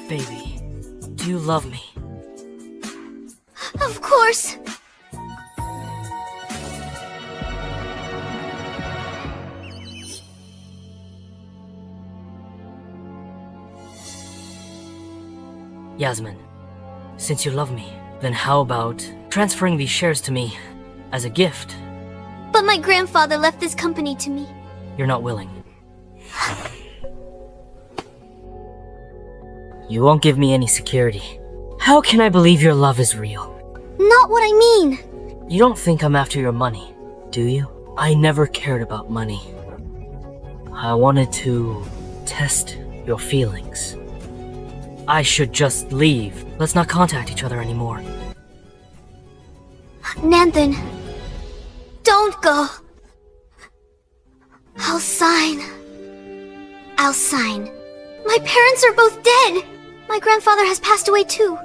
Baby, do you love me? Of course! Yasmin, since you love me, then how about transferring these shares to me as a gift? But my grandfather left this company to me. You're not willing. You won't give me any security. How can I believe your love is real? Not what I mean! You don't think I'm after your money, do you? I never cared about money. I wanted to test your feelings. I should just leave. Let's not contact each other anymore. Nanthan, don't go. I'll sign. My parents are both dead. My grandfather has passed away too.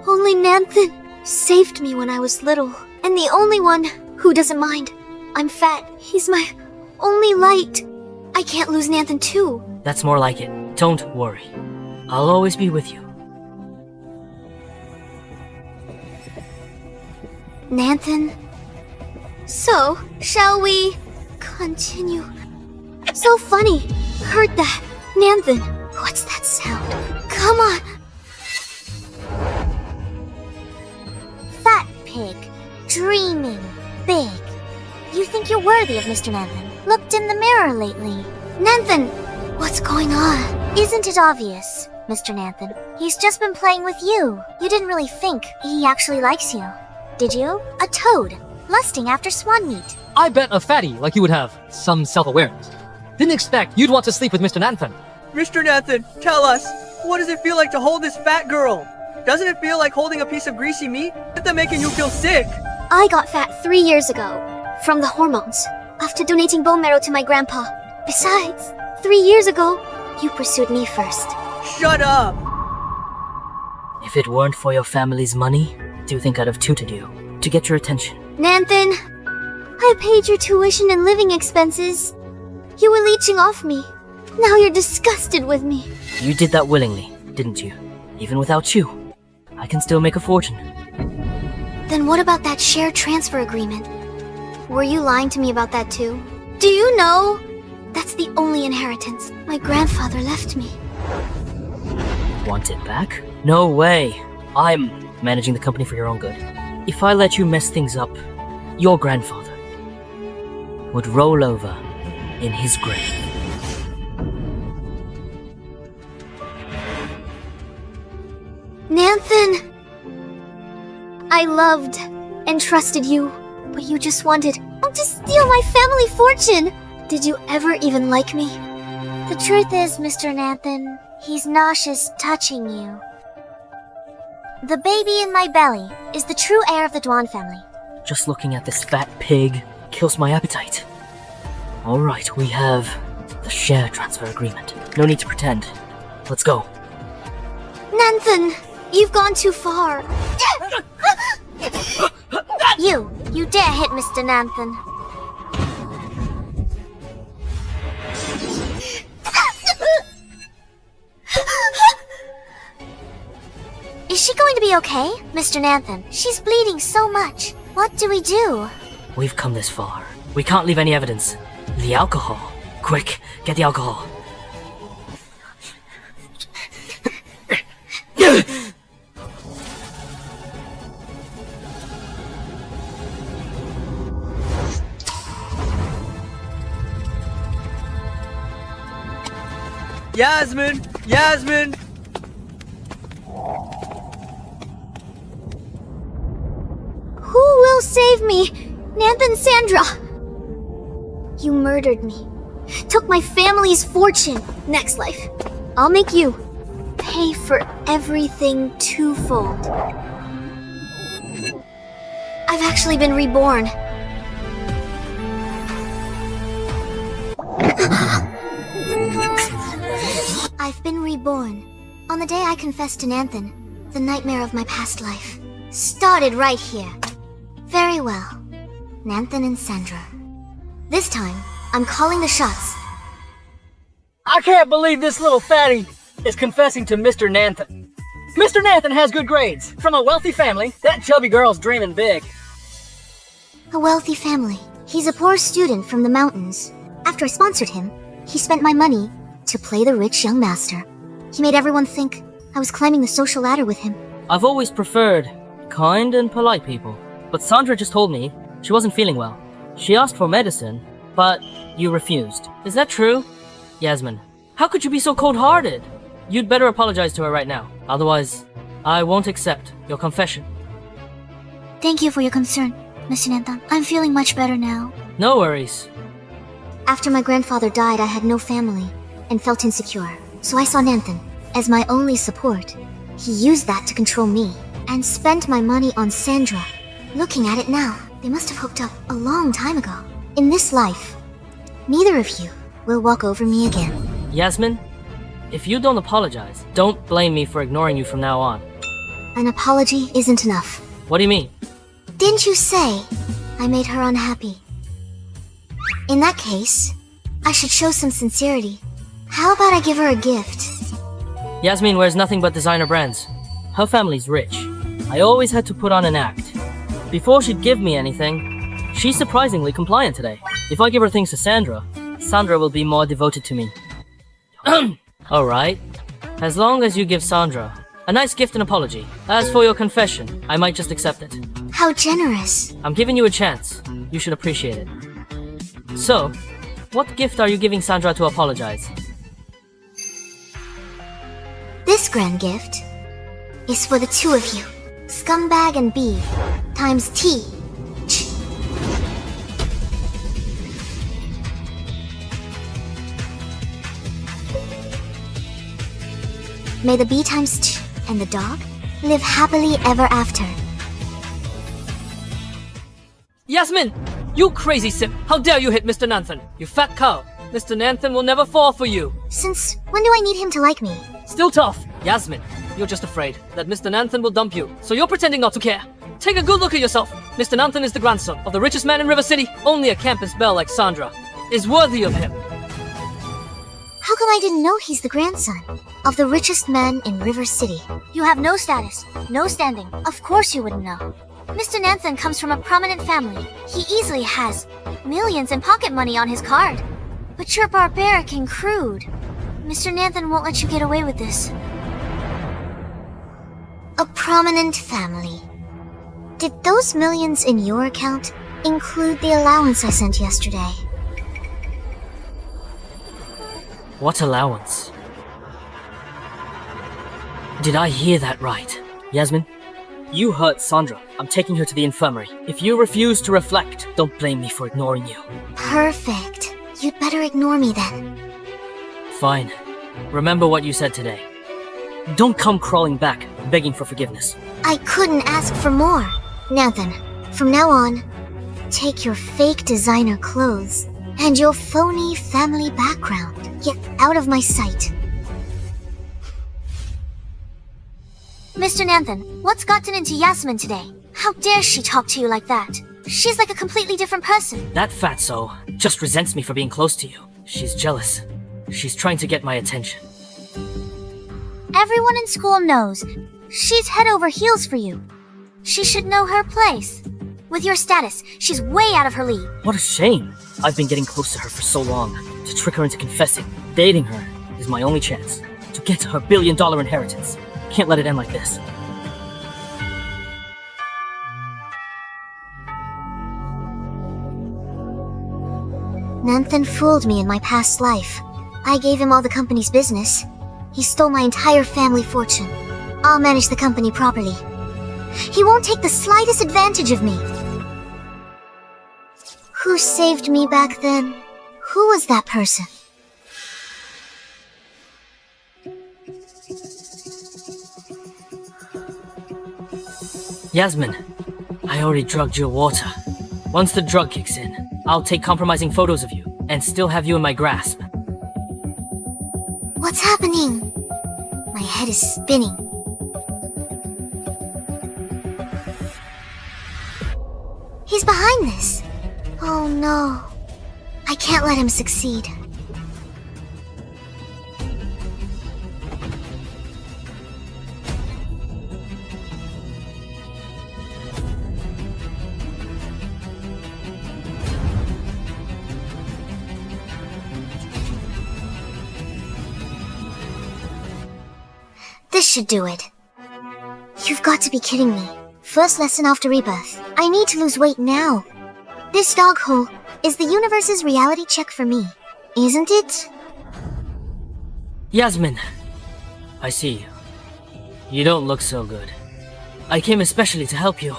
Only Nanthan saved me when I was little. And the only one who doesn't mind. I'm fat. He's my only light. I can't lose Nanthan too. That's more like it. Don't worry. I'll always be with you. Nanthan? So, shall we continue? So funny. Heard that. Nanthan, what's that sound? Come on. Fat pig. Dreaming. Big. You think you're worthy of Mr. Nanthan? Looked in the mirror lately. Nanthan, what's going on? Isn't it obvious, Mr. Nanthan? He's just been playing with you. You didn't really think he actually likes you, did you? A toad, lusting after swan meat. I bet a fatty like you would have some self-awareness. Didn't expect you'd want to sleep with Mr. Nanthan. Mr. Nanthan, tell us, what does it feel like to hold this fat girl? Doesn't it feel like holding a piece of greasy meat? Is that making you feel sick? I got fat 3 years ago, from the hormones, after donating bone marrow to my grandpa. Besides, 3 years ago, you pursued me first. Shut up! If it weren't for your family's money, do you think I'd have tutored you to get your attention? Nanthan, I paid your tuition and living expenses. You were leeching off me. Now you're disgusted with me. You did that willingly, didn't you? Even without you, I can still make a fortune. Then what about that share transfer agreement? Were you lying to me about that too? Do you know? That's the only inheritance my grandfather left me. Want it back? No way. I'm managing the company for your own good. If I let you mess things up, your grandfather would roll over in his grave. Nanthan! I loved and trusted you, but you just wanted to steal my family fortune! Did you ever even like me? The truth is, Mr. Nanthan, he's nauseous touching you. The baby in my belly is the true heir of the Dwan family. Just looking at this fat pig kills my appetite. Alright, we have the share transfer agreement. No need to pretend. Let's go. Nanthan, you've gone too far. You dare hit Mr. Nanthan. Is she going to be okay, Mr. Nanthan? She's bleeding so much. What do we do? We've come this far. We can't leave any evidence. The alcohol. Quick, get the alcohol. Yasmin! Yasmin! Who will save me? Nanthan Sandra! You murdered me. Took my family's fortune. Next life, I'll make you pay for everything twofold. I've actually been reborn. I've been reborn. On the day I confessed to Nanthan, the nightmare of my past life started right here. Very well. Nanthan and Sandra. This time, I'm calling the shots. I can't believe this little fatty is confessing to Mr. Nanthan. Mr. Nathan has good grades. From a wealthy family, that chubby girl's dreaming big. A wealthy family. He's a poor student from the mountains. After I sponsored him, he spent my money to play the rich young master. He made everyone think I was climbing the social ladder with him. I've always preferred kind and polite people. But Sandra just told me she wasn't feeling well. She asked for medicine, but you refused. Is that true? Yasmin, how could you be so cold-hearted? You'd better apologize to her right now. Otherwise, I won't accept your confession. Thank you for your concern, Mr. Nathan. I'm feeling much better now. No worries. After my grandfather died, I had no family and felt insecure. So I saw Nathan as my only support. He used that to control me and spent my money on Sandra. Looking at it now, they must have hooked up a long time ago. In this life, neither of you will walk over me again. Yasmin, if you don't apologize, don't blame me for ignoring you from now on. An apology isn't enough. What do you mean? Didn't you say I made her unhappy? In that case, I should show some sincerity. How about I give her a gift? Yasmin wears nothing but designer brands. Her family's rich. I always had to put on an act. Before she'd give me anything, she's surprisingly compliant today. If I give her things to Sandra, Sandra will be more devoted to me. Alright. As long as you give Sandra a nice gift and apology. As for your confession, I might just accept it. How generous. I'm giving you a chance. You should appreciate it. So, what gift are you giving Sandra to apologize? This grand gift is for the two of you. Scumbag and B times T. May the B times T and the dog live happily ever after. Yasmin! You crazy simp! How dare you hit Mr. Nathan? You fat cow! Mr. Nathan will never fall for you! Since when do I need him to like me? Still tough! Yasmin, you're just afraid that Mr. Nathan will dump you, so you're pretending not to care. Take a good look at yourself. Mr. Nathan is the grandson of the richest man in River City. Only a campus belle like Sandra is worthy of him. How come I didn't know he's the grandson of the richest man in River City? You have no status, no standing. Of course you wouldn't know. Mr. Nathan comes from a prominent family. He easily has millions in pocket money on his card. But you're barbaric and crude. Mr. Nathan won't let you get away with this. A prominent family. Did those millions in your account include the allowance I sent yesterday? What allowance? Did I hear that right? Yasmin, you hurt Sandra. I'm taking her to the infirmary. If you refuse to reflect, don't blame me for ignoring you. Perfect. You'd better ignore me then. Fine. Remember what you said today. Don't come crawling back, begging for forgiveness. I couldn't ask for more. Nathan, from now on, take your fake designer clothes and your phony family background. Get out of my sight. Mr. Nathan, what's gotten into Yasmin today? How dare she talk to you like that? She's like a completely different person. That fatso just resents me for being close to you. She's jealous. She's trying to get my attention. Everyone in school knows she's head over heels for you. She should know her place. With your status, she's way out of her league. What a shame. I've been getting close to her for so long. To trick her into confessing, dating her, is my only chance to get to her billion-dollar inheritance. Can't let it end like this. Nathan fooled me in my past life. I gave him all the company's business. He stole my entire family fortune. I'll manage the company properly. He won't take the slightest advantage of me. Who saved me back then? Who was that person? Yasmin, I already drugged your water. Once the drug kicks in, I'll take compromising photos of you and still have you in my grasp. What's happening? My head is spinning. He's behind this. Oh no. I can't let him succeed. This should do it. You've got to be kidding me. First lesson after rebirth. I need to lose weight now. This dog hole is the universe's reality check for me, isn't it? Yasmin, I see you. You don't look so good. I came especially to help you.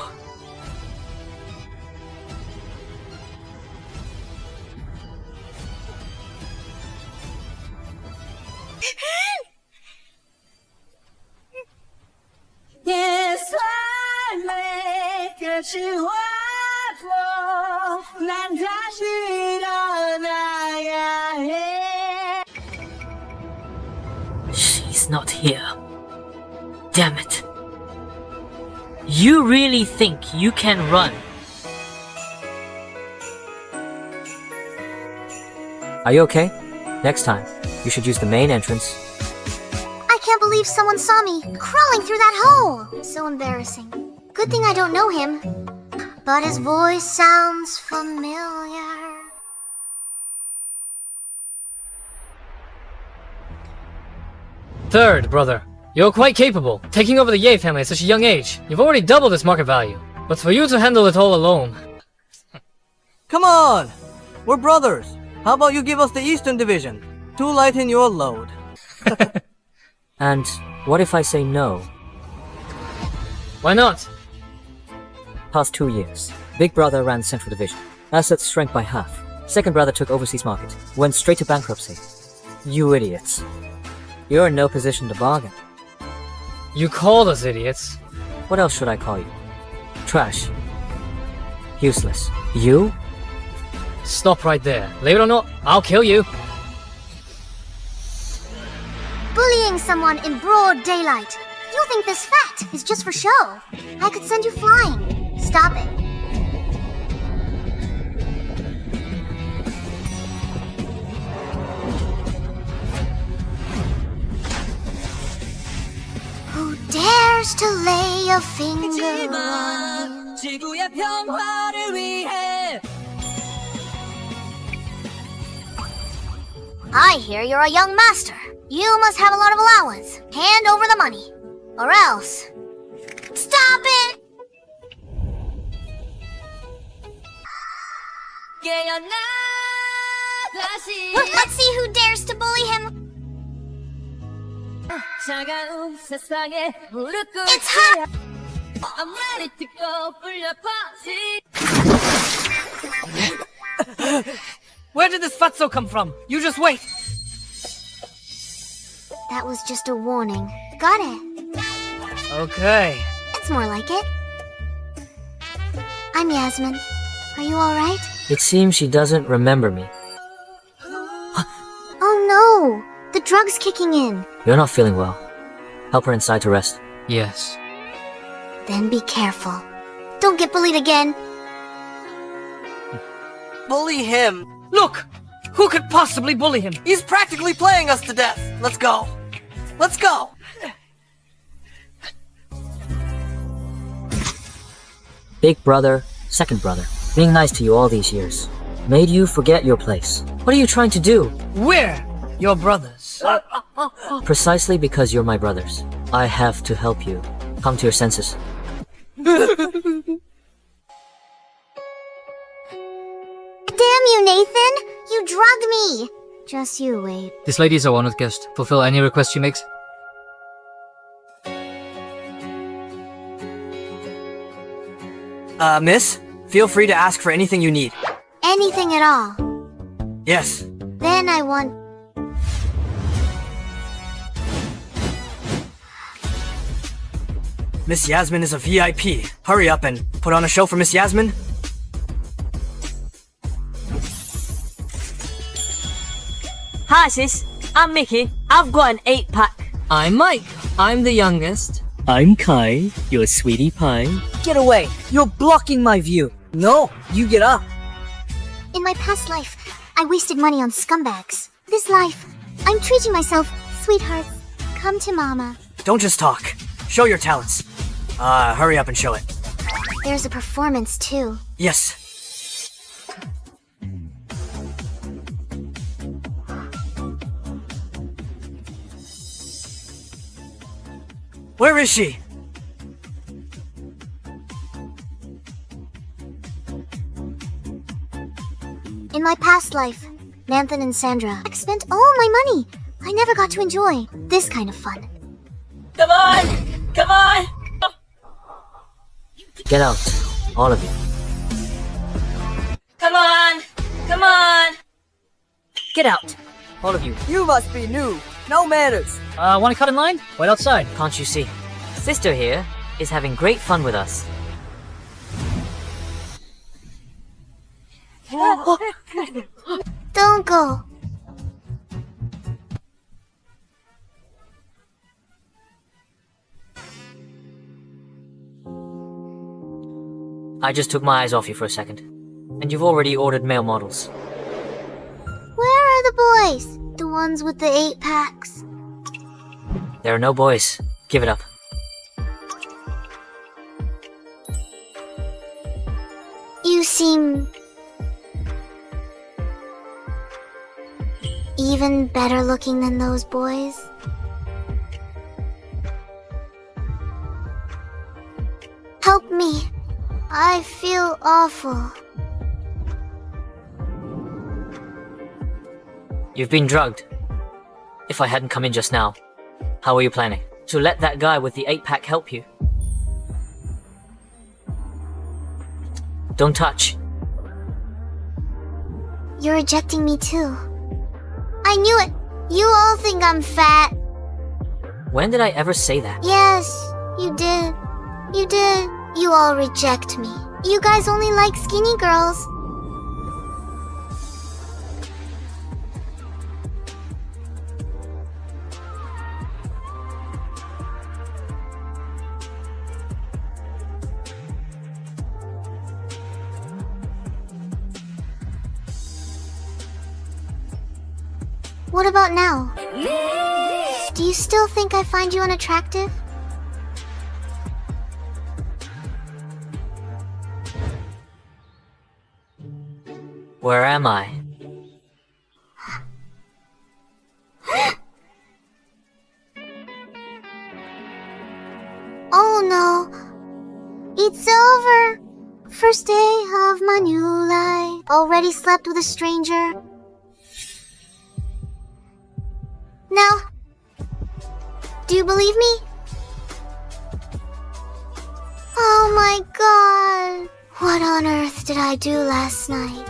She's not here. Damn it. You really think you can run? Are you okay? Next time, you should use the main entrance. I can't believe someone saw me crawling through that hole. So embarrassing. Good thing I don't know him. But his voice sounds familiar. Third, brother. You're quite capable, taking over the Ye family at such a young age. You've already doubled its market value. But for you to handle it all alone... Come on! We're brothers. How about you give us the Eastern Division to lighten your load? And what if I say no? Why not? Past 2 years, Big Brother ran Central Division. Assets shrank by half. Second brother took overseas market. Went straight to bankruptcy. You idiots. You're in no position to bargain. You called us idiots. What else should I call you? Trash. Useless. You? Stop right there. Believe it or not, I'll kill you. Bullying someone in broad daylight. You think this fact is just for show? I could send you flying. Stop it. Who dares to lay a finger on you? 지구의 평화를 위해 I hear you're a young master. You must have a lot of allowance. Hand over the money. Or else... Stop it! 깨어나 다시 Let's see who dares to bully him. 차가운 세상에 무릎 꿇지 It's hot! I'm ready to go 불려 퍼지 Where did this fatso come from? You just wait. That was just a warning. Got it. Okay. It's more like it. I'm Yasmin. Are you alright? It seems she doesn't remember me. Oh no! The drug's kicking in. You're not feeling well. Help her inside to rest. Yes. Then be careful. Don't get bullied again. Bully him. Look! Who could possibly bully him? He's practically playing us to death. Let's go. Let's go. Big brother, second brother. Being nice to you all these years. Made you forget your place. What are you trying to do? We're your brothers. Precisely because you're my brothers. I have to help you. Come to your senses. Damn you, Nathan! You drugged me! Just you wait. This lady is our honored guest. Fulfill any request she makes. Miss, feel free to ask for anything you need. Anything at all. Yes. Then I want... Miss Yasmin is a VIP. Hurry up and put on a show for Miss Yasmin. Hi sis, I'm Mickey. I've got an 8-pack. I'm Mike. I'm the youngest. I'm Kai, your sweetie pie. Get away, you're blocking my view. No, you get up. In my past life, I wasted money on scumbags. This life, I'm treating myself. Sweethearts, come to mama. Don't just talk. Show your talents. Hurry up and show it. There's a performance too. Yes. Where is she? In my past life, Nanthan and Sandra spent all my money. I never got to enjoy this kind of fun. Come on! Come on! Get out, all of you. Come on! Come on! Get out, all of you. You must be new. No manners. Want to cut in line? Wait outside. Can't you see? Sister here is having great fun with us. Don't go. I just took my eyes off you for a second. And you've already ordered male models. Where are the boys? The ones with the 8-packs? There are no boys. Give it up. You seem even better looking than those boys. Help me. I feel awful. You've been drugged. If I hadn't come in just now, how were you planning? To let that guy with the 8-pack help you? Don't touch. You're rejecting me too. I knew it. You all think I'm fat. When did I ever say that? Yes, you did. You did. You all reject me. You guys only like skinny girls. What about now? Do you still think I find you unattractive? Where am I? Oh no. It's over. First day of my new life. Already slept with a stranger. Now, do you believe me? Oh my god. What on earth did I do last night?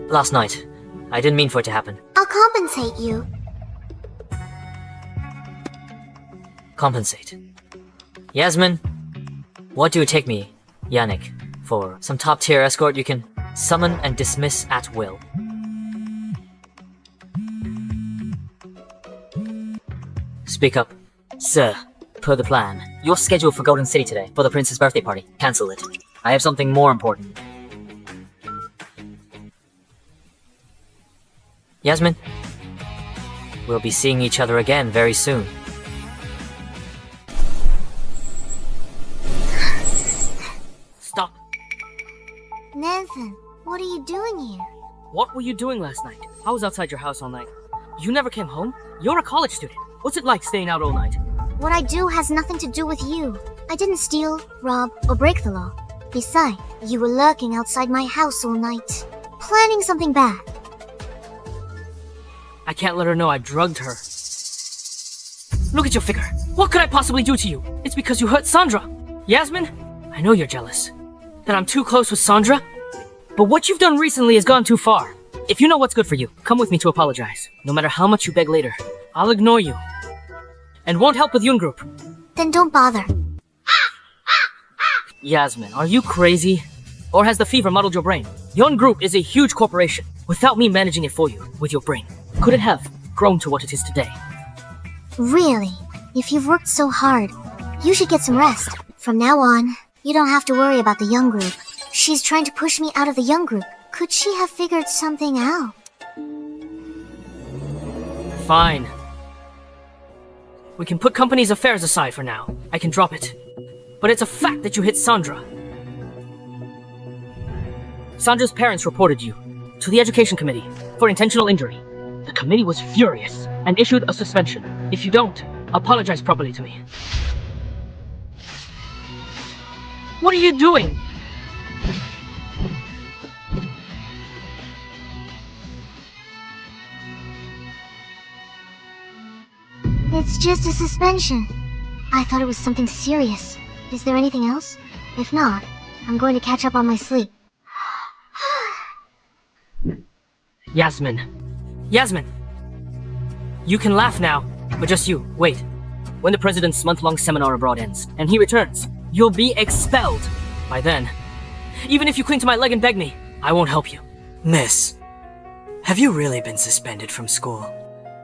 Last night. I didn't mean for it to happen. I'll compensate you. Compensate. Yasmin, what do you take me, Yannick, for? Some top-tier escort you can summon and dismiss at will. Speak up. Sir, per the plan, you're scheduled for Golden City today for the prince's birthday party. Cancel it. I have something more important. Yasmin, we'll be seeing each other again very soon. Stop. Nathan, what are you doing here? What were you doing last night? I was outside your house all night. You never came home? You're a college student. What's it like staying out all night? What I do has nothing to do with you. I didn't steal, rob, or break the law. Besides, you were lurking outside my house all night, planning something bad. I can't let her know I drugged her. Look at your figure. What could I possibly do to you? It's because you hurt Sandra. Yasmin, I know you're jealous. That I'm too close with Sandra. But what you've done recently has gone too far. If you know what's good for you, come with me to apologize. No matter how much you beg later, I'll ignore you. And won't help with Yoon Group. Then don't bother. Yasmin, are you crazy? Or has the fever muddled your brain? Yoon Group is a huge corporation. Without me managing it for you, with your brain, could it have grown to what it is today? Really? If you've worked so hard, you should get some rest. From now on, You don't have to worry about the young group. She's trying to push me out of the young group. Could she have figured something out? Fine. We can put company's affairs aside for now. I can drop it. But it's a fact that you hit Sandra. Sandra's parents reported you to the education committee for intentional injury. The committee was furious and issued a suspension. If you don't, apologize properly to me. What are you doing? It's just a suspension. I thought it was something serious. Is there anything else? If not, I'm going to catch up on my sleep. Yasmin. Yasmin! You can laugh now, but just you. Wait. When the president's month-long seminar abroad ends, and he returns, you'll be expelled. By then, even if you cling to my leg and beg me, I won't help you. Miss, have you really been suspended from school?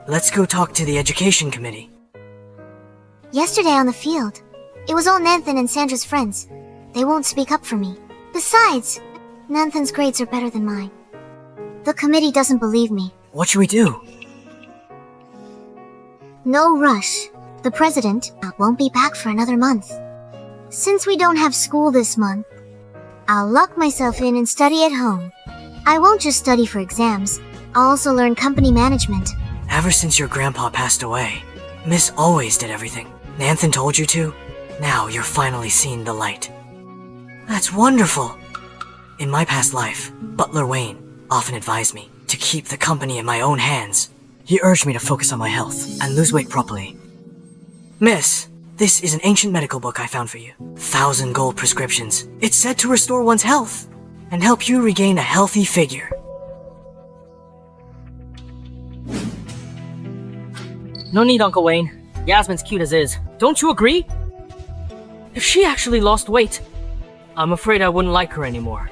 Let's go talk to the education committee. Yesterday on the field, it was all Nanthan and Sandra's friends. They won't speak up for me. Besides, Nanthan's grades are better than mine. The committee doesn't believe me. What should we do? No rush. The president won't be back for another month. Since we don't have school this month, I'll lock myself in and study at home. I won't just study for exams. I'll also learn company management. Ever since your grandpa passed away, Miss always did everything. Nanthan told you to. Now you're finally seeing the light. That's wonderful. In my past life, Butler Wayne often advised me to keep the company in my own hands. He urged me to focus on my health and lose weight properly. Miss, this is an ancient medical book I found for you. 1,000 gold prescriptions. It's said to restore one's health and help you regain a healthy figure. No need, Uncle Wayne. Yasmin's cute as is. Don't you agree? If she actually lost weight, I'm afraid I wouldn't like her anymore.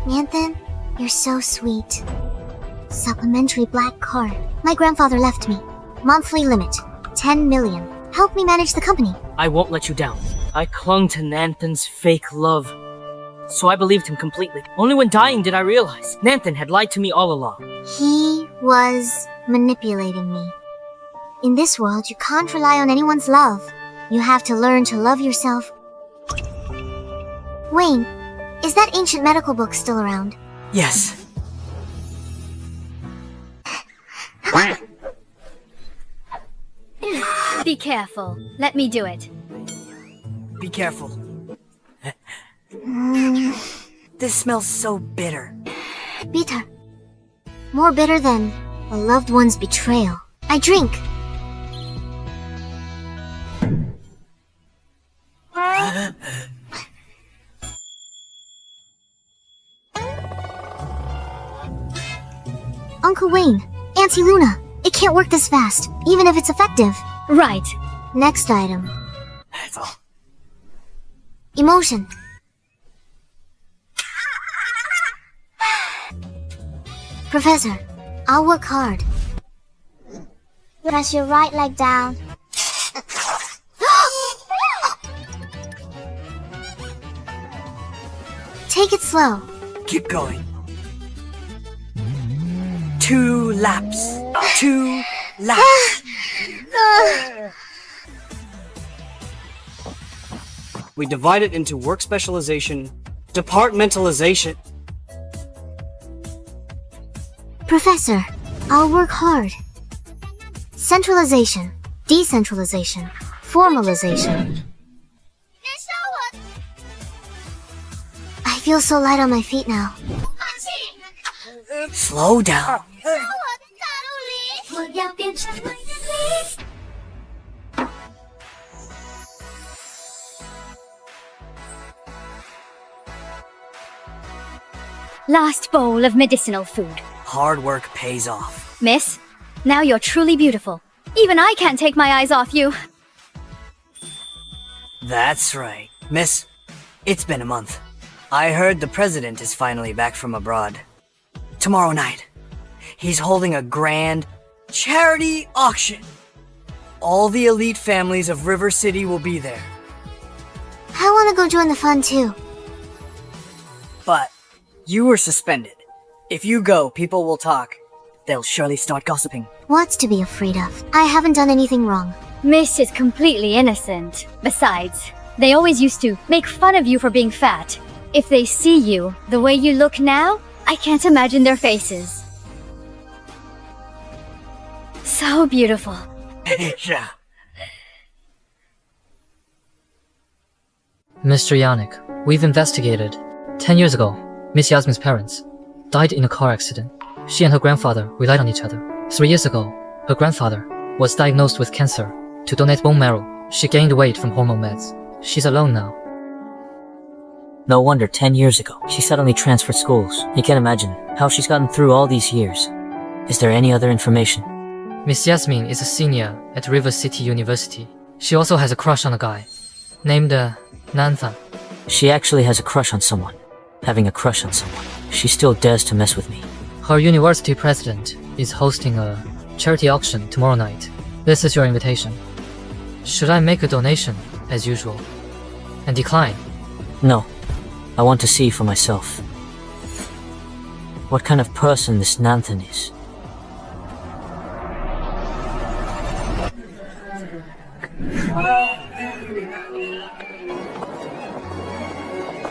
Nanthan, you're so sweet. Supplementary black card. My grandfather left me. Monthly limit, 10 million. Help me manage the company. I won't let you down. I clung to Nanthan's fake love, so I believed him completely. Only when dying did I realize Nanthan had lied to me all along. He was manipulating me. In this world, you can't rely on anyone's love. You have to learn to love yourself. Wayne, is that ancient medical book still around? Yes. Be careful. Let me do it. Be careful. This smells so bitter. Bitter. More bitter than a loved one's betrayal. I drink. Uncle Wayne, Auntie Luna, it can't work this fast, even if it's effective. Right. Next item. Emotion. Professor, I'll work hard. Press your right leg down. Take it slow. Keep going. 2 laps. 2 laps. We divide it into work specialization, departmentalization. Professor, I'll work hard. Centralization, decentralization, formalization. I feel so light on my feet now. Slow down. Last bowl of medicinal food. Hard work pays off. Miss, now you're truly beautiful. Even I can't take my eyes off you. That's right. Miss, it's been a month. I heard the president is finally back from abroad. Tomorrow night, he's holding a grand charity auction. All the elite families of River City will be there. I want to go join the fun too. But you were suspended. If you go, people will talk. They'll surely start gossiping. What's to be afraid of? I haven't done anything wrong. Miss is completely innocent. Besides, they always used to make fun of you for being fat. If they see you the way you look now, I can't imagine their faces. So beautiful. Mr. Yannick, we've investigated. 10 years ago, Miss Yasmin's parents died in a car accident. She and her grandfather relied on each other. 3 years ago, her grandfather was diagnosed with cancer. To donate bone marrow, she gained weight from hormone meds. She's alone now. No wonder 10 years ago, she suddenly transferred schools. You can imagine how she's gotten through all these years. Is there any other information? Miss Yasmin is a senior at River City University. She also has a crush on a guy named Nanthan. She actually has a crush on someone. Having a crush on someone. She still dares to mess with me. Her university president is hosting a charity auction tomorrow night. This is your invitation. Should I make a donation, as usual, and decline? No. I want to see for myself. What kind of person this Nanthan is.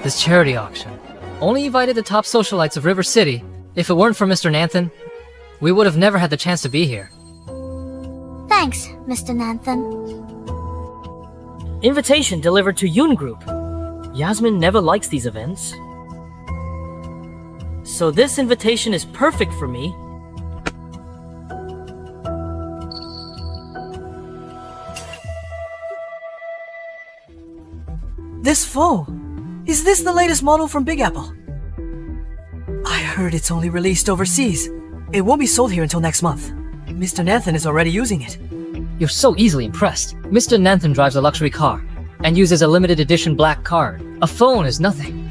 This charity auction only invited the top socialites of River City. If it weren't for Mr. Nanthan, we would have never had the chance to be here. Thanks, Mr. Nanthan. Invitation delivered to Yoon Group. Yasmin never likes these events. So this invitation is perfect for me. This phone! Is this the latest model from Big Apple? I heard it's only released overseas. It won't be sold here until next month. Mr. Nanthan is already using it. You're so easily impressed. Mr. Nanthan drives a luxury car and uses a limited edition black card. A phone is nothing.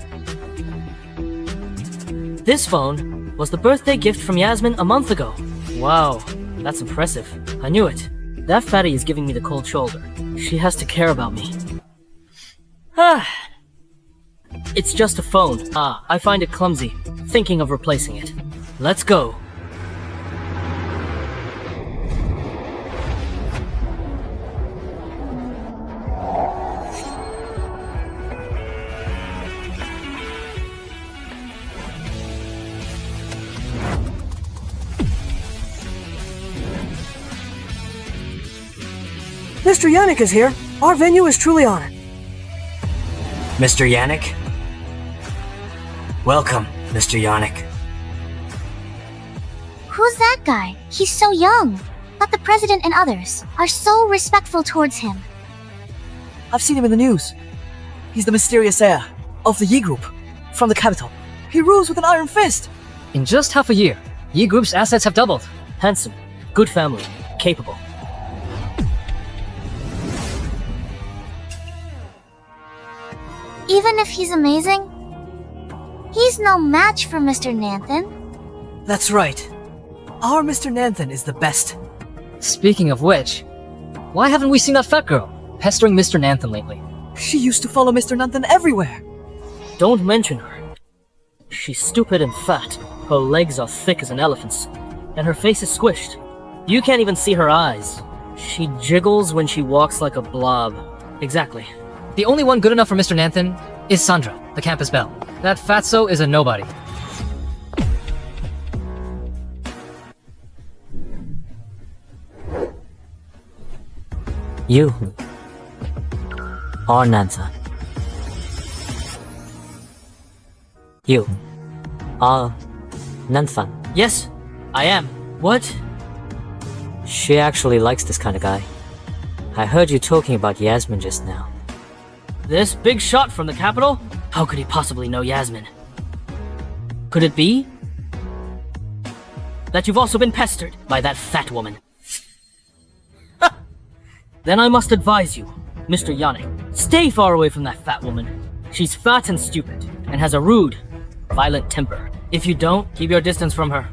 This phone was the birthday gift from Yasmin a month ago. Wow, that's impressive. I knew it. That fatty is giving me the cold shoulder. She has to care about me. It's just a phone. I find it clumsy. Thinking of replacing it. Let's go. Mr. Yannick is here. Our venue is truly honored. Mr. Yannick? Welcome, Mr. Yannick. Who's that guy? He's so young. But the president and others are so respectful towards him. I've seen him in the news. He's the mysterious heir of the Yi Group from the capital. He rules with an iron fist. In just half a year, Yi Group's assets have doubled. Handsome, good family, capable. Even if he's amazing, he's no match for Mr. Nanthan. That's right. Our Mr. Nanthan is the best. Speaking of which, why haven't we seen that fat girl pestering Mr. Nanthan lately? She used to follow Mr. Nanthan everywhere. Don't mention her. She's stupid and fat. Her legs are thick as an elephant's, and her face is squished. You can't even see her eyes. She jiggles when she walks like a blob. Exactly. The only one good enough for Mr. Nanthan is Sandra, the campus belle. That fatso is a nobody. You are Nanthan. You are Nanthan. Yes, I am. What? She actually likes this kind of guy. I heard you talking about Yasmin just now. This big shot from the capital? How could he possibly know Yasmin? Could it be that you've also been pestered by that fat woman? Then I must advise you, Mr. Yannick, stay far away from that fat woman. She's fat and stupid, and has a rude, violent temper. If you don't, keep your distance from her.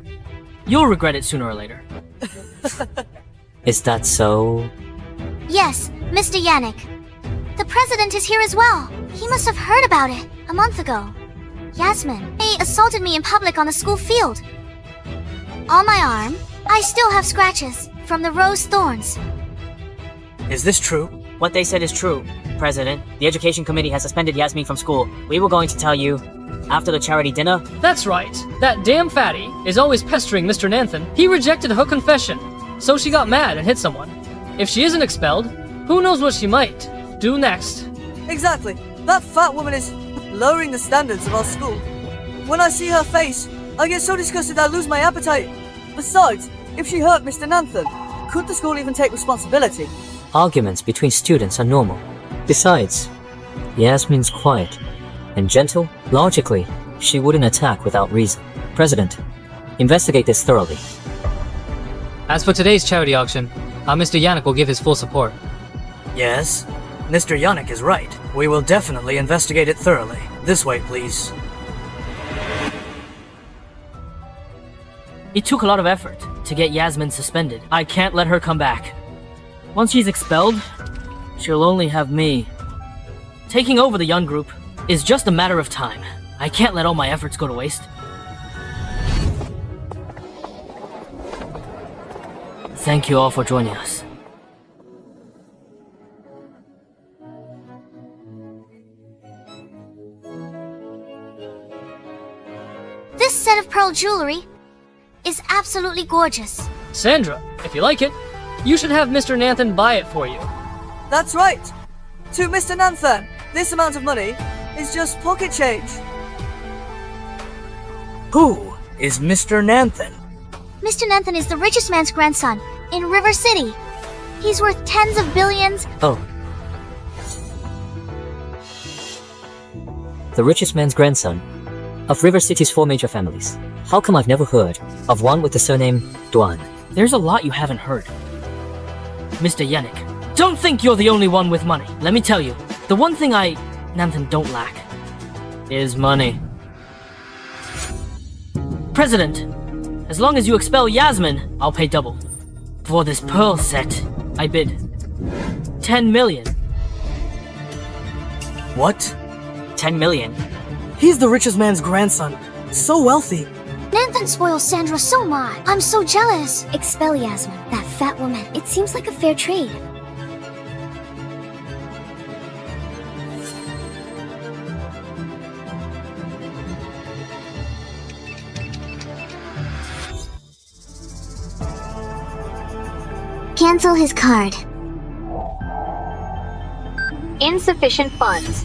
You'll regret it sooner or later. Is that so? Yes, Mr. Yannick. The president is here as well. He must have heard about it a month ago. Yasmin, they assaulted me in public on the school field. On my arm, I still have scratches from the rose thorns. Is this true? What they said is true, President. The Education Committee has suspended Yasmin from school. We were going to tell you after the charity dinner. That's right. That damn fatty is always pestering Mr. Nanthan. He rejected her confession, so she got mad and hit someone. If she isn't expelled, who knows what she might do next? Exactly. That fat woman is lowering the standards of our school. When I see her face, I get so disgusted I lose my appetite. Besides, if she hurt Mr. Nanthan, could the school even take responsibility? Arguments between students are normal. Besides, Yasmin's quiet and gentle. Logically, she wouldn't attack without reason. President, investigate this thoroughly. As for today's charity auction, Mr. Yannick will give his full support. Yes, Mr. Yannick is right. We will definitely investigate it thoroughly. This way, please. It took a lot of effort to get Yasmin suspended. I can't let her come back. Once she's expelled, she'll only have me. Taking over the young group is just a matter of time. I can't let all my efforts go to waste. Thank you all for joining us. This set of pearl jewelry is absolutely gorgeous. Sandra, if you like it, you should have Mr. Nanthan buy it for you. That's right. To Mr. Nanthan, this amount of money is just pocket change. Who is Mr. Nanthan? Mr. Nanthan is the richest man's grandson in River City. He's worth tens of billions. Oh. The richest man's grandson of River City's 4 major families. How come I've never heard of one with the surname Duan? There's a lot you haven't heard. Mr. Yannick, don't think you're the only one with money. Let me tell you, the one thing Nanthan don't lack is money. President, as long as you expel Yasmin, I'll pay double. For this pearl set, I bid 10 million. What? 10 million? He's the richest man's grandson. So wealthy. Nanthan spoils Sandra so much. I'm so jealous. Expel Yasmin, that fat woman. It seems like a fair trade. Cancel his card. Insufficient funds.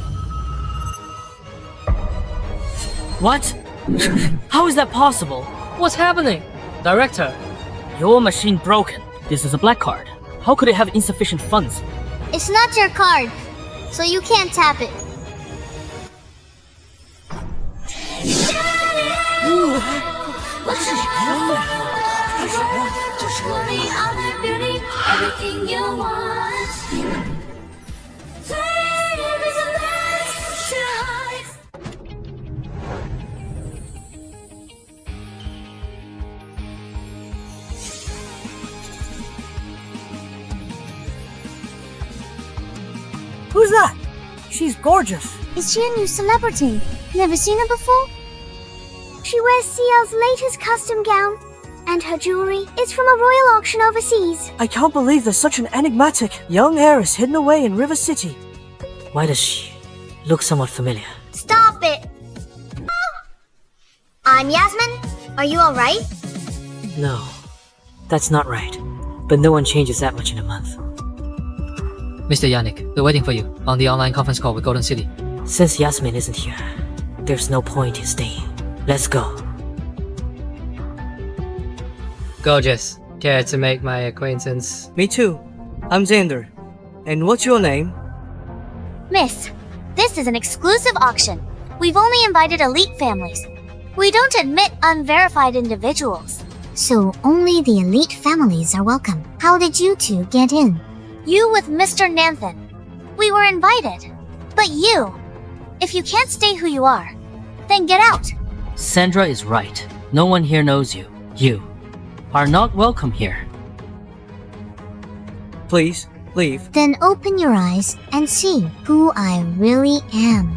What? How is that possible? What's happening? Director, Your machine broken. This is a black card. How could it have insufficient funds? It's not your card, so you can't tap it. Everything you want. Who's that? She's gorgeous. Is she a new celebrity? Never seen her before? She wears CL's latest custom gown, and her jewelry is from a royal auction overseas. I can't believe there's such an enigmatic young heiress hidden away in River City. Why does she look somewhat familiar? Stop it! I'm Yasmin. Are you alright? No, that's not right. But no one changes that much in a month. Mr. Yannick, we're waiting for you on the online conference call with Golden City. Since Yasmin isn't here, there's no point in staying. Let's go. Gorgeous. Care to make my acquaintance? Me too. I'm Xander. And what's your name? Miss, this is an exclusive auction. We've only invited elite families. We don't admit unverified individuals. So only the elite families are welcome. How did you two get in? You with Mr. Nanthan. We were invited. But you, if you can't stay who you are, then get out. Sandra is right. No one here knows you. You are not welcome here. Please, Leave. Then open your eyes and see who I really am.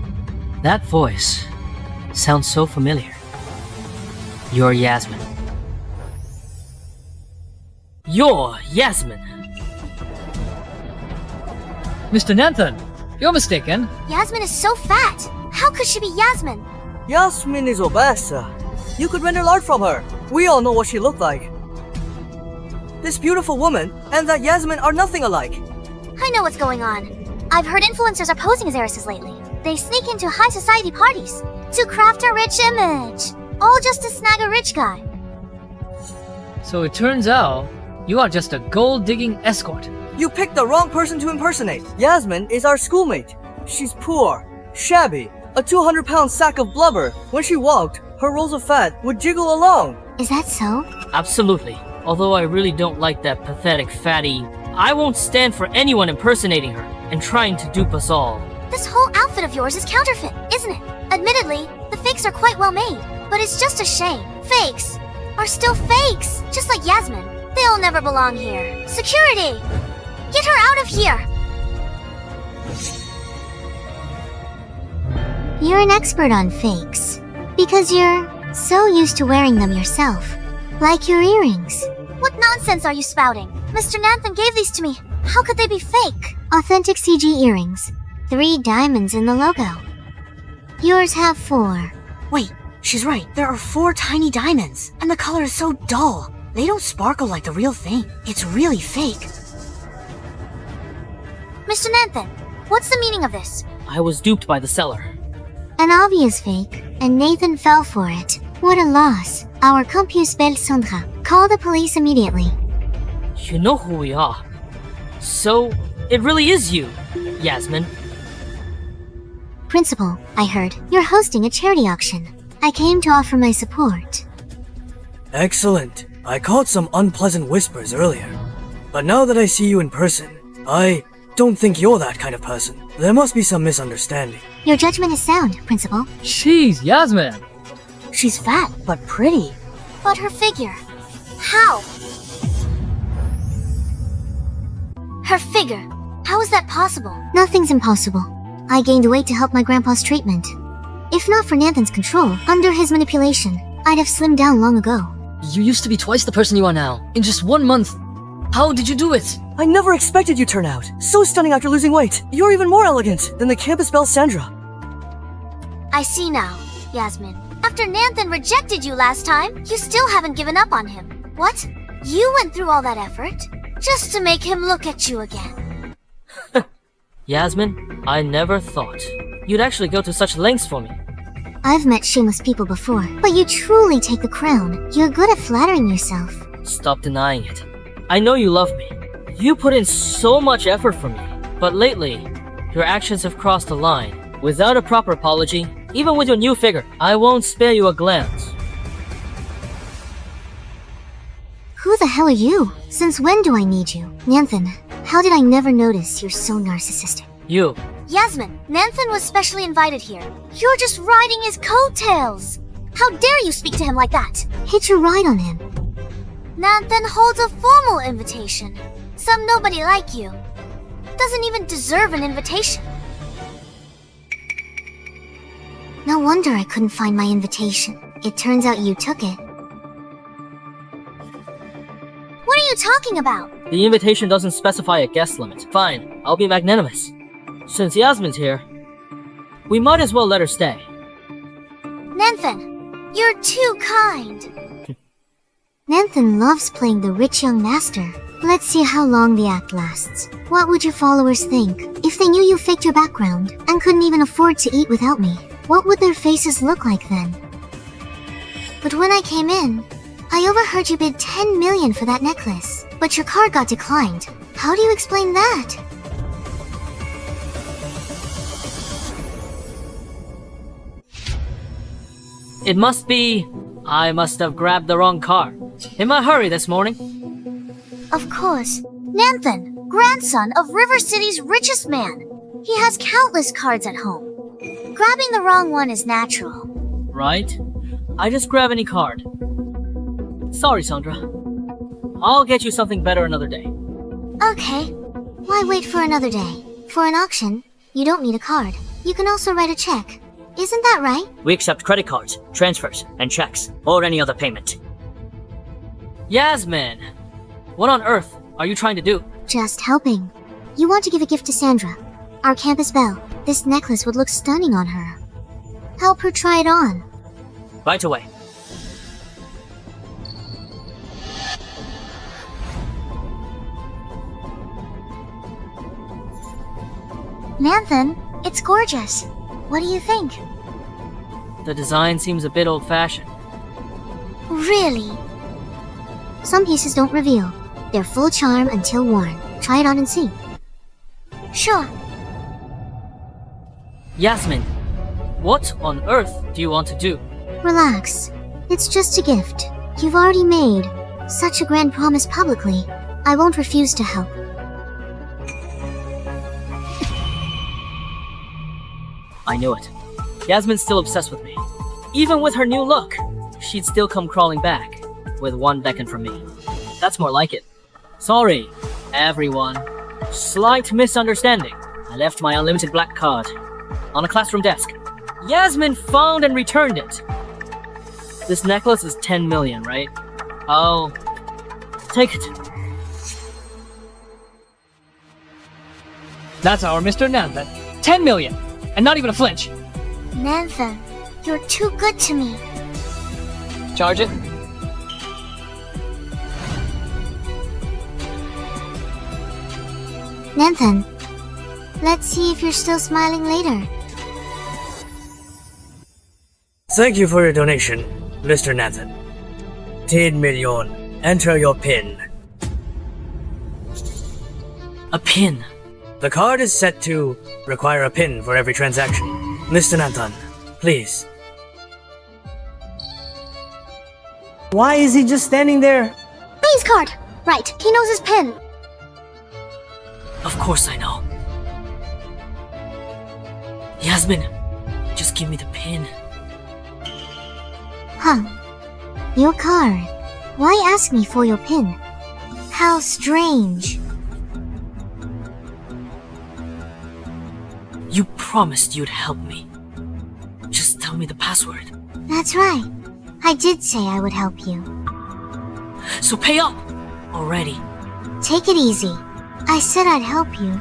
That voice sounds so familiar. You're Yasmin. You're Yasmin! Mr. Nathan, you're mistaken. Yasmin is so fat. How could she be Yasmin? Yasmin is obese. You could rent a lot from her. We all know what she looked like. This beautiful woman and that Yasmin are nothing alike. I know what's going on. I've heard influencers are posing as heiresses lately. They sneak into high society parties to craft a rich image, all just to snag a rich guy. So it turns out you are just a gold-digging escort. You picked the wrong person to impersonate. Yasmin is our schoolmate. She's poor, shabby, a 200-pound sack of blubber. When she walked, her rolls of fat would jiggle along. Is that so? Absolutely. Although I really don't like that pathetic fatty, I won't stand for anyone impersonating her and trying to dupe us all. This whole outfit of yours is counterfeit, isn't it? Admittedly, the fakes are quite well made, but it's just a shame. Fakes are still fakes, just like Yasmin. They'll never belong here. Security! Get her out of here! You're an expert on fakes. Because you're so used to wearing them yourself. Like your earrings. What nonsense are you spouting? Mr. Nathan gave these to me. How could they be fake? Authentic CG earrings. 3 diamonds in the logo. Yours have 4. Wait, she's right. There are 4 tiny diamonds, and the color is so dull. They don't sparkle like the real thing. It's really fake. Mr. Nathan, what's the meaning of this? I was duped by the seller. An obvious fake, and Nathan fell for it. What a loss. Our compuse belle Sandra. Call the police immediately. You know who we are. So, it really is you, Yasmin. Principal, I heard, you're hosting a charity auction. I came to offer my support. Excellent. I caught some unpleasant whispers earlier. But now that I see you in person, I don't think you're that kind of person. There must be some misunderstanding. Your judgment is sound, Principal. Jeez, Yasmin. She's fat, but pretty. But her figure. How? Her figure. How is that possible? Nothing's impossible. I gained weight to help my grandpa's treatment. If not for Nathan's control, under his manipulation, I'd have slimmed down long ago. You used to be twice the person you are now, in just 1 month. How did you do it? I never expected you'd turn out so stunning after losing weight. You're even more elegant than the campus belle Sandra. I see now, Yasmin. After Nathan rejected you last time, you still haven't given up on him. What? You went through all that effort just to make him look at you again. Yasmin, I never thought you'd actually go to such lengths for me. I've met shameless people before, but you truly take the crown. You're good at flattering yourself. Stop denying it. I know you love me. You put in so much effort for me. But lately, your actions have crossed the line. Without a proper apology, even with your new figure, I won't spare you a glance. Who the hell are you? Since when do I need you? Nathan, how did I never notice you're so narcissistic? You. Yasmin, Nathan was specially invited here. You're just riding his coattails. How dare you speak to him like that? Hitch a ride on him. Nathan holds a formal invitation. Some nobody like you doesn't even deserve an invitation. No wonder I couldn't find my invitation. It turns out you took it. What are you talking about? The invitation doesn't specify a guest limit. Fine, I'll be magnanimous. Since Yasmin's here, we might as well let her stay. Nathan, you're too kind. Nathan loves playing the rich young master. Let's see how long the act lasts. What would your followers think if they knew you faked your background and couldn't even afford to eat without me? What would their faces look like then? But when I came in, I overheard you bid 10 million for that necklace, but your card got declined. How do you explain that? It must be... I must have grabbed the wrong card. In my hurry this morning. Of course. Nathan, grandson of River City's richest man. He has countless cards at home. Grabbing the wrong one is natural. Right? I just grab any card. Sorry, Sandra. I'll get you something better another day. Okay. Why wait for another day? For an auction, you don't need a card. You can also write a check. Isn't that right? We accept credit cards, transfers, and checks, or any other payment. Yasmin! What on earth are you trying to do? Just helping. You want to give a gift to Sandra, our campus belle. This necklace would look stunning on her. Help her try it on. Right away. Nanthan, it's gorgeous. What do you think? The design seems a bit old-fashioned. Really? Some pieces don't reveal. They're full charm until worn. Try it on and see. Sure. Yasmin, what on earth do you want to do? Relax. It's just a gift. You've already made such a grand promise publicly. I won't refuse to help. I knew it. Yasmin's still obsessed with me. Even with her new look, she'd still come crawling back, with one beckon from me. That's more like it. Sorry, everyone. Slight misunderstanding. I left my unlimited black card on a classroom desk. Yasmin found and returned it. This necklace is 10 million, right? Oh, take it. That's our Mr. Nanthan. 10 million, and not even a flinch. Nanthan, you're too good to me. Charge it. Nanthan, let's see if you're still smiling later. Thank you for your donation, Mr. Nathan. 10 million. Enter your PIN. A pin. The card is set to require a PIN for every transaction. Mr. Nathan, please. Why is he just standing there? Base card! Right, he knows his PIN. Of course I know. Yasmin, just give me the pin. Huh. Your card. Why ask me for your PIN? How strange. You promised you'd help me. Just tell me the password. That's right. I did say I would help you. So pay up! Already. Take it easy. I said I'd help you,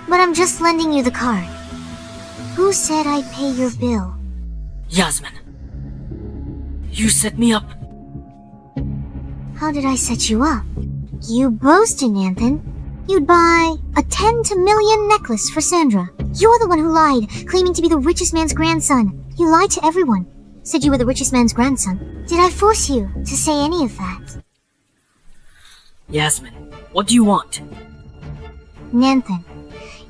but I'm just lending you the card. Who said I'd pay your bill? Yasmin. You set me up. How did I set you up? You boasted, Nanthan. You'd buy a 10 to million necklace for Sandra. You're the one who lied, claiming to be the richest man's grandson. You lied to everyone. Said you were the richest man's grandson. Did I force you to say any of that? Yasmin, what do you want? Nanthan,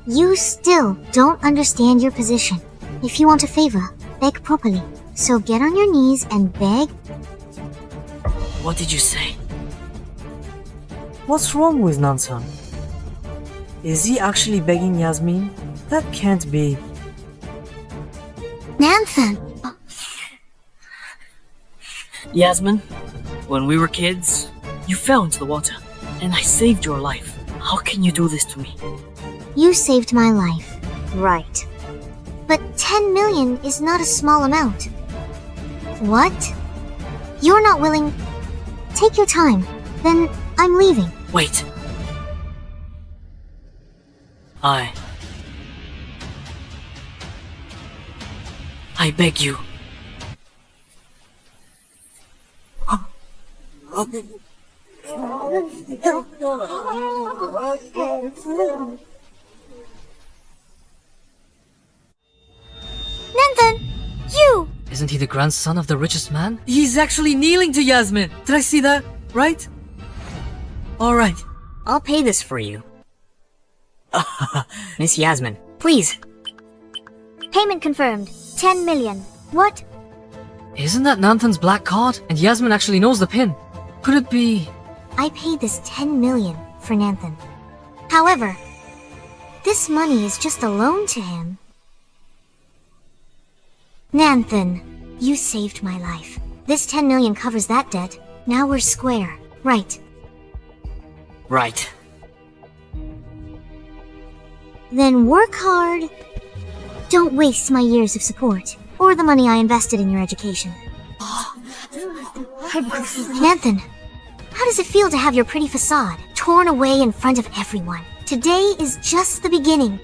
you still don't understand your position. If you want a favor, beg properly. So get on your knees and beg. What did you say? What's wrong with Nansan? Is he actually begging Yasmin? That can't be. Nanthan! Yasmin, when we were kids, you fell into the water, and I saved your life. How can you do this to me? You saved my life. Right. But 10 million is not a small amount. What? You're not willing... Take your time. Then I'm leaving. Wait. I beg you. Nanthan! You! Isn't he the grandson of the richest man? He's actually kneeling to Yasmin. Did I see that? Right? Alright. I'll pay this for you. Miss Yasmin, please. Payment confirmed. 10 million. What? Isn't that Nanthan's black card? And Yasmin actually knows the pin. Could it be... I paid this 10 million for Nanthan. However, this money is just a loan to him. Nanthan, you saved my life. This 10 million covers that debt. Now we're square. Right. Right. Then work hard. Don't waste my years of support, or the money I invested in your education. Nathan, how does it feel to have your pretty facade torn away in front of everyone? Today is just the beginning.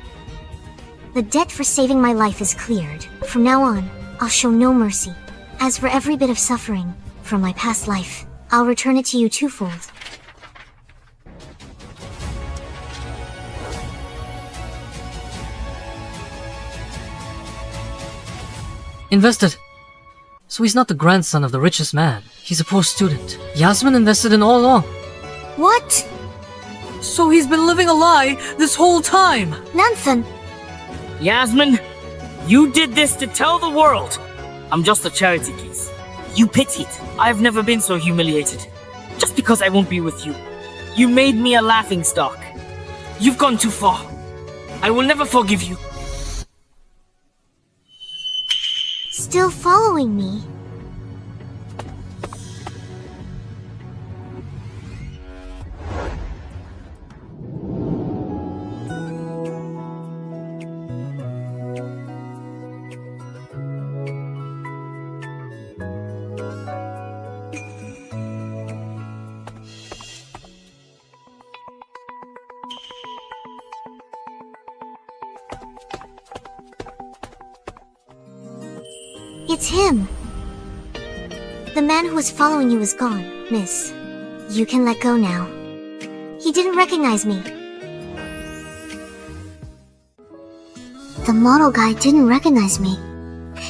The debt for saving my life is cleared. From now on, I'll show no mercy. As for every bit of suffering from my past life, I'll return it to you twofold. Invested. So he's not the grandson of the richest man. He's a poor student. Yasmin invested in all along. What? So he's been living a lie this whole time! Nathan! Yasmin, you did this to tell the world. I'm just a charity case. You pitied. I've never been so humiliated. Just because I won't be with you. You made me a laughingstock. You've gone too far. I will never forgive you. Still following me? It's him. The man who was following you is gone, miss. You can let go now. He didn't recognize me. The model guy didn't recognize me.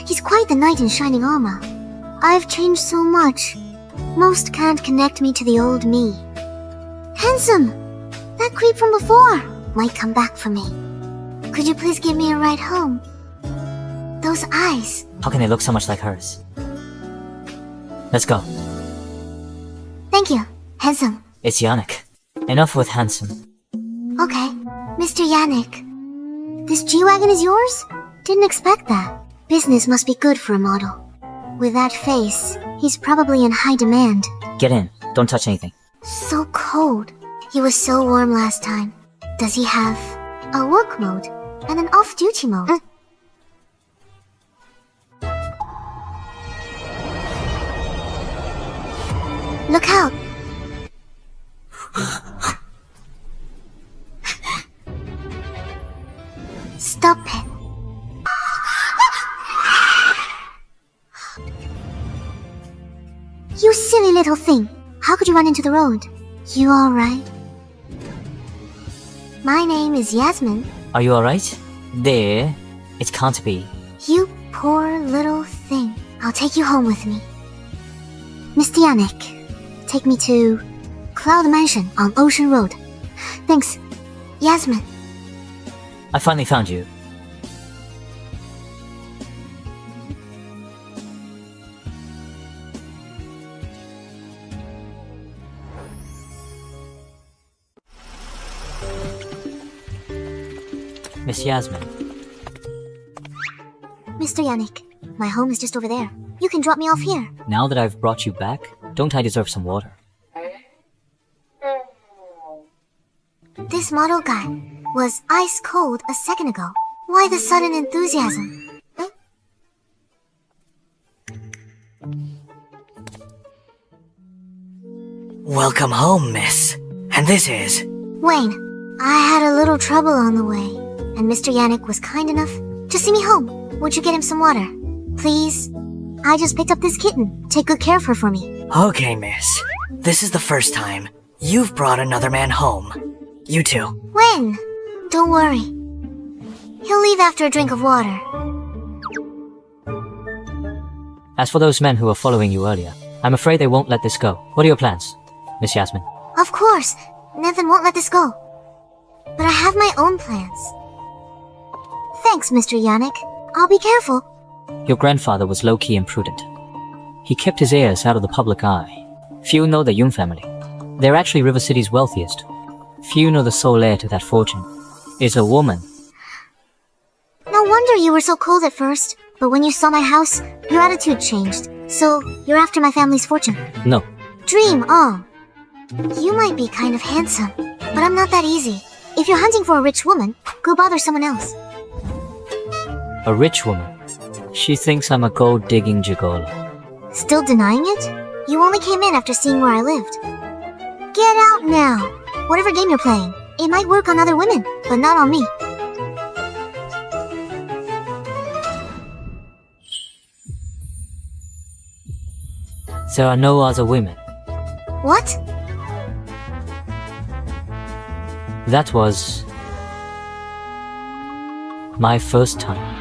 He's quite the knight in shining armor. I've changed so much. Most can't connect me to the old me. Handsome! That creep from before might come back for me. Could you please give me a ride home? Those eyes. How can they look so much like hers? Let's go. Thank you, handsome. It's Yannick. Enough with handsome. Okay, Mr. Yannick. This G-Wagon is yours? Didn't expect that. Business must be good for a model. With that face, he's probably in high demand. Get in. Don't touch anything. So cold. He was so warm last time. Does he have a work mode and an off-duty mode? Look out! Stop it. You silly little thing. How could you run into the road? You alright? My name is Yasmin. Are you alright? There. It can't be. You poor little thing. I'll take you home with me. Mr. Yannick, take me to Cloud Mansion on Ocean Road. Thanks, Yasmin. I finally found you. Miss Yasmin. Mr. Yannick, my home is just over there. You can drop me off here. Now that I've brought you back, don't I deserve some water? This model guy was ice cold a second ago. Why the sudden enthusiasm? Welcome home, miss. And this is... Wayne, I had a little trouble on the way, and Mr. Yannick was kind enough to see me home. Would you get him some water? Please? I just picked up this kitten. Take good care of her for me. Okay, miss. This is the first time you've brought another man home. You too. When? Don't worry. He'll leave after a drink of water. As for those men who were following you earlier, I'm afraid they won't let this go. What are your plans, Miss Yasmin? Of course. Nathan won't let this go. But I have my own plans. Thanks, Mr. Yannick. I'll be careful. Your grandfather was low-key imprudent. He kept his heirs out of the public eye. Few know the Yung family. They're actually River City's wealthiest. Few know the sole heir to that fortune is a woman. No wonder you were so cold at first. But when you saw my house, your attitude changed. So, you're after my family's fortune? No. Dream on. You might be kind of handsome, but I'm not that easy. If you're hunting for a rich woman, go bother someone else. A rich woman. She thinks I'm a gold-digging gigolo. Still denying it? You only came in after seeing where I lived. Get out now! Whatever game you're playing, it might work on other women, but not on me. There are no other women. What? That was my first time.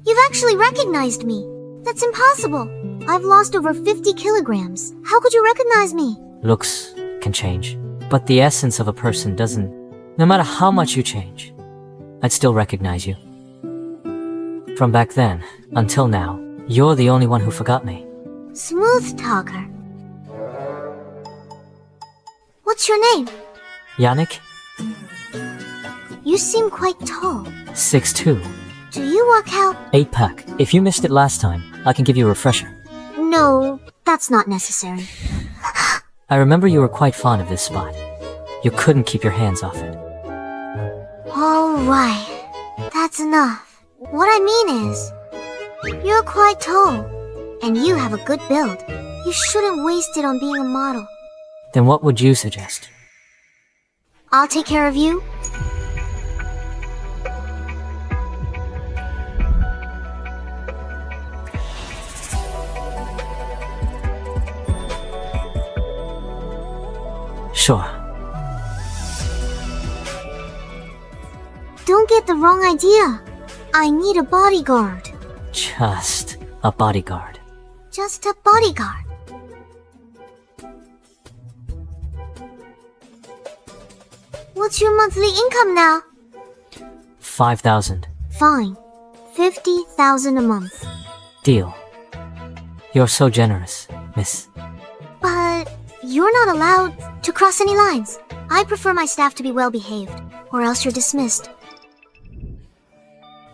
You've actually recognized me. That's impossible. I've lost over 50 kilograms. How could you recognize me? Looks can change, but the essence of a person doesn't. No matter how much you change, I'd still recognize you. From back then until now, you're the only one who forgot me. Smooth talker. What's your name? Yannick, You seem quite tall. 6'2", Do you work out? 8-pack. If you missed it last time, I can give you a refresher. No, that's not necessary. I remember you were quite fond of this spot. You couldn't keep your hands off it. Alright, that's enough. What I mean is, you're quite tall, and you have a good build. You shouldn't waste it on being a model. Then what would you suggest? I'll take care of you. Sure. Don't get the wrong idea. I need a bodyguard. Just a bodyguard. Just a bodyguard. What's your monthly income now? 5,000. Fine. 50,000 a month. Deal. You're so generous, miss. But you're not allowed to cross any lines. I prefer my staff to be well behaved, or else you're dismissed.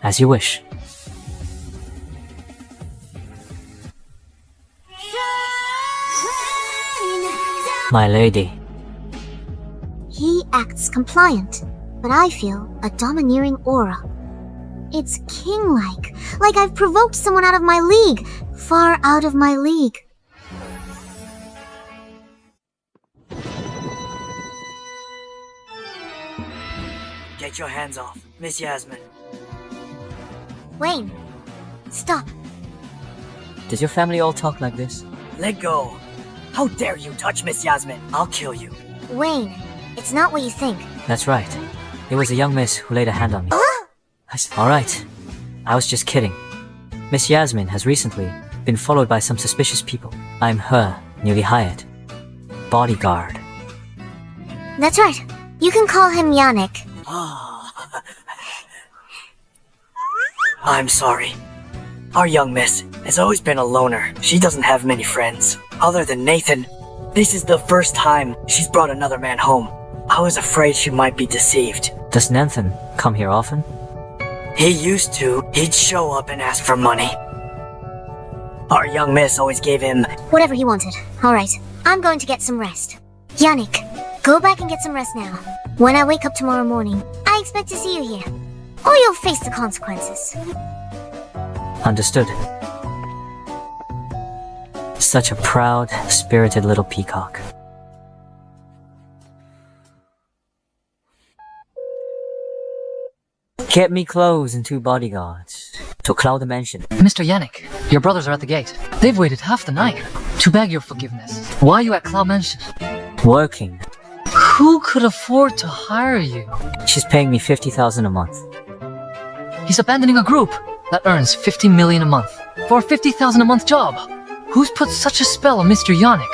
As you wish. My lady. He acts compliant, but I feel a domineering aura. It's king-like, like I've provoked someone out of my league, far out of my league. Get your hands off, Miss Yasmin. Wayne, stop. Does your family all talk like this? Let go. How dare you touch Miss Yasmin? I'll kill you. Wayne, it's not what you think. That's right. It was a young miss who laid a hand on me. Alright. I was just kidding. Miss Yasmin has recently been followed by some suspicious people. I'm her newly hired bodyguard. That's right. You can call him Yannick. I'm sorry. Our young miss has always been a loner. She doesn't have many friends. Other than Nathan, this is the first time she's brought another man home. I was afraid she might be deceived. Does Nathan come here often? He used to. He'd show up and ask for money. Our young miss always gave him... Whatever he wanted. Alright, I'm going to get some rest. Yannick, go back and get some rest now. When I wake up tomorrow morning, I expect to see you here. Or you'll face the consequences. Understood. Such a proud, spirited little peacock. Get me clothes and 2 bodyguards to Cloud Mansion. Mr. Yannick, your brothers are at the gate. They've waited half the night to beg your forgiveness. Why are you at Cloud Mansion? Working. Who could afford to hire you? She's paying me 50,000 a month. He's abandoning a group that earns 50 million a month for a 50,000 a month job. Who's put such a spell on Mr. Yannick?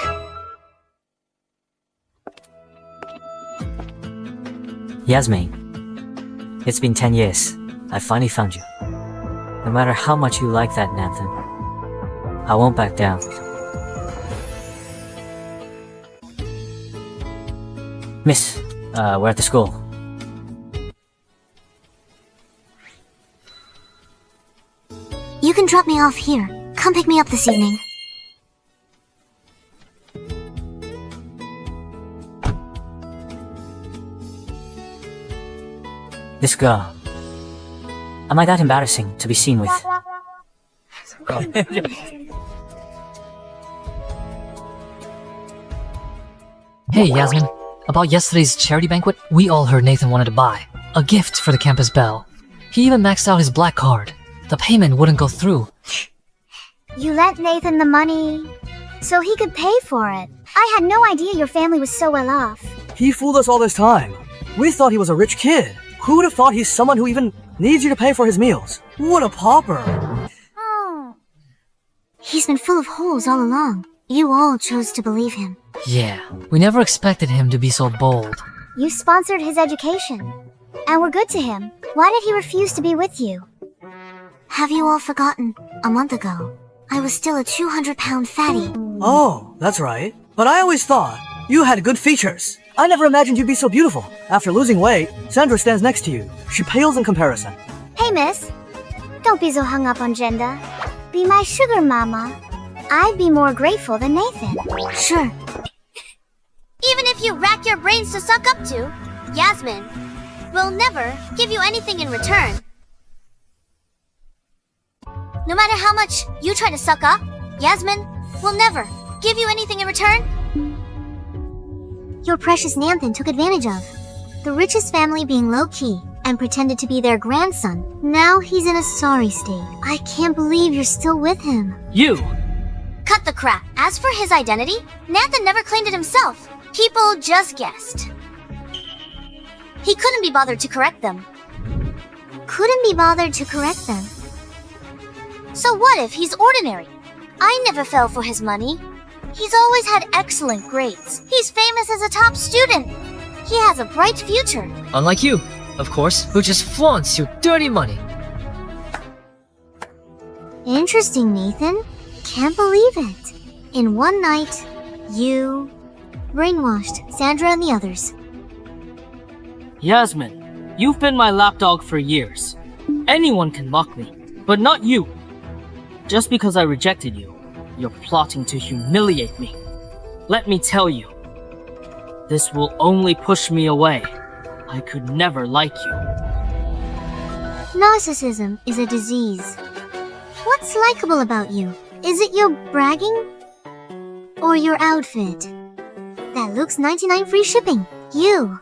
Yasmin, it's been 10 years. I finally found you. No matter how much you like that, Nathan, I won't back down. Miss, we're at the school. can drop me off here. Come pick me up this evening. This girl. Am I that embarrassing to be seen with? Hey, Yasmin. About yesterday's charity banquet, we all heard Nathan wanted to buy a gift for the campus bell. He even maxed out his black card. The payment wouldn't go through. You lent Nathan the money so he could pay for it. I had no idea your family was so well off. He fooled us all this time. We thought he was a rich kid. Who would have thought he's someone who even needs you to pay for his meals? What a pauper. Oh. He's been full of holes all along. You all chose to believe him. Yeah, we never expected him to be so bold. You sponsored his education and were good to him. Why did he refuse to be with you? Have you all forgotten? A month ago, I was still a 200-pound fatty. Oh, that's right. But I always thought you had good features. I never imagined you'd be so beautiful. After losing weight, Sandra stands next to you. She pales in comparison. Hey, miss. Don't be so hung up on gender. Be my sugar mama. I'd be more grateful than Nathan. Sure. Even if you rack your brains to suck up to, Yasmin will never give you anything in return. No matter how much you try to suck up, Yasmin will never give you anything in return. Your precious Nanthan took advantage of. The richest family being low-key and pretended to be their grandson. Now he's in a sorry state. I can't believe you're still with him. You! Cut the crap. As for his identity, Nanthan never claimed it himself. People just guessed. He couldn't be bothered to correct them. Couldn't be bothered to correct them. So what if he's ordinary? I never fell for his money. He's always had excellent grades. He's famous as a top student. He has a bright future. Unlike you, of course, who just flaunts your dirty money. Interesting, Nathan. Can't believe it. In one night, you brainwashed Sandra and the others. Yasmin, you've been my lapdog for years. Anyone can mock me, but not you. Just because I rejected you, you're plotting to humiliate me. Let me tell you, this will only push me away. I could never like you. Narcissism is a disease. What's likable about you? Is it your bragging? Or your outfit? That looks 99 free shipping. You.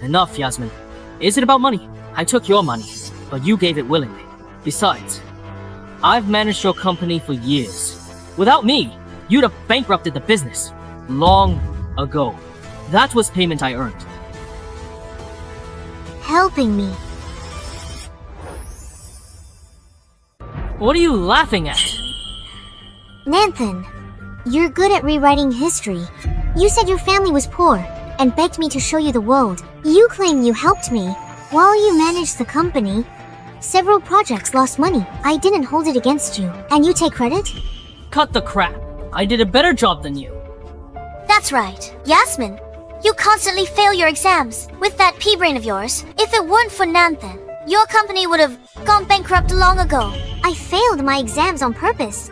Enough, Yasmin. Is it about money? I took your money, but you gave it willingly. Besides, I've managed your company for years. Without me, you'd have bankrupted the business long ago. That was payment I earned. Helping me. What are you laughing at? Nanthan, you're good at rewriting history. You said your family was poor and begged me to show you the world. You claim you helped me. While you managed the company, several projects lost money. I didn't hold it against you. And you take credit? Cut the crap. I did a better job than you. That's right. Yasmin, you constantly fail your exams. With that pea brain of yours, if it weren't for Nanthan, your company would have gone bankrupt long ago. I failed my exams on purpose.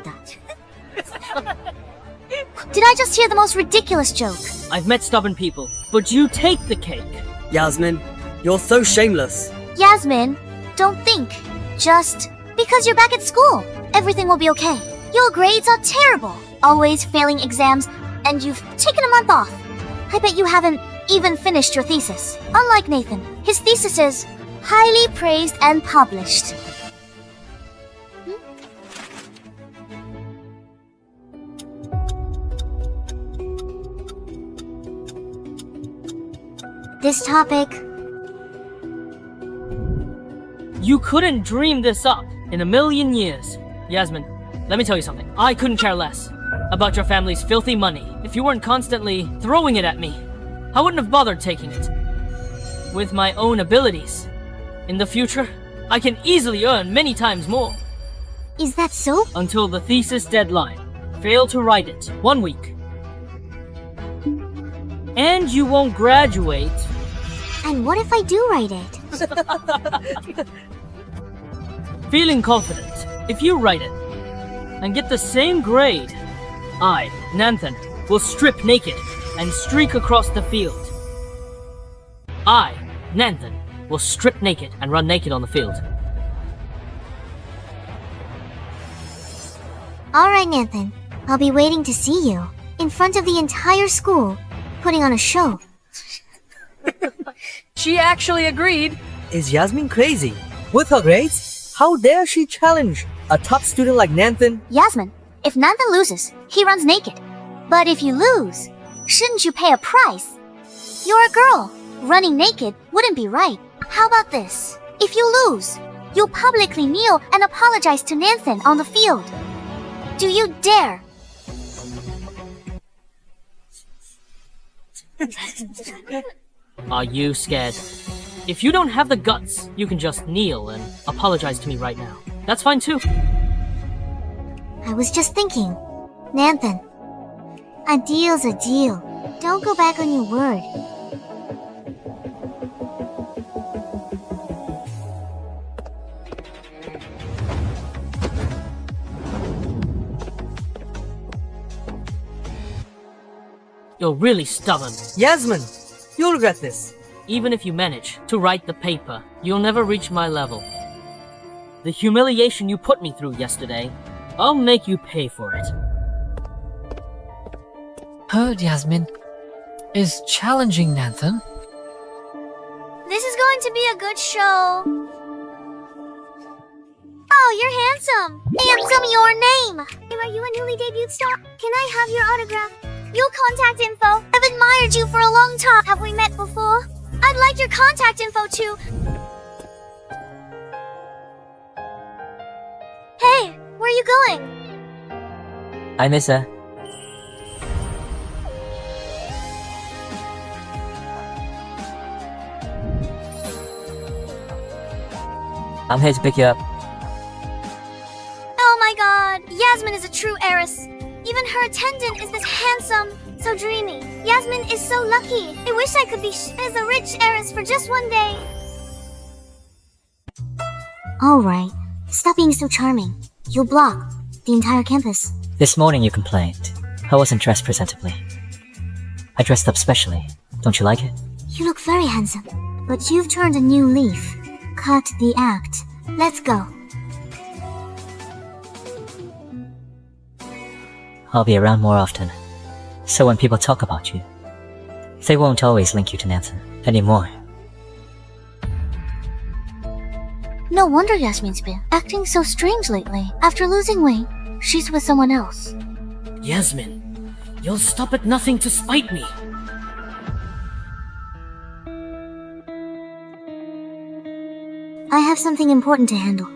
Did I just hear the most ridiculous joke? I've met stubborn people, but you take the cake. Yasmin, you're so shameless. Yasmin, don't think. Just because you're back at school, everything will be okay. Your grades are terrible. Always failing exams, and you've taken a month off. I bet you haven't even finished your thesis. Unlike Nathan, his thesis is highly praised and published. This topic... You couldn't dream this up in a million years. Yasmin, let me tell you something. I couldn't care less about your family's filthy money if you weren't constantly throwing it at me. I wouldn't have bothered taking it. With my own abilities, in the future, I can easily earn many times more. Is that so? Until the thesis deadline. Fail to write it. 1 week. And you won't graduate. And what if I do write it? Feeling confident, if you write it and get the same grade, I, Nanthan, will strip naked and streak across the field. I, Nanthan, will strip naked and run naked on the field. Alright, Nanthan. I'll be waiting to see you. In front of the entire school, putting on a show. She actually agreed. Is Yasmin crazy? With her grades, how dare she challenge a top student like Nanthan? Yasmin, if Nanthan loses, he runs naked. But if you lose, shouldn't you pay a price? You're a girl. Running naked wouldn't be right. How about this? If you lose, you'll publicly kneel and apologize to Nanthan on the field. Do you dare? Are you scared? If you don't have the guts, you can just kneel and apologize to me right now. That's fine too. I was just thinking. Nanthan, a deal's a deal. Don't go back on your word. You're really stubborn. Yasmin, you'll regret this. Even if you manage to write the paper, you'll never reach my level. The humiliation you put me through yesterday, I'll make you pay for it. Heard Yasmin is challenging Nanthan. This is going to be a good show. Oh, you're handsome. Handsome, your name. Are you a newly debuted star? Can I have your autograph? Your contact info. I've admired you for a long time. Have we met before? I'd like your contact info too. Hey, where are you going? I miss her. I'm here to pick you up. Oh my god, Yasmin is a true heiress. Even her attendant is this handsome, so dreamy. Yasmin is so lucky. I wish I could be as a rich heiress for just one day. Alright, stop being so charming. You'll block the entire campus. This morning you complained I wasn't dressed presentably. I dressed up specially. Don't you like it? You look very handsome, but you've turned a new leaf. Cut the act. Let's go. I'll be around more often. So when people talk about you, they won't always link you to Nanthan anymore. No wonder Yasmin's been acting so strange lately. After losing weight, she's with someone else. Yasmin, you'll stop at nothing to spite me. I have something important to handle.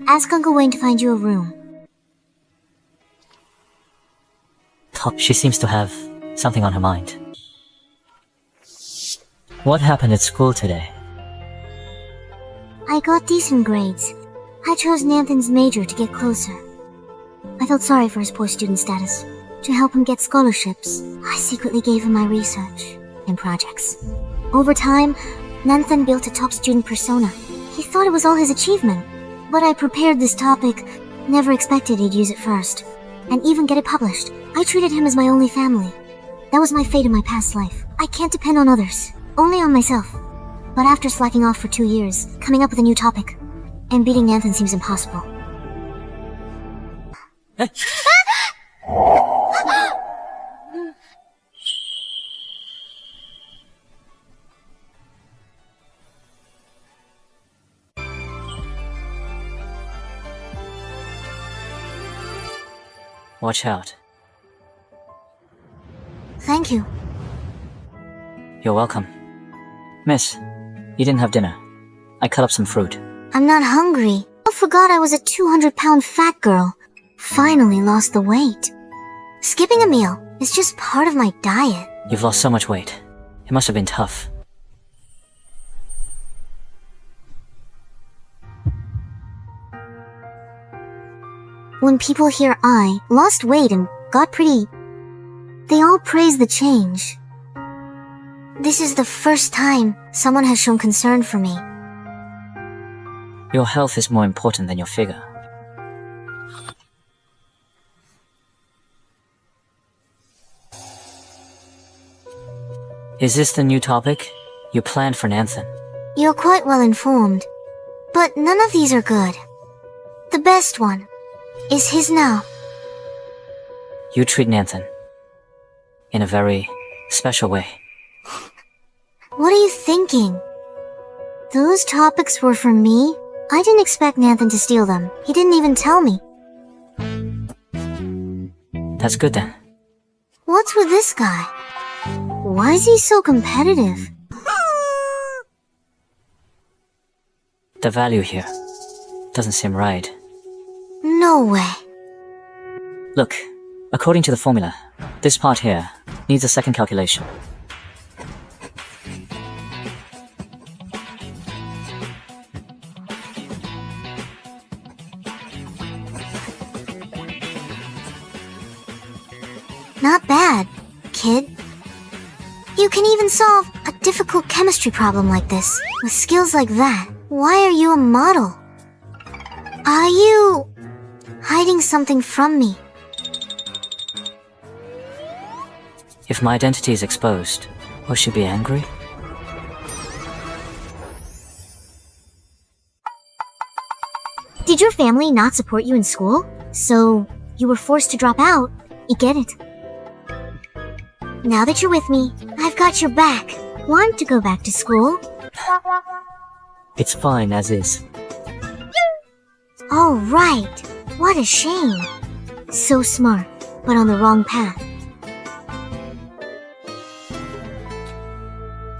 Ask Uncle Wayne to find you a room. She seems to have something on her mind. What happened at school today? I got decent grades. I chose Nanthan's major to get closer. I felt sorry for his poor student status. To help him get scholarships, I secretly gave him my research and projects. Over time, Nanthan built a top student persona. He thought it was all his achievement. But I prepared this topic, never expected he'd use it first, and even get it published. I treated him as my only family. That was my fate in my past life. I can't depend on others, only on myself. But after slacking off for 2 years, coming up with a new topic, and beating Nanthan seems impossible. Watch out. Thank you. You're welcome. Miss, you didn't have dinner. I cut up some fruit. I'm not hungry. I forgot I was a 200-pound fat girl. Finally lost the weight. Skipping a meal is just part of my diet. You've lost so much weight. It must have been tough. When people hear I lost weight and got pretty, they all praise the change. This is the first time someone has shown concern for me. Your health is more important than your figure. Is this the new topic you planned for Nanthan? You're quite well informed. But none of these are good. The best one is his now. You treat Nanthan in a very special way. What are you thinking? Those topics were for me? I didn't expect Nanthan to steal them. He didn't even tell me. That's good then. What's with this guy? Why is he so competitive? The value here doesn't seem right. No way. Look, according to the formula, this part here needs a second calculation. Not bad, kid. You can even solve a difficult chemistry problem like this. With skills like that, why are you a model? Are you hiding something from me? If my identity is exposed, will she be angry? Did your family not support you in school? So you were forced to drop out? You get it. Now that you're with me, I've got your back. Want to go back to school? It's fine as is. Oh, right. What a shame. So smart, but on the wrong path.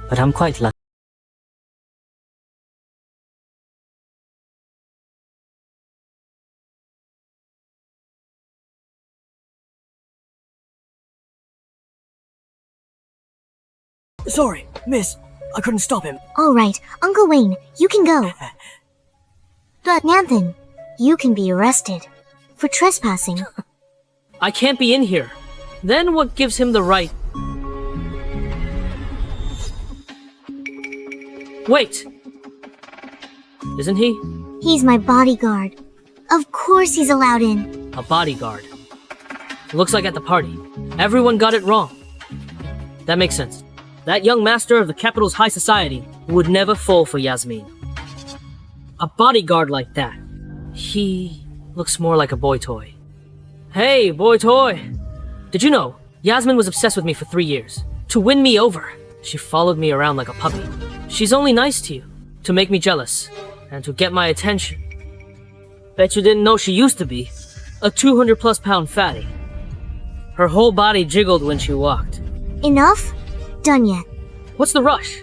But I'm quite lucky. Sorry, miss. I couldn't stop him. All right, Uncle Wayne, you can go. But Nanthan, you can be arrested for trespassing. I can't be in here. Then what gives him the right? Wait! Isn't he? He's my bodyguard. Of course he's allowed in. A bodyguard. Looks like at the party, everyone got it wrong. That makes sense. That young master of the capital's high society would never fall for Yasmin. A bodyguard like that. He looks more like a boy toy. Hey, boy toy! Did you know, Yasmin was obsessed with me for 3 years. To win me over, she followed me around like a puppy. She's only nice to you, to make me jealous, and to get my attention. Bet you didn't know she used to be a 200+ pound fatty. Her whole body jiggled when she walked. Enough? Done yet. What's the rush?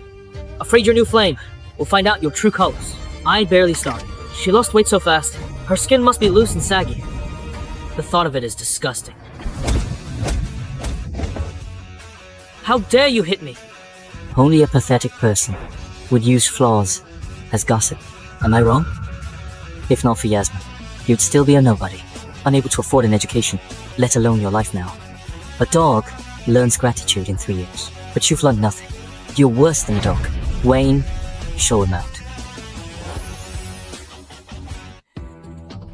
Afraid your new flame will find out your true colors. I barely started. She lost weight so fast, her skin must be loose and saggy. The thought of it is disgusting. How dare you hit me? Only a pathetic person would use flaws as gossip. Am I wrong? If not for Yasmin, you'd still be a nobody, unable to afford an education, let alone your life now. A dog learns gratitude in 3 years, but you've learned nothing. You're worse than a dog. Wayne, show him out.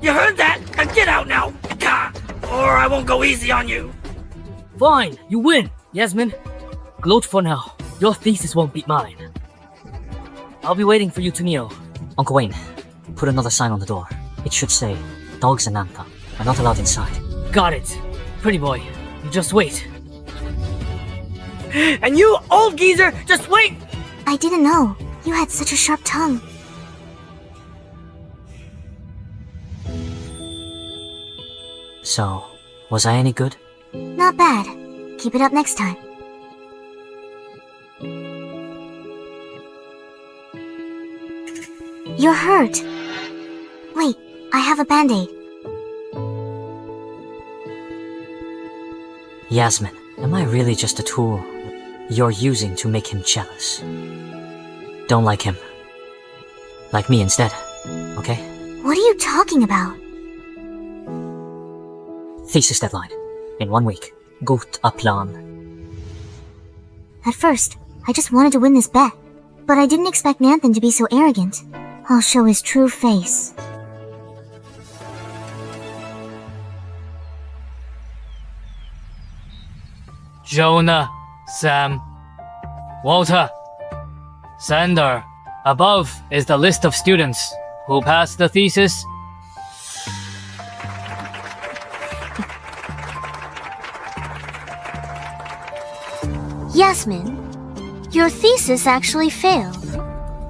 You heard that? Now get out now! Or I won't go easy on you! Fine, you win, Yasmin. Gloat for now. Your thesis won't beat mine. I'll be waiting for you to kneel. Uncle Wayne, put another sign on the door. It should say, dogs and Nantha are not allowed inside. Got it. Pretty boy, you just wait. And you old geezer, just wait! I didn't know. You had such a sharp tongue. So, was I any good? Not bad. Keep it up next time. You're hurt. Wait, I have a band-aid. Yasmin, am I really just a tool you're using to make him jealous? Don't like him. Like me instead, okay? What are you talking about? Thesis deadline. In 1 week. Gut a plan. At first, I just wanted to win this bet. But I didn't expect Nanthan to be so arrogant. I'll show his true face. Jonah, Sam, Walter, Sander. Above is the list of students who passed the thesis. Yasmin, your thesis actually failed.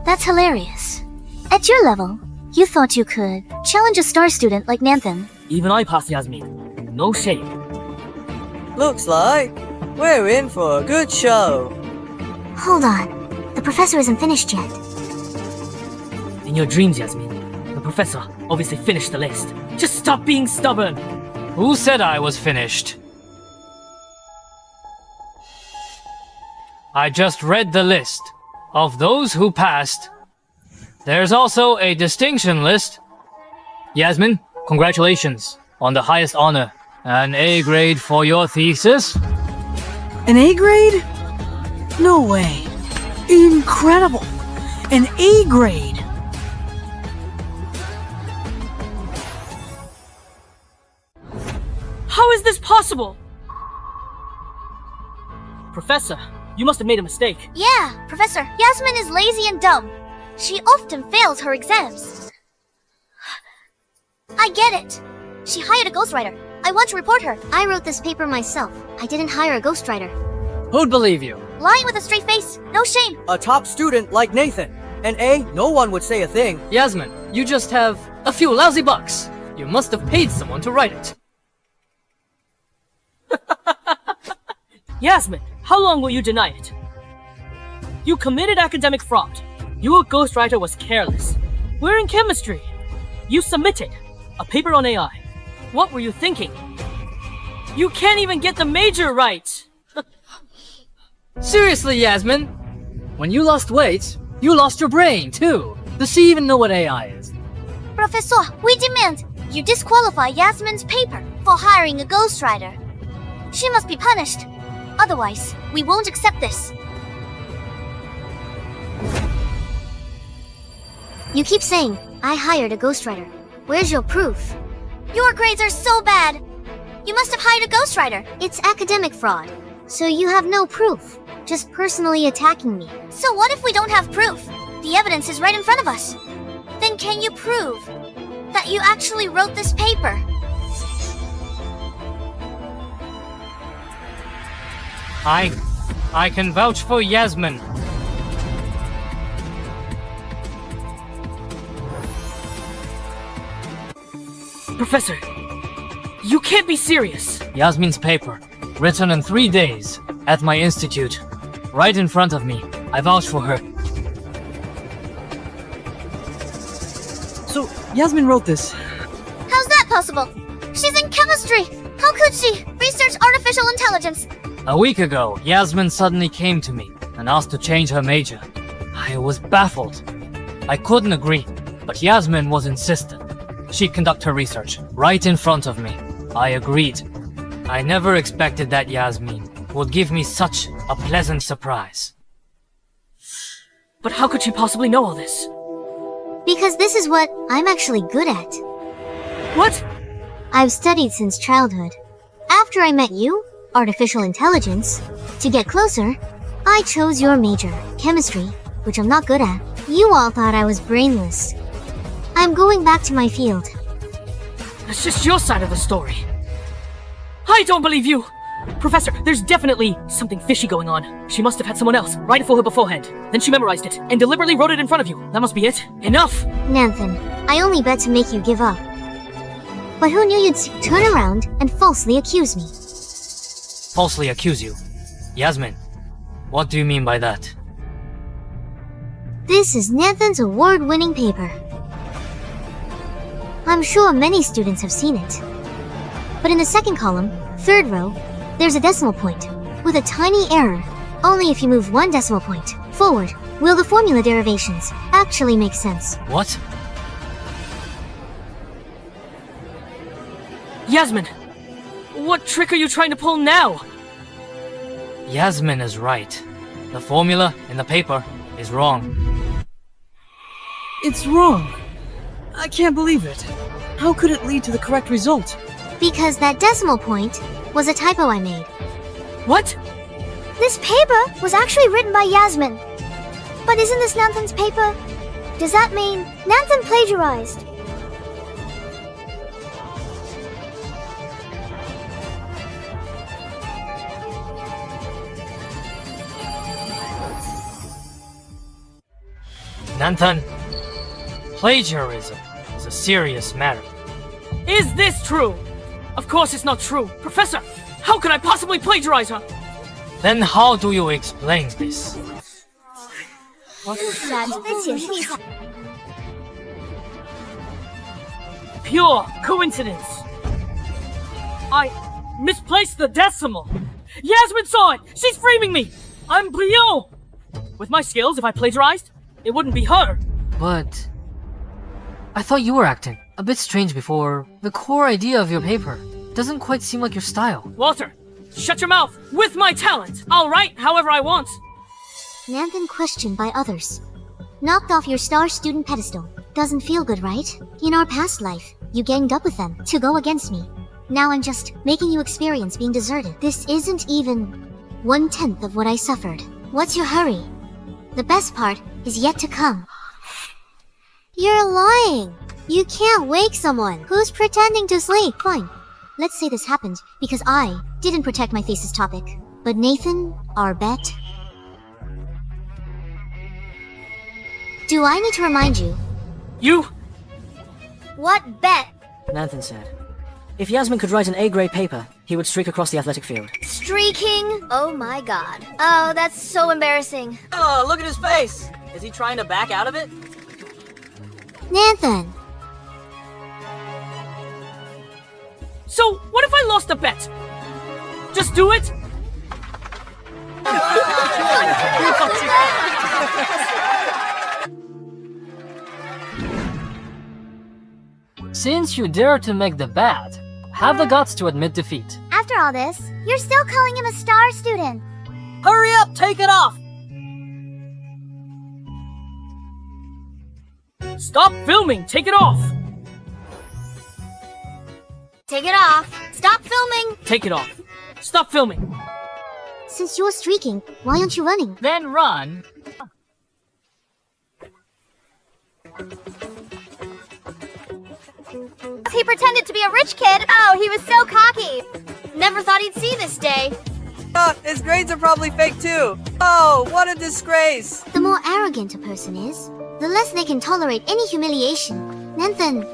That's hilarious. At your level, you thought you could challenge a star student like Nanthan. Even I passed, Yasmin. No shame. Looks like we're in for a good show. Hold on. The professor isn't finished yet. In your dreams, Yasmin, the professor obviously finished the list. Just stop being stubborn! Who said I was finished? I just read the list of those who passed. There's also a distinction list. Yasmin, congratulations on the highest honor. An A grade for your thesis. An A grade? No way. Incredible. An A grade. How is this possible? Professor, you must have made a mistake. Yeah, Professor, Yasmin is lazy and dumb. She often fails her exams. I get it. She hired a ghostwriter. I want to report her. I wrote this paper myself. I didn't hire a ghostwriter. Who'd believe you? Lying with a straight face, no shame. A top student like Nathan. An A, no one would say a thing. Yasmin, you just have a few lousy bucks. You must have paid someone to write it. Yasmin, how long will you deny it? You committed academic fraud. Your ghostwriter was careless. We're in chemistry. You submitted a paper on AI. What were you thinking? You can't even get the major right! Seriously, Yasmin? When you lost weight, you lost your brain, too. Does she even know what AI is? Professor, we demand you disqualify Yasmin's paper for hiring a ghostwriter. She must be punished. Otherwise, we won't accept this. You keep saying, I hired a ghostwriter. Where's your proof? Your grades are so bad. You must have hired a ghostwriter. It's academic fraud, so you have no proof. Just personally attacking me. So what if we don't have proof? The evidence is right in front of us. Then can you prove that you actually wrote this paper? I can vouch for Yasmin. Professor, you can't be serious. Yasmin's paper, written in 3 days, at my institute, right in front of me. I vouch for her. So, Yasmin wrote this. How's that possible? She's in chemistry. How could she research artificial intelligence? A week ago, Yasmin suddenly came to me and asked to change her major. I was baffled. I couldn't agree, but Yasmin was insistent. She'd conduct her research right in front of me. I agreed. I never expected that Yasmin would give me such a pleasant surprise. But how could she possibly know all this? Because this is what I'm actually good at. What? I've studied since childhood. After I met you, artificial intelligence, to get closer, I chose your major, chemistry, which I'm not good at. You all thought I was brainless. I'm going back to my field. That's just your side of the story. I don't believe you! Professor, there's definitely something fishy going on. She must have had someone else write it for her beforehand. Then she memorized it and deliberately wrote it in front of you. That must be it. Enough! Nanthan, I only bet to make you give up. But who knew you'd turn around and falsely accuse me? Falsely accuse you? Yasmin, what do you mean by that? This is Nanthan's award-winning paper. I'm sure many students have seen it. But in the second column, third row, there's a decimal point, with a tiny error. Only if you move one decimal point forward will the formula derivations actually make sense. What? Yasmin! What trick are you trying to pull now? Yasmin is right. The formula in the paper is wrong. It's wrong. I can't believe it. How could it lead to the correct result? Because that decimal point was a typo I made. What? This paper was actually written by Yasmin. But isn't this Nanthan's paper? Does that mean Nanthan plagiarized? Nanthan, plagiarism is a serious matter. Is this true? Of course it's not true. Professor, how could I possibly plagiarize her? Then how do you explain this? Pure coincidence. I misplaced the decimal. Yasmin saw it. She's framing me. I'm brilliant. With my skills, if I plagiarized, it wouldn't be her. But I thought you were acting a bit strange before. The core idea of your paper doesn't quite seem like your style. Walter, shut your mouth. With my talent, I'll write however I want. Nanthan questioned by others. Knocked off your star student pedestal. Doesn't feel good, right? In our past life, you ganged up with them to go against me. Now I'm just making you experience being deserted. This isn't even 1/10 of what I suffered. What's your hurry? The best part is yet to come. You're lying. You can't wake someone who's pretending to sleep. Fine. Let's say this happened because I didn't protect my thesis topic. But Nathan, our bet. Do I need to remind you? You? What bet? Nanthan said, if Yasmin could write an A-grade paper, he would streak across the athletic field. Streaking? Oh my god. Oh, that's so embarrassing. Oh, look at his face. Is he trying to back out of it? Nanthan. So, what if I lost a bet? Just do it? Since you dare to make the bet, have the guts to admit defeat. After all this, you're still calling him a star student. Hurry up, take it off. Stop filming! Take it off! Take it off. Stop filming. Take it off. Stop filming. Since you're streaking, why aren't you running? Then run. He pretended to be a rich kid. Oh, he was so cocky. Never thought he'd see this day. His grades are probably fake too. Oh, what a disgrace. The more arrogant a person is, the less they can tolerate any humiliation. Nanthan,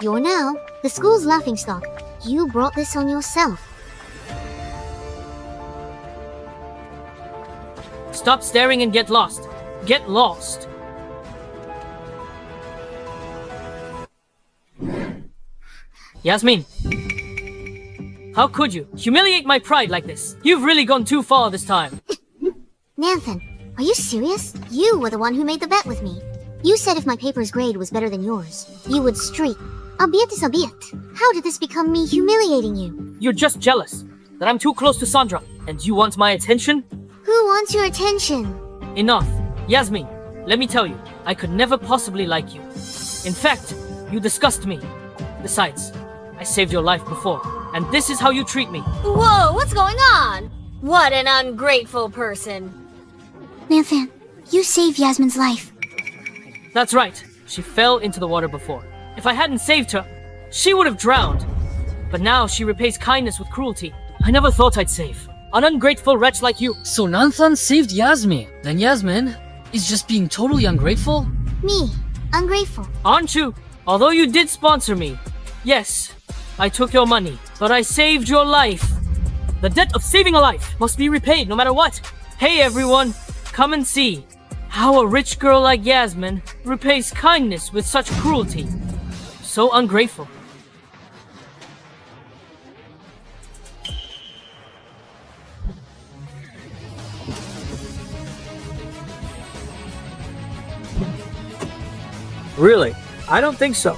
you're now the school's laughingstock. You brought this on yourself. Stop staring and get lost. Get lost. Yasmin. How could you humiliate my pride like this? You've really gone too far this time. Nanthan, are you serious? You were the one who made the bet with me. You said if my paper's grade was better than yours, you would streak. Albeit is albeit. How did this become me humiliating you? You're just jealous that I'm too close to Sandra, and you want my attention? Who wants your attention? Enough. Yasmin, let me tell you, I could never possibly like you. In fact, you disgust me. Besides, I saved your life before, and this is how you treat me. Whoa, what's going on? What an ungrateful person. Nanthan, you saved Yasmin's life. That's right. She fell into the water before. If I hadn't saved her, she would have drowned. But now she repays kindness with cruelty. I never thought I'd save an ungrateful wretch like you. So Nanthan saved Yasmin. Then Yasmin is just being totally ungrateful? Me, ungrateful. Aren't you? Although you did sponsor me. Yes, I took your money, but I saved your life. The debt of saving a life must be repaid no matter what. Hey everyone, come and see how a rich girl like Yasmin repays kindness with such cruelty. So ungrateful. Really? I don't think so.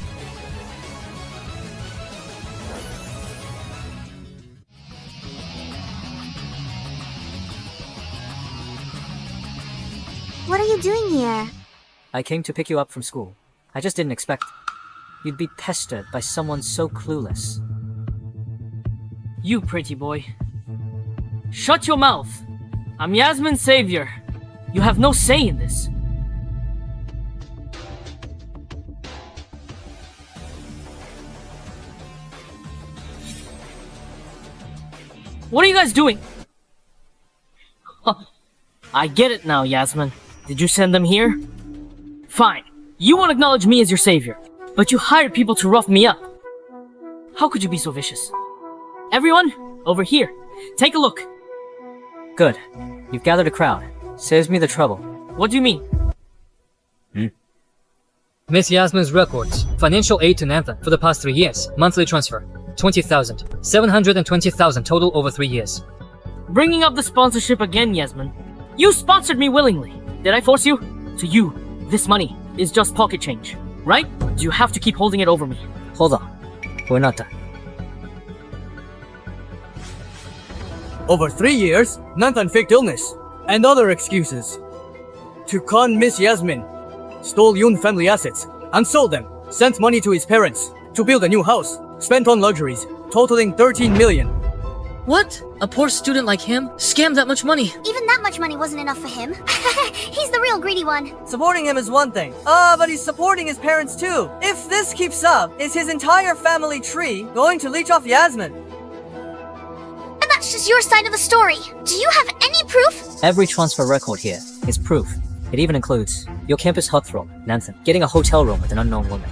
What are you doing here? I came to pick you up from school. I just didn't expect you'd be pestered by someone so clueless. You pretty boy. Shut your mouth. I'm Yasmin's savior. You have no say in this. What are you guys doing? I get it now, Yasmin. Did you send them here? Fine. You won't acknowledge me as your savior, but you hired people to rough me up. How could you be so vicious? Everyone, over here. Take a look. Good. You've gathered a crowd. Saves me the trouble. What do you mean? Miss Yasmin's records. Financial aid to Nanthan for the past 3 years. Monthly transfer. 20,000. 720,000 total over 3 years. Bringing up the sponsorship again, Yasmin. You sponsored me willingly. Did I force you? To you, this money is just pocket change, right? Do you have to keep holding it over me? Hold on. We're not done. Over 3 years, Nanthan faked illness and other excuses to con Miss Yasmin, stole Yun family assets and sold them, sent money to his parents to build a new house, spent on luxuries, totaling 13 million. What? A poor student like him? Scammed that much money? Even that much money wasn't enough for him. He's the real greedy one. Supporting him is one thing. But he's supporting his parents too. If this keeps up, is his entire family tree going to leech off Yasmin? And that's just your side of the story. Do you have any proof? Every transfer record here is proof. It even includes your campus heartthrob, Nanthan, getting a hotel room with an unknown woman.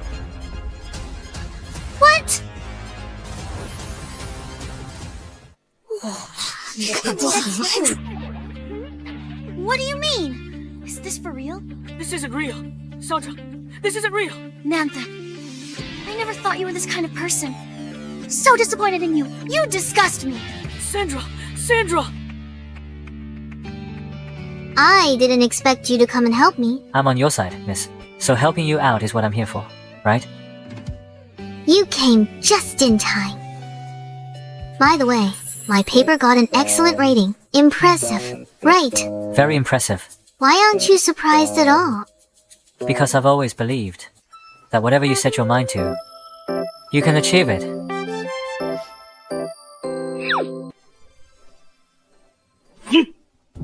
What? What do you mean? Is this for real? This isn't real. Sandra, this isn't real. Nanthan, I never thought you were this kind of person. So disappointed in you. You disgust me. Sandra! Sandra! I didn't expect you to come and help me. I'm on your side, miss. So helping you out is what I'm here for, right? You came just in time. By the way, my paper got an excellent rating. Impressive, right? Very impressive. Why aren't you surprised at all? Because I've always believed that whatever you set your mind to, you can achieve it.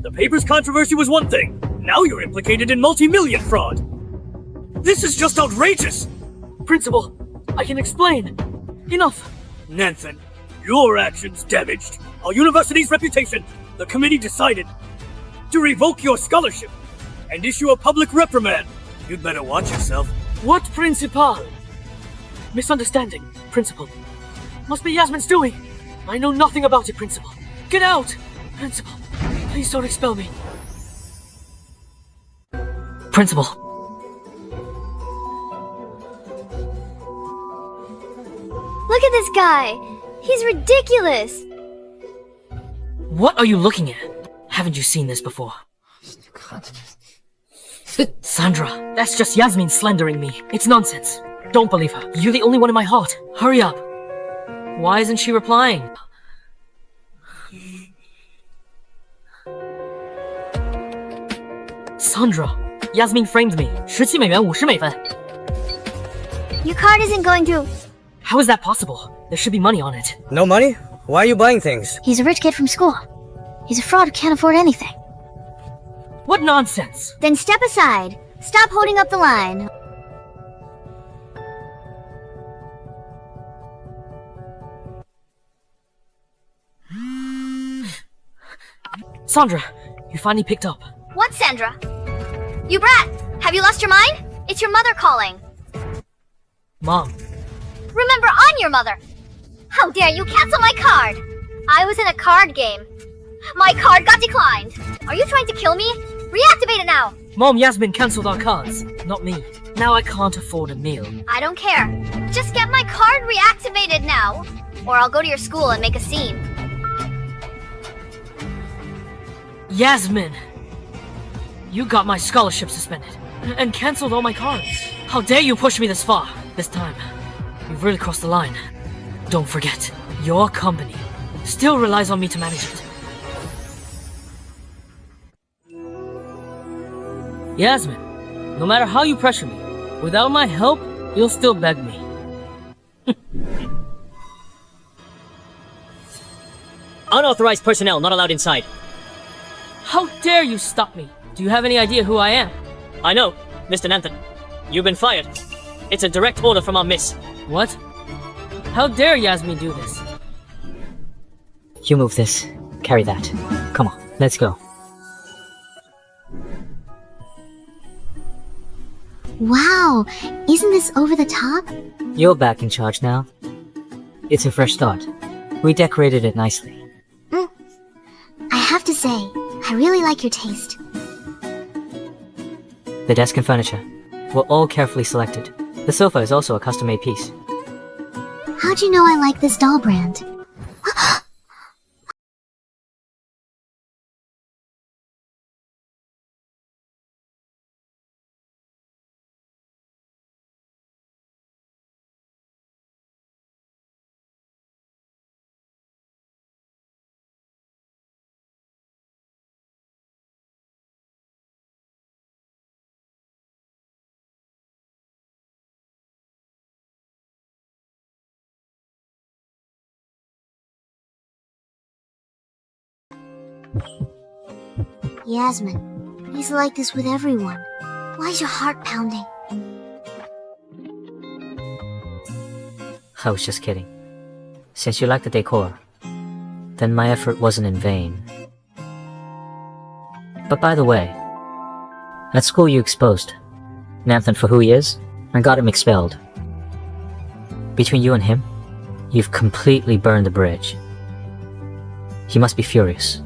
The paper's controversy was one thing. Now you're implicated in multi-million fraud. This is just outrageous! Principal, I can explain. Enough. Nanthan, your actions damaged our university's reputation. The committee decided to revoke your scholarship and issue a public reprimand. You'd better watch yourself. What, Principal? Misunderstanding, Principal. Must be Yasmin's doing. I know nothing about it, Principal. Get out! Principal, please don't expel me. Principal. Look at this guy. He's ridiculous. What are you looking at? Haven't you seen this before? Sandra, that's just Yasmin slandering me. It's nonsense. Don't believe her. You're the only one in my heart. Hurry up. Why isn't she replying? Sandra, Yasmin framed me. 17美元50美分. Your card isn't going through. How is that possible? There should be money on it. No money? Why are you buying things? He's a rich kid from school. He's a fraud who can't afford anything. What nonsense! Then step aside. Stop holding up the line. Sandra, you finally picked up. What, Sandra? You brat! Have you lost your mind? It's your mother calling. Mom. Remember, I'm your mother. How dare you cancel my card? I was in a card game. My card got declined. Are you trying to kill me? Reactivate it now. Mom, Yasmin cancelled our cards. Not me. Now I can't afford a meal. I don't care. Just get my card reactivated now, or I'll go to your school and make a scene. Yasmin! You got my scholarship suspended and cancelled all my cards. How dare you push me this far? This time, you've really crossed the line. Don't forget, your company still relies on me to manage it. Yasmin, no matter how you pressure me, Without my help, you'll still beg me. Unauthorized personnel not allowed inside. How dare you stop me? Do you have any idea who I am? I know, Mr. Nanthan. You've been fired. It's a direct order from our miss. What? How dare Yasmin do this? You move this. Carry that. Come on, let's go. Wow, isn't this over the top? You're back in charge now. It's a fresh start. We decorated it nicely. I have to say, I really like your taste. The desk and furniture were all carefully selected. The sofa is also a custom-made piece. How'd you know I like this doll brand? Yasmin, he's like this with everyone. Why is your heart pounding? I was just kidding. Since you like the decor, then my effort wasn't in vain. But by the way, at school you exposed Nanthan for who he is and got him expelled. Between you and him, you've completely burned the bridge. He must be furious.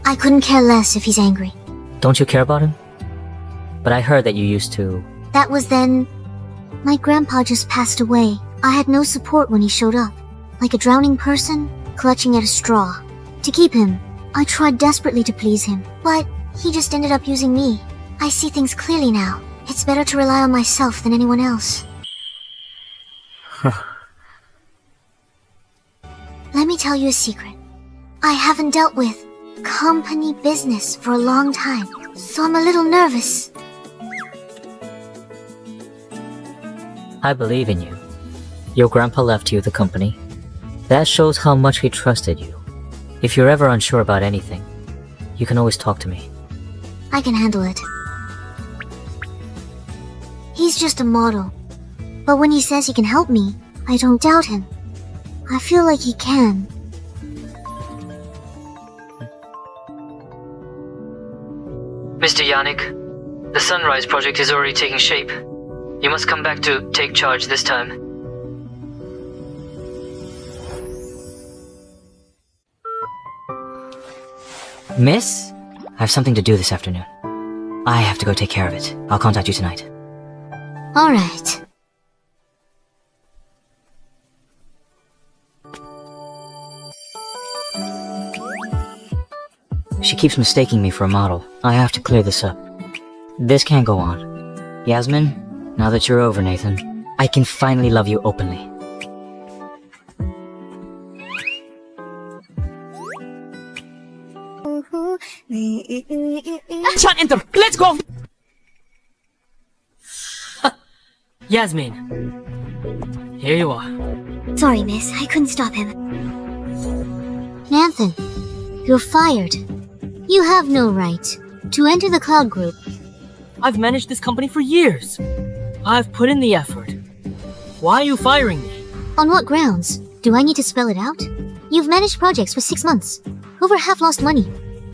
I couldn't care less if he's angry. Don't you care about him? But I heard that you used to... That was then... My grandpa just passed away. I had no support when he showed up. Like a drowning person, clutching at a straw. To keep him, I tried desperately to please him. But he just ended up using me. I see things clearly now. It's better to rely on myself than anyone else. Let me tell you a secret. I haven't dealt with company business for a long time, so I'm a little nervous. I believe in you. Your grandpa left you the company. That shows how much he trusted you. If you're ever unsure about anything, you can always talk to me. I can handle it. He's just a model. But when he says he can help me, I don't doubt him. I feel like he can. Mr. Yannick, the Sunrise project is already taking shape. You must come back to take charge this time. Miss? I have something to do this afternoon. I have to go take care of it. I'll contact you tonight. Alright. She keeps mistaking me for a model. I have to clear this up. This can't go on. Yasmin, now that you're over, Nathan, I can finally love you openly. Can't enter! Let's go! Yasmin, here you are. Sorry, miss. I couldn't stop him. Nanthan, you're fired. You have no right to enter the Cloud Group. I've managed this company for years. I've put in the effort. Why are you firing me? On what grounds? Do I need to spell it out? You've managed projects for 6 months. Over half lost money.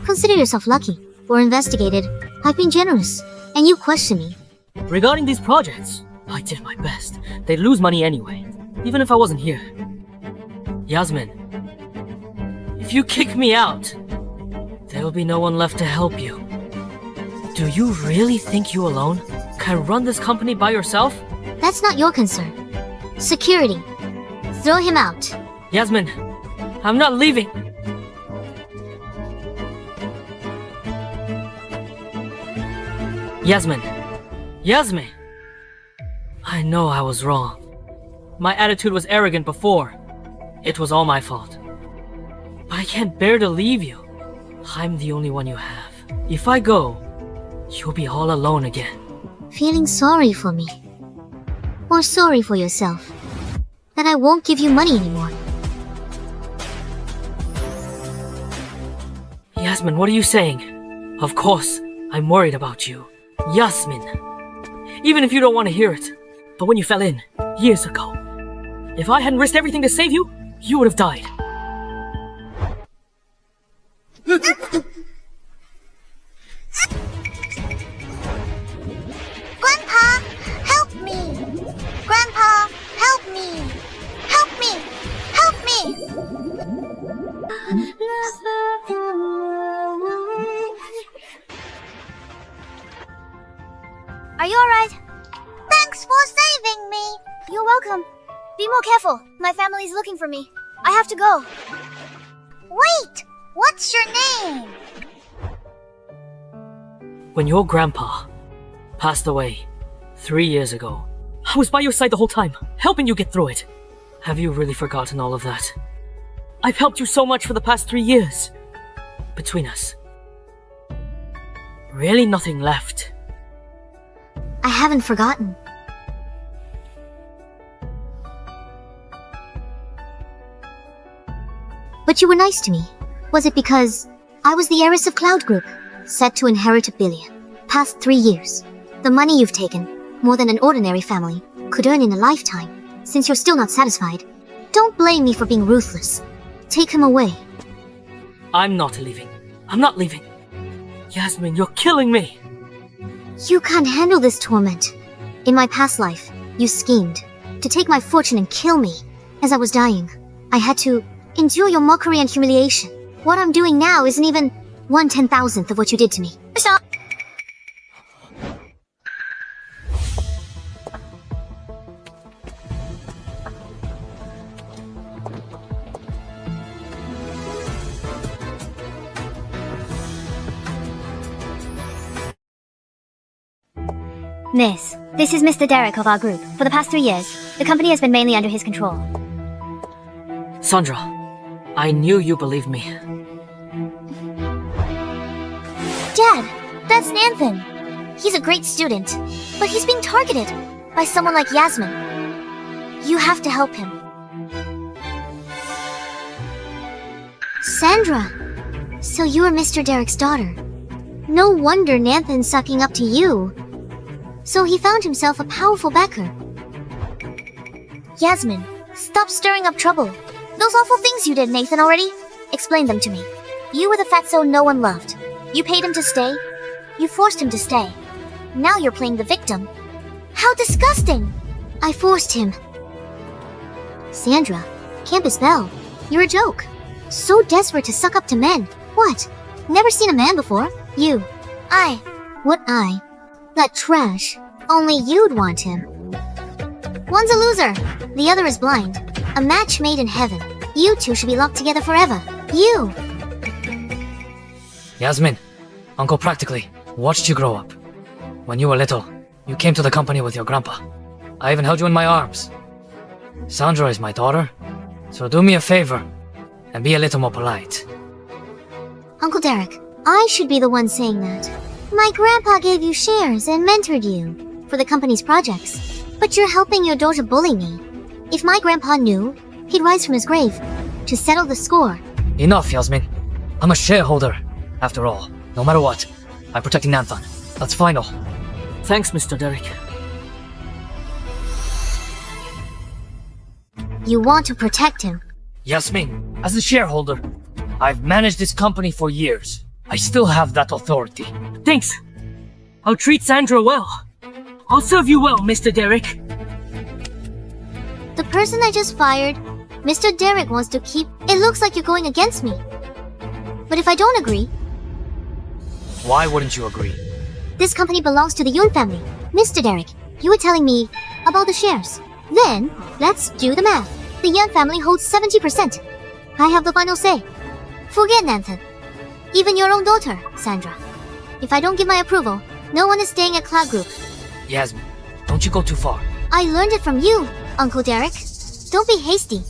Consider yourself lucky. Or investigated. I've been generous. And you question me. Regarding these projects, I did my best. They'd lose money anyway, even if I wasn't here. Yasmin, if you kick me out, there'll be no one left to help you. Do you really think you alone can run this company by yourself? That's not your concern. Security. Throw him out. Yasmin, I'm not leaving. Yasmin. Yasmin. I know I was wrong. My attitude was arrogant before. It was all my fault. But I can't bear to leave you. I'm the only one you have. If I go, you'll be all alone again. Feeling sorry for me. or sorry for yourself that I won't give you money anymore. Yasmin, what are you saying? Of course, I'm worried about you. Yasmin. Even if you don't want to hear it. But when you fell in, years ago, if I hadn't risked everything to save you, you would have died. Grandpa, help me! Grandpa, help me! Help me! Help me! Are you alright? Thanks for saving me! You're welcome. Be more careful. My family's looking for me. I have to go. Wait! What's your name? When your grandpa passed away 3 years ago, I was by your side the whole time, helping you get through it. Have you really forgotten all of that? I've helped you so much for the past 3 years. Between us. Really nothing left. I haven't forgotten. But you were nice to me. Was it because I was the heiress of Cloud Group, set to inherit $1 billion? Past 3 years. The money you've taken, more than an ordinary family, could earn in a lifetime. Since you're still not satisfied, don't blame me for being ruthless. Take him away. I'm not leaving. I'm not leaving. Yasmin, you're killing me. You can't handle this torment. In my past life, you schemed to take my fortune and kill me. As I was dying, I had to endure your mockery and humiliation. What I'm doing now isn't even 1/10,000th of what you did to me. Stop! Miss, this is Mr. Derek of our group. For the past 3 years, the company has been mainly under his control. Sandra, I knew you believed me. Dad, that's Nanthan. He's a great student, but he's being targeted by someone like Yasmin. You have to help him. Sandra, so you're Mr. Derek's daughter. No wonder Nanthan's sucking up to you. So he found himself a powerful backer. Yasmin, stop stirring up trouble. Those awful things you did, Nathan, already? Explain them to me. You were the fatso no one loved. You paid him to stay. You forced him to stay. Now you're playing the victim. How disgusting! I forced him. Sandra, Campus Belle, you're a joke. So desperate to suck up to men. What? Never seen a man before? You. I. What I? That trash. Only you'd want him. One's a loser. The other is blind. A match made in heaven. You two should be locked together forever. You! Yasmin, Uncle practically watched you grow up. When you were little, you came to the company with your grandpa. I even held you in my arms. Sandra is my daughter, so do me a favor and be a little more polite. Uncle Derek, I should be the one saying that. My grandpa gave you shares and mentored you for the company's projects. But you're helping your daughter bully me. If my grandpa knew, he'd rise from his grave to settle the score. Enough, Yasmin. I'm a shareholder, after all. No matter what, I'm protecting Nanthan. That's final. Thanks, Mr. Derek. You want to protect him? Yasmin, as a shareholder, I've managed this company for years. I still have that authority. Thanks. I'll treat Sandra well. I'll serve you well, Mr. Derek. The person I just fired, Mr. Derek wants to keep... It looks like you're going against me. But if I don't agree... Why wouldn't you agree? This company belongs to the Yun family. Mr. Derek, you were telling me about the shares. Then, let's do the math. The Yun family holds 70%. I have the final say. Forget Nanthan. Even your own daughter, Sandra. If I don't give my approval, no one is staying at Cloud Group. Yasmin, don't you go too far. I learned it from you, Uncle Derek. Don't be hasty.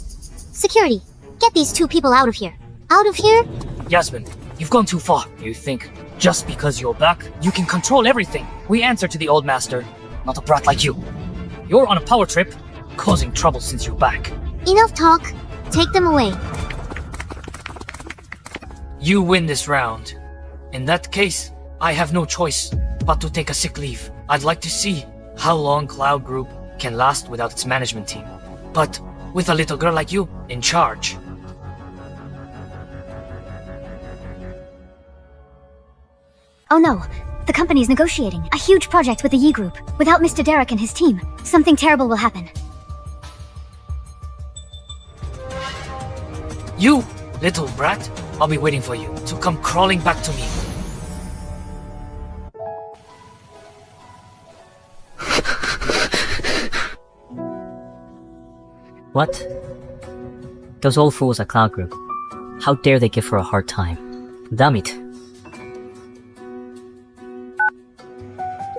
Security, get these two people out of here. Out of here? Yasmin, you've gone too far. You think just because you're back, you can control everything. We answer to the old master, not a brat like you. You're on a power trip, causing trouble since you're back. Enough talk. Take them away. You win this round. In that case, I have no choice but to take a sick leave. I'd like to see how long Cloud Group can last without its management team. But with a little girl like you in charge. Oh no, the company's negotiating a huge project with the Yi Group. Without Mr. Derek and his team, something terrible will happen. You, little brat, I'll be waiting for you to come crawling back to me. What? Those old fools at Cloud Group. How dare they give her a hard time? Damn it.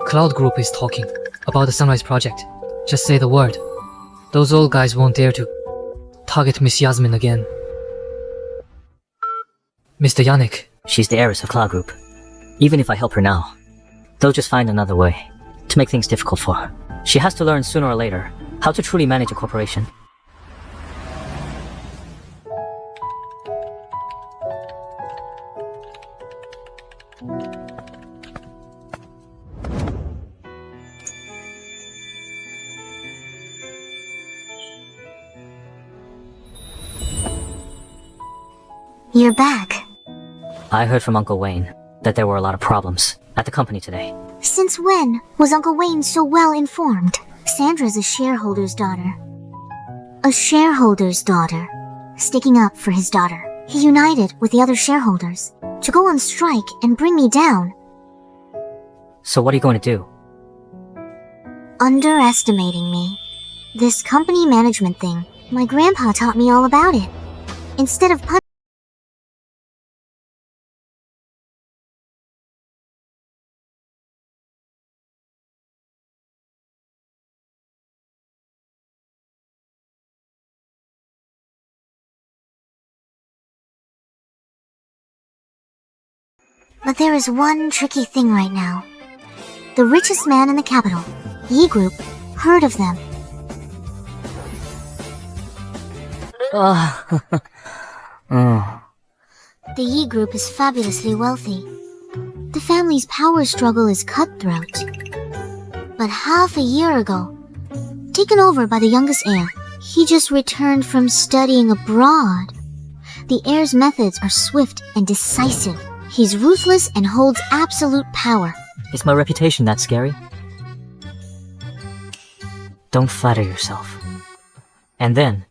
Cloud Group is talking about the Sunrise Project. Just say the word. Those old guys won't dare to target Miss Yasmin again. Mr. Yannick. She's the heiress of Cloud Group. Even if I help her now, they'll just find another way to make things difficult for her. She has to learn sooner or later how to truly manage a corporation. You're back. I heard from Uncle Wayne that there were a lot of problems at the company today. Since when was Uncle Wayne so well informed? Sandra's a shareholder's daughter. A shareholder's daughter. Sticking up for his daughter. He united with the other shareholders to go on strike and bring me down. So what are you going to do? Underestimating me. This company management thing, my grandpa taught me all about it. Instead of But there is one tricky thing right now. The richest man in the capital, Yi Group, heard of them. The Yi Group is fabulously wealthy. The family's power struggle is cutthroat. But half a year ago, taken over by the youngest heir, he just returned from studying abroad. The heir's methods are swift and decisive. He's ruthless and holds absolute power. Is my reputation that scary? Don't flatter yourself. And then...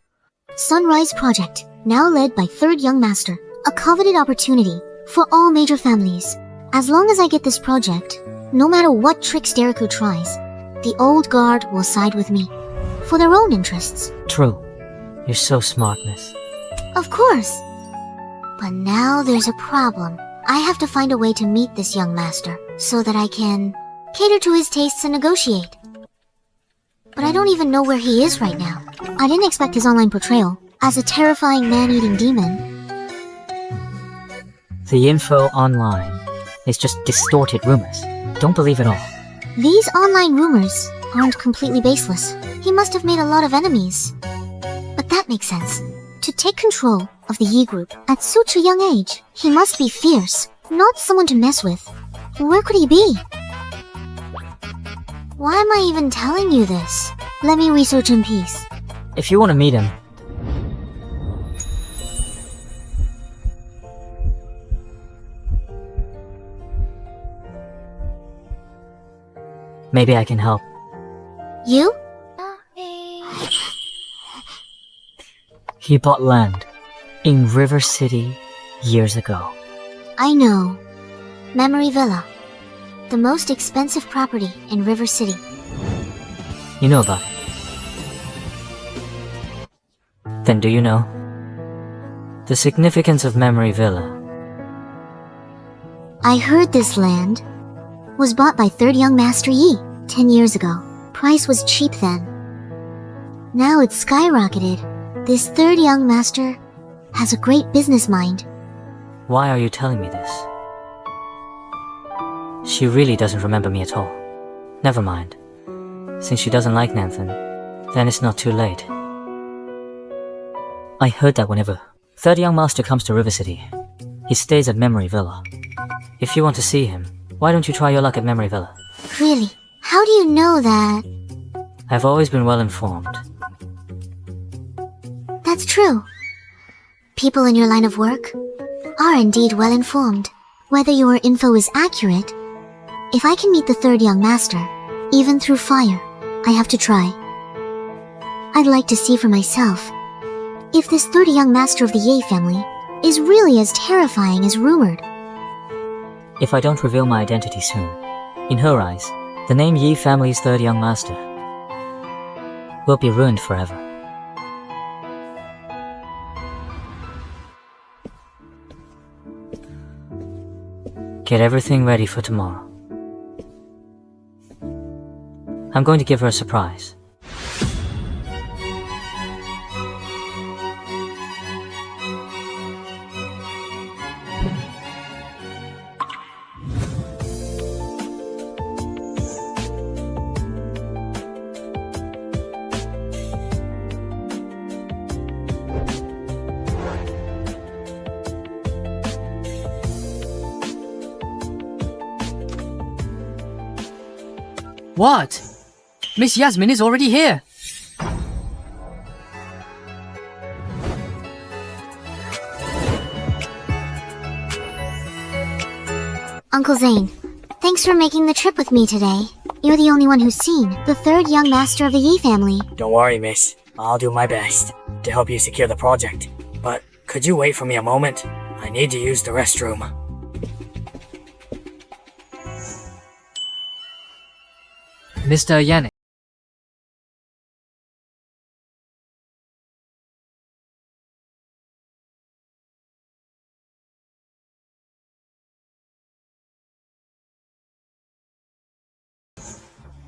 Sunrise Project, now led by Third Young Master. A coveted opportunity for all major families. As long as I get this project, no matter what tricks Dereku tries, the old guard will side with me. For their own interests. True. You're so smart, miss. Of course. But now there's a problem. I have to find a way to meet this young master, so that I can cater to his tastes and negotiate. But I don't even know where he is right now. I didn't expect his online portrayal as a terrifying man-eating demon. The info online is just distorted rumors. Don't believe it all. These online rumors aren't completely baseless. He must have made a lot of enemies. But that makes sense. To take control of the Yi Group at such a young age, he must be fierce, not someone to mess with. Where could he be? Why am I even telling you this? Let me research in peace. If you want to meet him... maybe I can help. You? He bought land in River City years ago. I know. Memory Villa. The most expensive property in River City. You know about it. Then do you know the significance of Memory Villa? I heard this land was bought by Third Young Master Yi 10 years ago. Price was cheap then. Now it's skyrocketed. This Third Young Master has a great business mind. Why are you telling me this? She really doesn't remember me at all. Never mind. Since she doesn't like Nanthan, then it's not too late. I heard that whenever Third Young Master comes to River City, he stays at Memory Villa. If you want to see him, why don't you try your luck at Memory Villa? Really? How do you know that? I've always been well informed. That's true. People in your line of work are indeed well informed. Whether your info is accurate, if I can meet the Third Young Master, even through fire, I have to try. I'd like to see for myself if this Third Young Master of the Ye family is really as terrifying as rumored. If I don't reveal my identity soon, in her eyes, the name Yi family's Third Young Master will be ruined forever. Get everything ready for tomorrow. I'm going to give her a surprise. What? Miss Yasmin is already here. Uncle Zane, thanks for making the trip with me today. You're the only one who's seen the Third Young Master of the Yi family. Don't worry, miss. I'll do my best to help you secure the project. But could you wait for me a moment? I need to use the restroom. Mr. Yannick.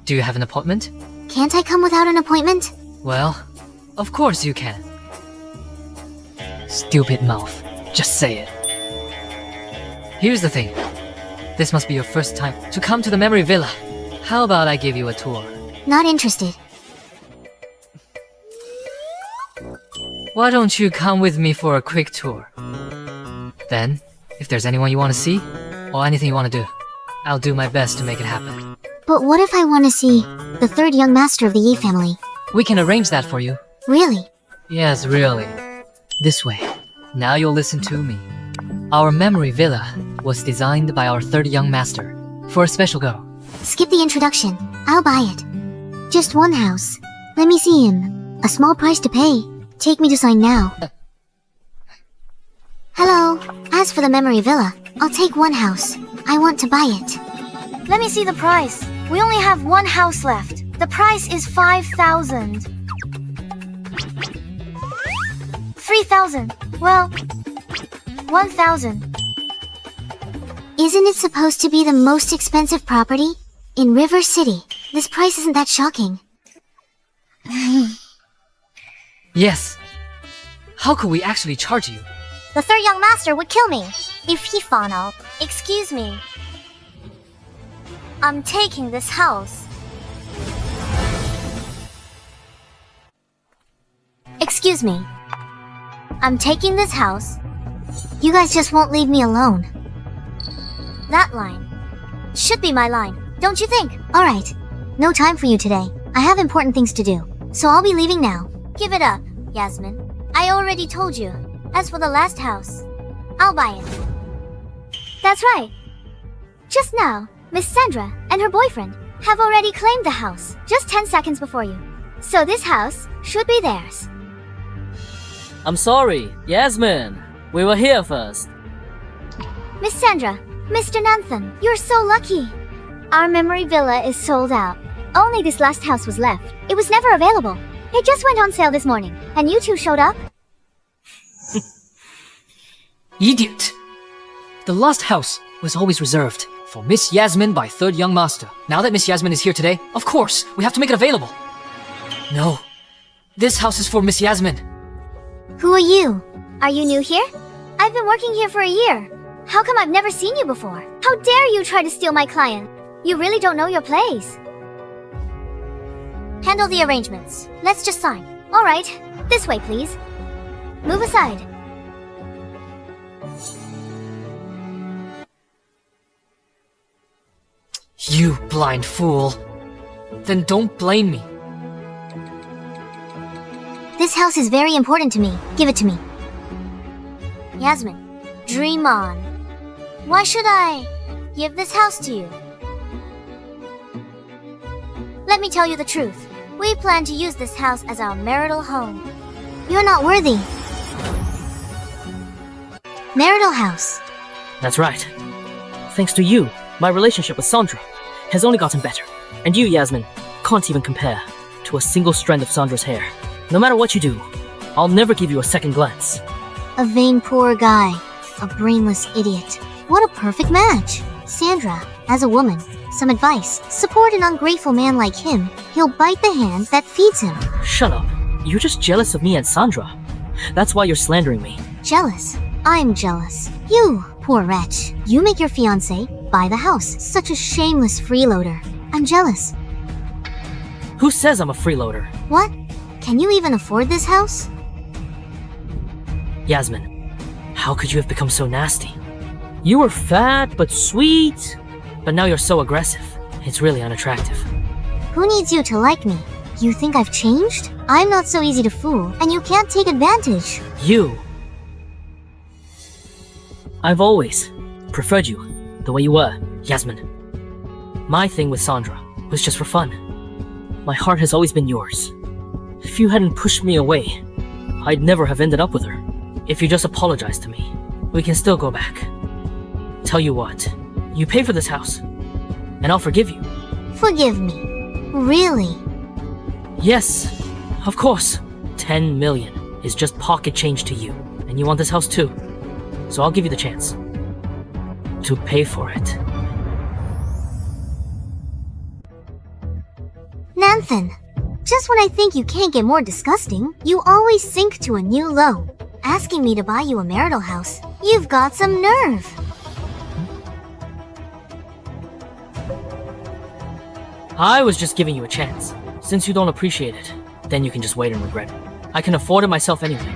Do you have an appointment? Can't I come without an appointment? Well, of course you can. Stupid mouth. Just say it. Here's the thing. This must be your first time to come to the Memory Villa. How about I give you a tour? Not interested. Why don't you come with me for a quick tour? Then, if there's anyone you want to see, or anything you want to do, I'll do my best to make it happen. But what if I want to see the Third Young Master of the Yi family? We can arrange that for you. Really? Yes, really. This way. Now you'll listen to me. Our Memory Villa was designed by our Third Young Master for a special girl. Skip the introduction. I'll buy it. Just one house. Let me see him. A small price to pay. Take me to sign now. Hello. As for the Memory Villa, I'll take one house. I want to buy it. Let me see the price. We only have one house left. The price is 5,000. 3,000. Well, 1,000. Isn't it supposed to be the most expensive property? In River City, this price isn't that shocking. Yes. How could we actually charge you? The Third Young Master would kill me if he found out. Excuse me. I'm taking this house. Excuse me. I'm taking this house. You guys just won't leave me alone. That line should be my line, don't you think? Alright. No time for you today. I have important things to do. So I'll be leaving now. Give it up, Yasmin. I already told you. As for the last house, I'll buy it. That's right. Just now, Miss Sandra and her boyfriend have already claimed the house just 10 seconds before you. So this house should be theirs. I'm sorry, Yasmin. We were here first. Miss Sandra, Mr. Nanthan, you're so lucky. Our Memory Villa is sold out. Only this last house was left. It was never available. It just went on sale this morning, and you two showed up? Idiot! The last house was always reserved for Miss Yasmin by Third Young Master. Now that Miss Yasmin is here today, of course, we have to make it available. No. This house is for Miss Yasmin. Who are you? Are you new here? I've been working here for a year. How come I've never seen you before? How dare you try to steal my client? You really don't know your place. handle the arrangements. Let's just sign. Alright, this way please. Move aside. You blind fool. Then don't blame me. This house is very important to me. Give it to me. Yasmin, dream on. Why should I give this house to you? Let me tell you the truth. We plan to use this house as our marital home. You're not worthy. Marital house. That's right. Thanks to you, my relationship with Sandra has only gotten better. And you, Yasmin, can't even compare to a single strand of Sandra's hair. No matter what you do, I'll never give you a second glance. A vain poor guy. A brainless idiot. What a perfect match. Sandra, as a woman, some advice. Support an ungrateful man like him. He'll bite the hand that feeds him. Shut up. You're just jealous of me and Sandra. That's why you're slandering me. Jealous? I'm jealous. You, poor wretch. You make your fiancé buy the house. Such a shameless freeloader. I'm jealous. Who says I'm a freeloader? What? Can you even afford this house? Yasmin, how could you have become so nasty? You were fat but sweet, but now you're so aggressive. It's really unattractive. Who needs you to like me? You think I've changed? I'm not so easy to fool, and you can't take advantage. You. I've always preferred you the way you were, Yasmin. My thing with Sandra was just for fun. My heart has always been yours. If you hadn't pushed me away, I'd never have ended up with her. If you just apologize to me, we can still go back. Tell you what, you pay for this house, and I'll forgive you. Forgive me? Really? Yes, of course. 10 million is just pocket change to you, and you want this house too. So I'll give you the chance to pay for it. Nanthan, just when I think you can't get more disgusting, you always sink to a new low. Asking me to buy you a marital house. You've got some nerve. I was just giving you a chance. Since you don't appreciate it, then you can just wait and regret it. I can afford it myself anyway.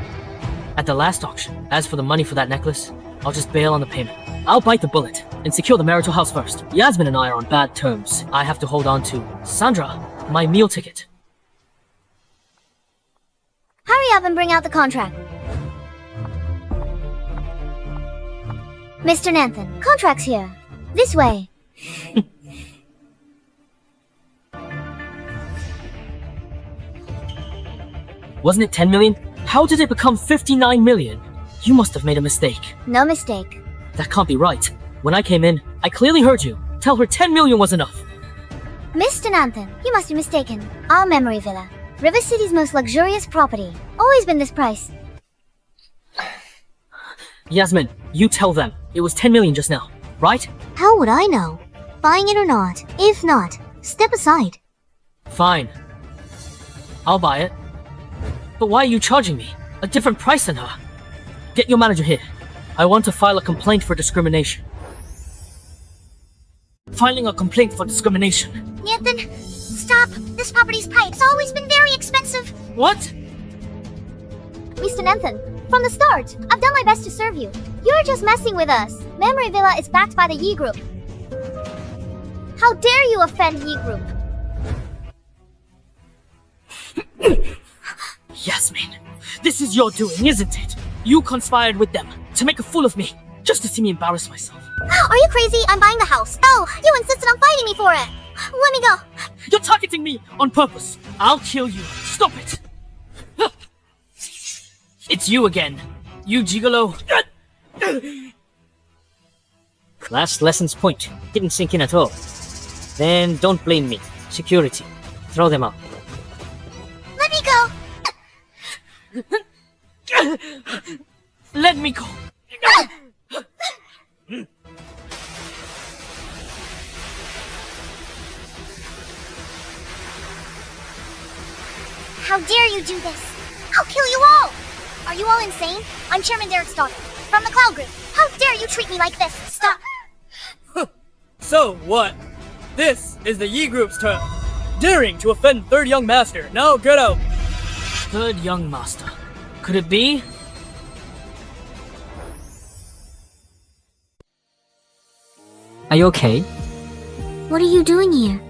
At the last auction, as for the money for that necklace, I'll just bail on the payment. I'll bite the bullet and secure the marital house first. Yasmin and I are on bad terms. I have to hold on to Sandra, my meal ticket. Hurry up and bring out the contract. Mr. Nanthan, contract's here. This way. Wasn't it 10 million? How did it become 59 million? You must have made a mistake. No mistake. That can't be right. When I came in, I clearly heard you. Tell her 10 million was enough. Mr. Nanthan, you must be mistaken. Our memory villa. River City's most luxurious property. Always been this price. Yasmin, you tell them. It was 10 million just now, right? How would I know? Buying it or not? If not, step aside. Fine. I'll buy it. But why are you charging me a different price than her? Get your manager here. I want to file a complaint for discrimination. Filing a complaint for discrimination. Nanthan, stop! This property's priced. It's always been very expensive. What? Mr. Nanthan, from the start, I've done my best to serve you. You're just messing with us. Memory Villa is backed by the Yi Group. How dare you offend Yi Group? Yasmin, this is your doing, isn't it? You conspired with them to make a fool of me, just to see me embarrass myself. Are you crazy? I'm buying the house. Oh, you insisted on fighting me for it. Let me go. You're targeting me on purpose. I'll kill you. Stop it. It's you again. You gigolo. Last lesson's point didn't sink in at all. Then don't blame me. Security. Throw them out. Let me go. Let me go. How dare you do this? I'll kill you all! Are you all insane? I'm Chairman Derek's daughter, from the Cloud Group. How dare you treat me like this? Stop! So what? This is the Yi Group's turn. daring to offend third young master. Now get out. Third young master. Could it be? Are you okay? What are you doing here?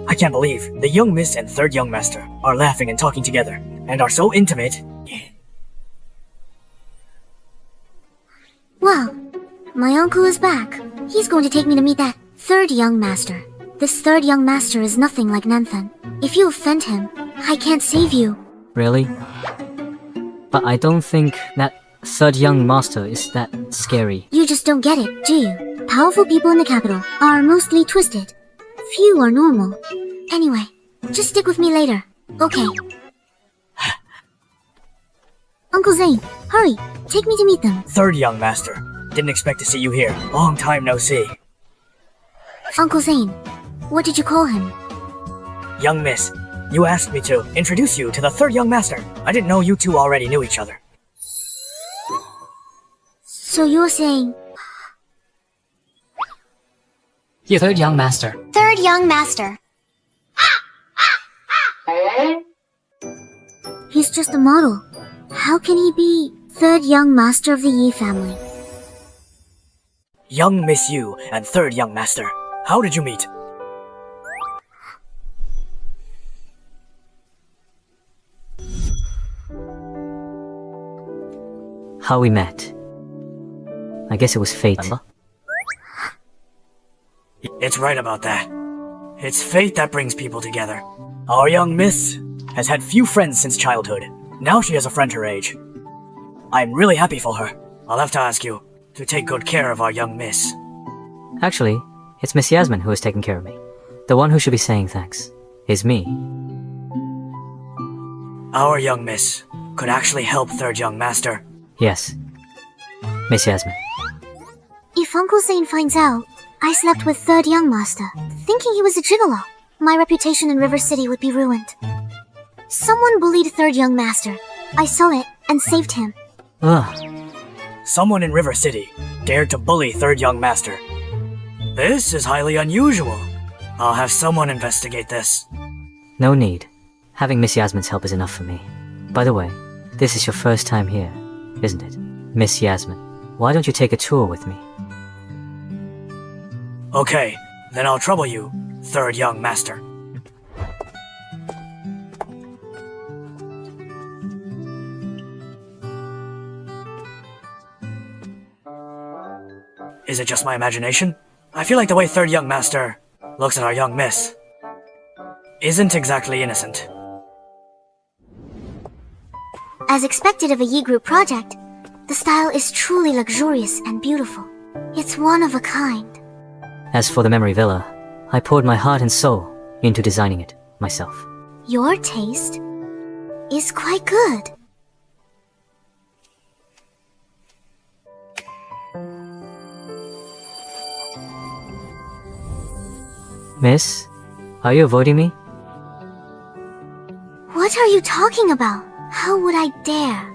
I can't believe the young miss and third young master are laughing and talking together, and are so intimate. Wow, my uncle is back. He's going to take me to meet that third young master. This third young master is nothing like Nanthan. If you offend him, I can't save you. Really? But I don't think that third young master is that scary. You just don't get it, do you? Powerful people in the capital are mostly twisted. Few are normal. Anyway, just stick with me later. Okay. Uncle Zane, hurry! Take me to meet them. Third young master. Didn't expect to see you here. Long time no see. Uncle Zane, what did you call him? Young miss, you asked me to introduce you to the third young master. I didn't know you two already knew each other. So you're saying... Your third young master. Third young master. He's just a model. How can he be third young master of the Yi family? Young Miss Yu and third young master. How did you meet? How we met. I guess it was fate. It's right about that. It's fate that brings people together. Our young miss has had few friends since childhood. Now she has a friend her age. I'm really happy for her. I'll have to ask you to take good care of our young miss. Actually, it's Miss Yasmin who is taking care of me. The one who should be saying thanks is me. Our young miss could actually help third young master. Yes, Miss Yasmin. If Uncle Zane finds out I slept with third young master, thinking he was a gigolo, my reputation in River City would be ruined. Someone bullied third young master. I saw it and saved him. Ugh. Someone in River City dared to bully third young master. This is highly unusual. I'll have someone investigate this. No need. Having Miss Yasmin's help is enough for me. By the way, this is your first time here, isn't it? Miss Yasmin, why don't you take a tour with me? Okay, then I'll trouble you, third young master. Is it just my imagination? I feel like the way third young master looks at our young miss isn't exactly innocent. As expected of a Yi Group project, the style is truly luxurious and beautiful. It's one of a kind. As for the memory villa, I poured my heart and soul into designing it myself. Your taste is quite good. Miss, are you avoiding me? What are you talking about? How would I dare?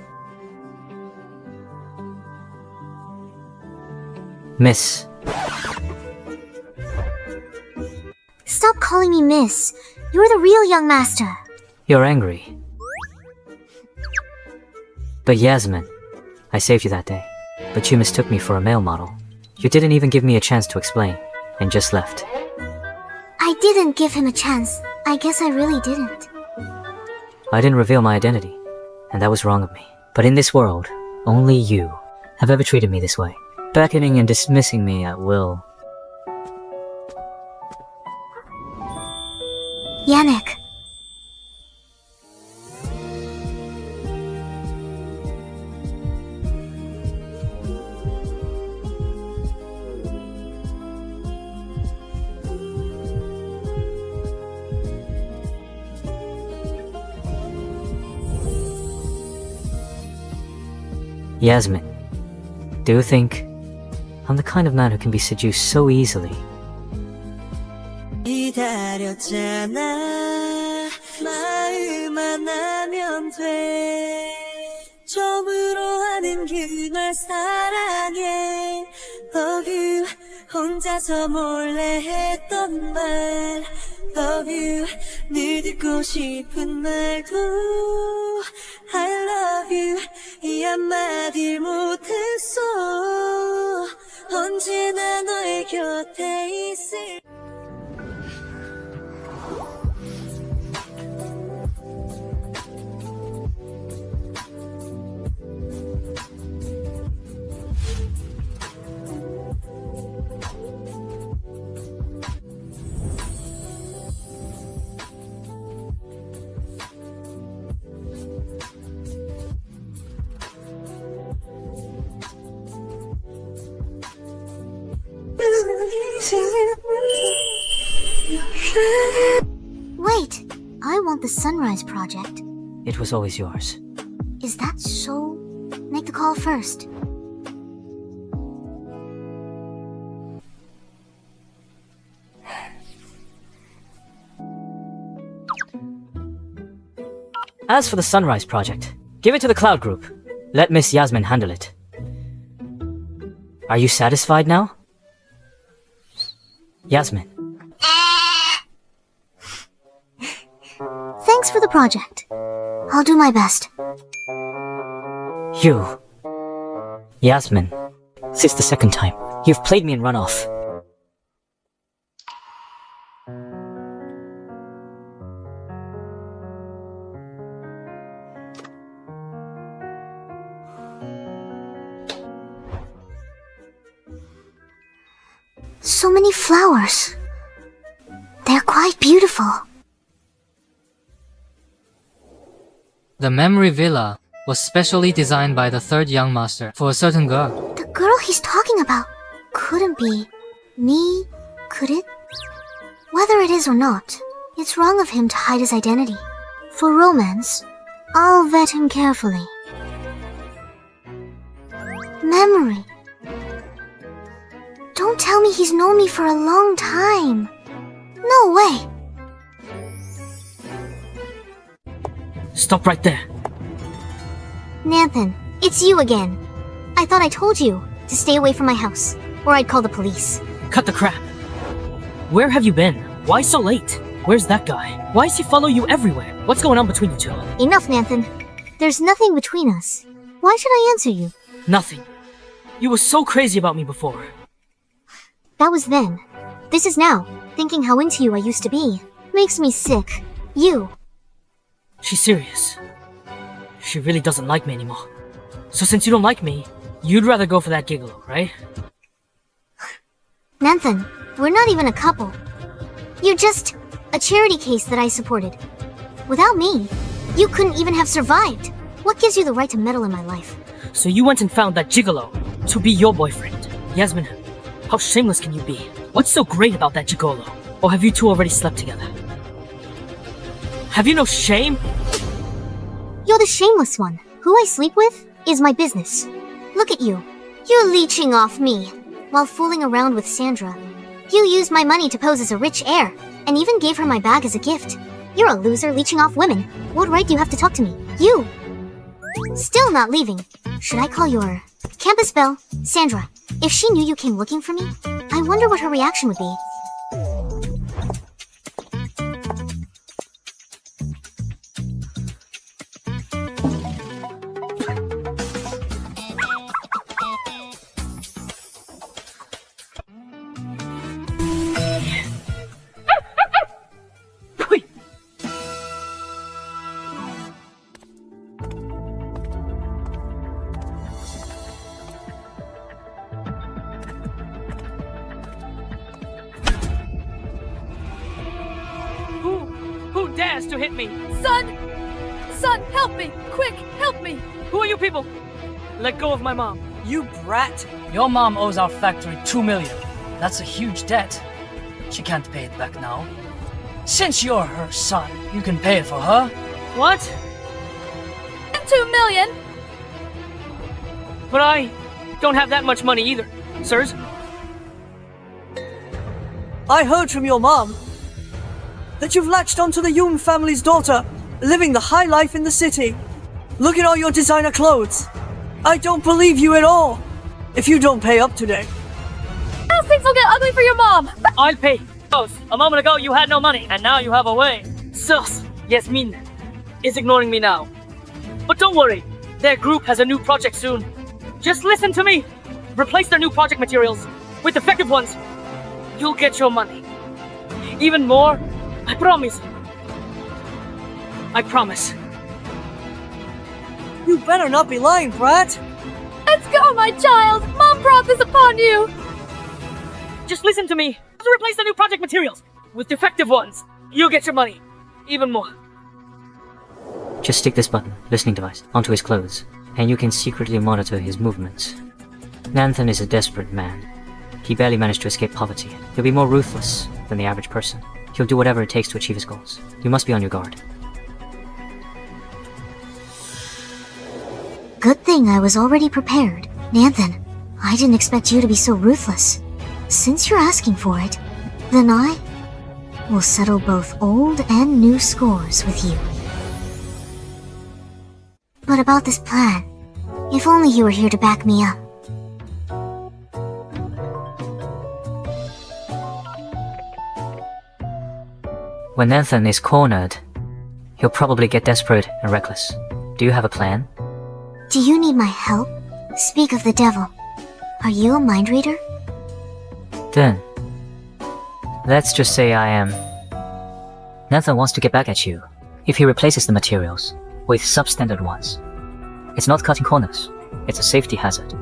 Miss. Stop calling me Miss. You're the real young master. You're angry. But Yasmin, I saved you that day. But you mistook me for a male model. You didn't even give me a chance to explain, and just left. I didn't give him a chance. I guess I really didn't. I didn't reveal my identity, and that was wrong of me. But in this world, only you have ever treated me this way, beckoning and dismissing me at will. Yannick. Yasmin, do you think I'm the kind of man who can be seduced so easily? 기다렸잖아 마음 하나면 돼 처음으로 하는 그날 사랑해 그 혼자서 몰래 했던 말 Love you 늘 듣고 싶은 말도 I love you 이 한마디를 못했어 언제나 너의 곁에 있을 Wait, I want the Sunrise Project. It was always yours. Is that so? Make the call first. As for the Sunrise Project, give it to the Cloud Group. Let Miss Yasmin handle it. Are you satisfied now? Yasmin. Thanks for the project. I'll do my best. You. Yasmin. This is the second time. You've played me in runoff. So many flowers. They're quite beautiful. The Memory Villa was specially designed by the third young master for a certain girl. The girl he's talking about couldn't be me, could it? Whether it is or not, it's wrong of him to hide his identity. For romance, I'll vet him carefully. Memory. Don't tell me he's known me for a long time. No way. Stop right there. Nathan, it's you again. I thought I told you to stay away from my house, or I'd call the police. Cut the crap. Where have you been? Why so late? Where's that guy? Why does he follow you everywhere? What's going on between you two? Enough, Nathan. There's nothing between us. Why should I answer you? Nothing. You were so crazy about me before. That was then. This is now. Thinking how into you I used to be. Makes me sick. You. She's serious. She really doesn't like me anymore. So since you don't like me, you'd rather go for that gigolo, right? Nathan, we're not even a couple. You're just a charity case that I supported. Without me, you couldn't even have survived. What gives you the right to meddle in my life? So you went and found that gigolo to be your boyfriend. Yasmin, how shameless can you be? What's so great about that gigolo? Or have you two already slept together? Have you no shame? You're the shameless one. Who I sleep with is my business. Look at you. You're leeching off me while fooling around with Sandra. You used my money to pose as a rich heir and even gave her my bag as a gift. You're a loser leeching off women. What right do you have to talk to me? You! Still not leaving. Should I call your campus belle, Sandra? If she knew you came looking for me, I wonder what her reaction would be. Who dares to hit me? Son! Son, help me! Quick, help me! Who are you people? Let go of my mom. You brat! Your mom owes our factory 2 million. That's a huge debt. She can't pay it back now. Since you're her son, you can pay it for her. What? 2 million! But I don't have that much money either, sirs. I heard from your mom that you've latched onto the Yoon family's daughter, living the high life in the city. Look at all your designer clothes. I don't believe you at all. If you don't pay up today. else things will get ugly for your mom. I'll pay. A moment ago you had no money, and now you have a way. Sus, Yasmin is ignoring me now. But don't worry, their group has a new project soon. Just listen to me. Replace their new project materials with effective ones. You'll get your money. Even more, I promise. I promise. You better not be lying, Brat. Let's go, my child. Mom brought this upon you. Just listen to me. Replace the new project materials with defective ones. You'll get your money. Even more. Just stick this button, listening device, onto his clothes, and you can secretly monitor his movements. Nanthan is a desperate man. He barely managed to escape poverty. He'll be more ruthless than the average person. He'll do whatever it takes to achieve his goals. You must be on your guard. Good thing I was already prepared. Nanthan, I didn't expect you to be so ruthless. Since you're asking for it, then I will settle both old and new scores with you. But about this plan, if only you were here to back me up. When Nanthan is cornered, he'll probably get desperate and reckless. Do you have a plan? Do you need my help? Speak of the devil. Are you a mind reader? Then, let's just say I am. Nanthan wants to get back at you. If he replaces the materials with substandard ones, it's not cutting corners, it's a safety hazard.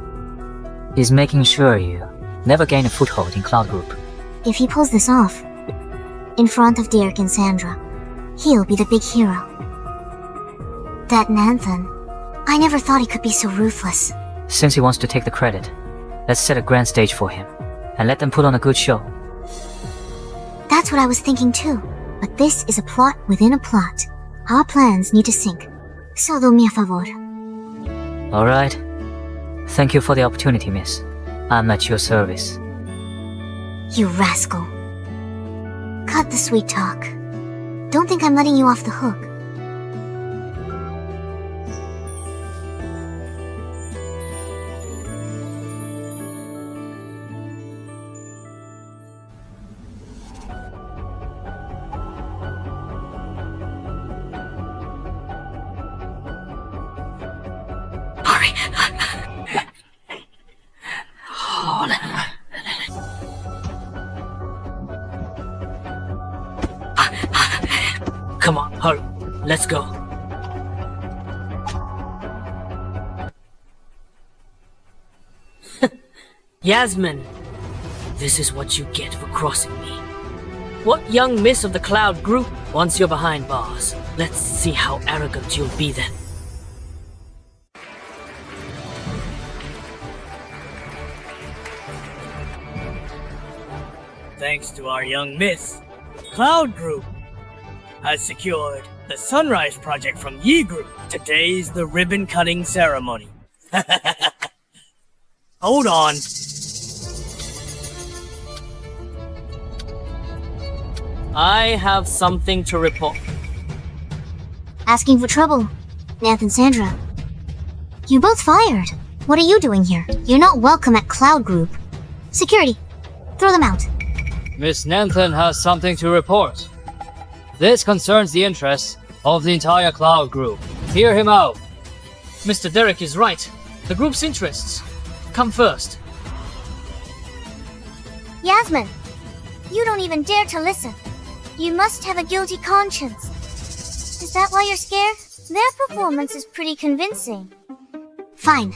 He's making sure you never gain a foothold in Cloud Group. If he pulls this off, in front of Dirk and Sandra, he'll be the big hero. That Nanthan, I never thought he could be so ruthless. Since he wants to take the credit, let's set a grand stage for him, and let them put on a good show. That's what I was thinking too, but this is a plot within a plot. Our plans need to sync. Solo mi a favor. Alright. Thank you for the opportunity, miss. I'm at your service. You rascal. Cut the sweet talk. Don't think I'm letting you off the hook. Come on, hurry. Let's go. Yasmin, this is what you get for crossing me. What young miss of the Cloud Group? Once you're behind bars, let's see how arrogant you'll be then. Thanks to our young miss, Cloud Group has secured the Sunrise Project from Yi Group. Today's the ribbon-cutting ceremony. Hold on. I have something to report. Asking for trouble, Nath and Sandra. You both fired. What are you doing here? You're not welcome at Cloud Group. Security, throw them out. Miss Nanthan has something to report. This concerns the interests of the entire Cloud Group. Hear him out. Mr. Derek is right. The group's interests come first. Yasmin, you don't even dare to listen. You must have a guilty conscience. Is that why you're scared? Their performance is pretty convincing. Fine.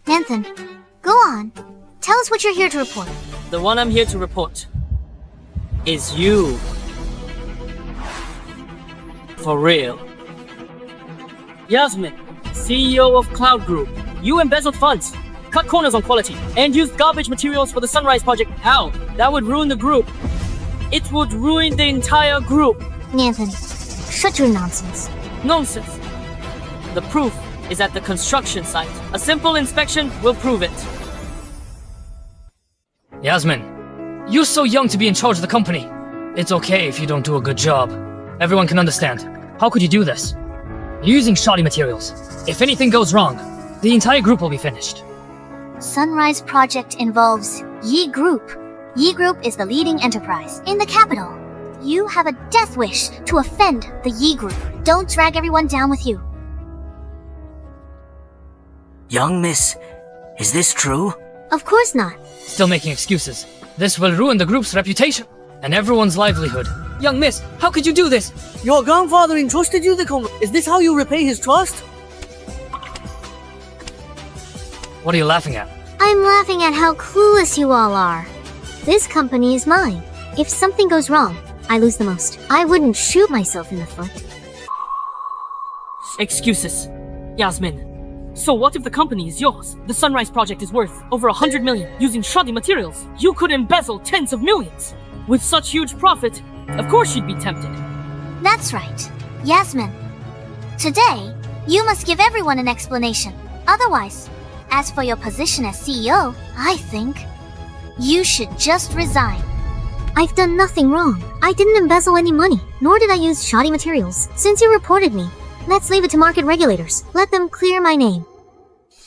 Nanthan, go on. Tell us what you're here to report. The one I'm here to report is you. For real. Yasmin, CEO of Cloud Group. You embezzled funds, cut corners on quality, and used garbage materials for the Sunrise Project. How? That would ruin the group. It would ruin the entire group. Nanthan, shut your nonsense. Nonsense. The proof is at the construction site. A simple inspection will prove it. Yasmin, you're so young to be in charge of the company. It's okay if you don't do a good job. Everyone can understand. How could you do this? You're using shoddy materials. If anything goes wrong, the entire group will be finished. Sunrise Project involves Yi Group. Yi Group is the leading enterprise in the capital. You have a death wish to offend the Yi Group. Don't drag everyone down with you. Young miss, is this true? Of course not. Still making excuses. This will ruin the group's reputation and everyone's livelihood. Young miss, how could you do this? Your grandfather entrusted you the company. Is this how you repay his trust? What are you laughing at? I'm laughing at how clueless you all are. This company is mine. If something goes wrong, I lose the most. I wouldn't shoot myself in the foot. Excuses. Yasmin. So what if the company is yours? The Sunrise Project is worth over 100 million using shoddy materials. You could embezzle tens of millions. With such huge profit, of course you'd be tempted. That's right. Yasmin. Today, you must give everyone an explanation. Otherwise, as for your position as CEO, I think you should just resign. I've done nothing wrong. I didn't embezzle any money, nor did I use shoddy materials. Since you reported me, let's leave it to market regulators. Let them clear my name.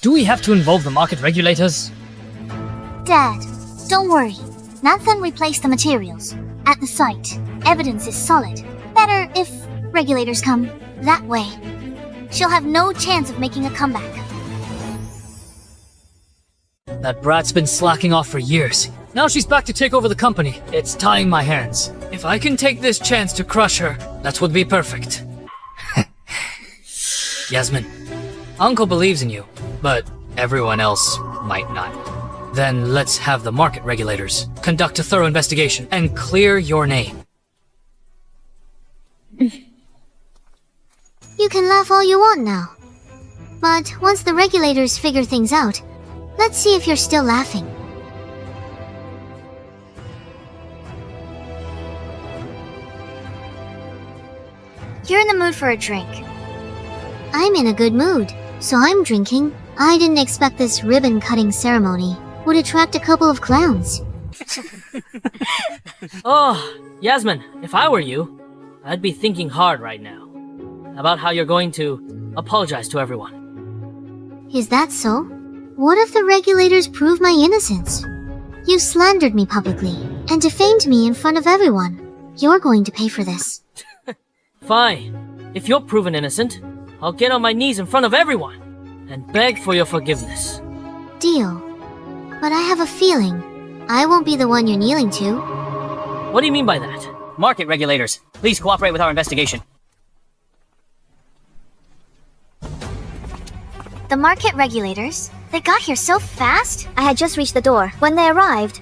Do we have to involve the market regulators? Dad, don't worry. Nathan replaced the materials. At the site, evidence is solid. Better if regulators come. That way, she'll have no chance of making a comeback. That brat's been slacking off for years. Now she's back to take over the company. It's tying my hands. If I can take this chance to crush her, that would be perfect. Yasmin, Uncle believes in you, but everyone else might not. Then let's have the market regulators conduct a thorough investigation and clear your name. You can laugh all you want now. But once the regulators figure things out, let's see if you're still laughing. You're in the mood for a drink. I'm in a good mood, so I'm drinking. I didn't expect this ribbon-cutting ceremony would attract a couple of clowns. Oh, Yasmin, if I were you, I'd be thinking hard right now about how you're going to apologize to everyone. Is that so? What if the regulators prove my innocence? You slandered me publicly and defamed me in front of everyone. You're going to pay for this. Fine. If you're proven innocent, I'll get on my knees in front of everyone and beg for your forgiveness. Deal. But I have a feeling I won't be the one you're kneeling to. What do you mean by that? Market regulators, please cooperate with our investigation. The market regulators? They got here so fast? I had just reached the door when they arrived.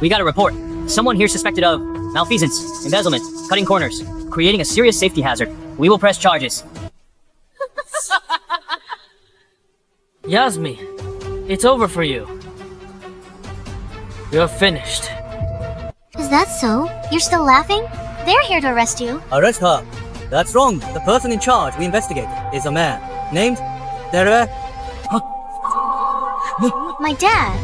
We got a report. Someone here suspected of malfeasance, embezzlement, cutting corners, creating a serious safety hazard. We will press charges. Yasmin, it's over for you. You're finished. Is that so? You're still laughing? They're here to arrest you. Arrest her. That's wrong. The person in charge we investigated is a man named Derek. My dad.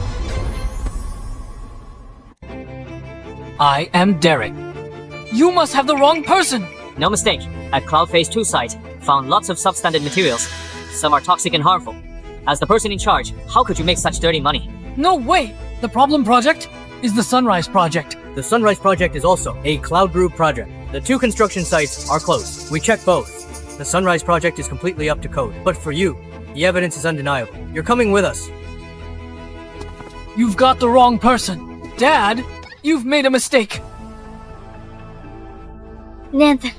I am Derek. You must have the wrong person. No mistake. At Cloud Phase 2 site, found lots of substandard materials. Some are toxic and harmful. As the person in charge, how could you make such dirty money? No way! The problem project is the Sunrise Project. The Sunrise Project is also a Cloud Group project. The two construction sites are closed. We checked both. The Sunrise Project is completely up to code. But for you, the evidence is undeniable. You're coming with us. You've got the wrong person. Dad, you've made a mistake. Nathan,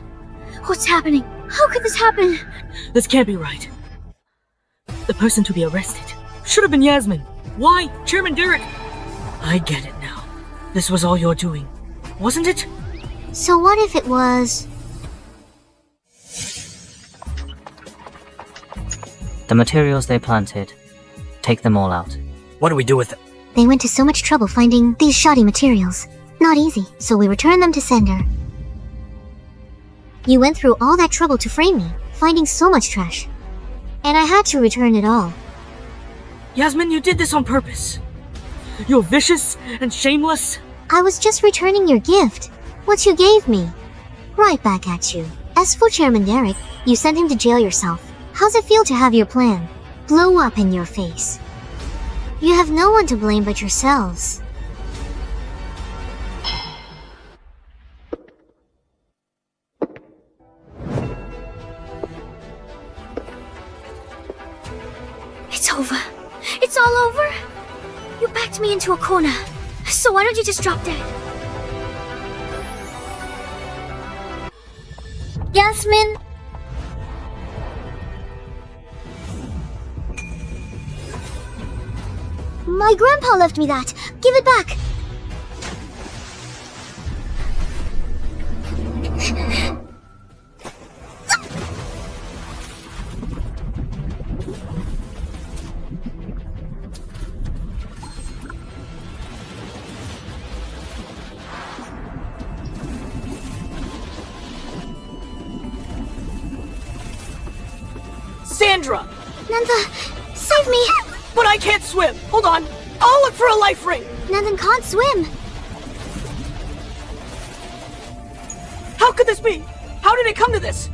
what's happening? How could this happen? This can't be right. The person to be arrested should have been Yasmin. Why? Chairman Derek! I get it now. This was all your doing, wasn't it? So what if it was... The materials they planted, take them all out. What do we do with it? They went to so much trouble finding these shoddy materials. Not easy, so we returned them to sender. You went through all that trouble to frame me, finding so much trash. And I had to return it all. Yasmin, you did this on purpose. You're vicious and shameless. I was just returning your gift. What you gave me. Right back at you. As for Chairman Derek, you sent him to jail yourself. How's it feel to have your plan blow up in your face? You have no one to blame but yourselves. It's over. It's all over. You backed me into a corner. So why don't you just drop dead? Yasmin! My grandpa left me that. Give it back. Sandra! Nantha, save me! But I can't swim! Hold on! I'll look for a life ring! Nanthan can't swim! How could this be? How did it come to this?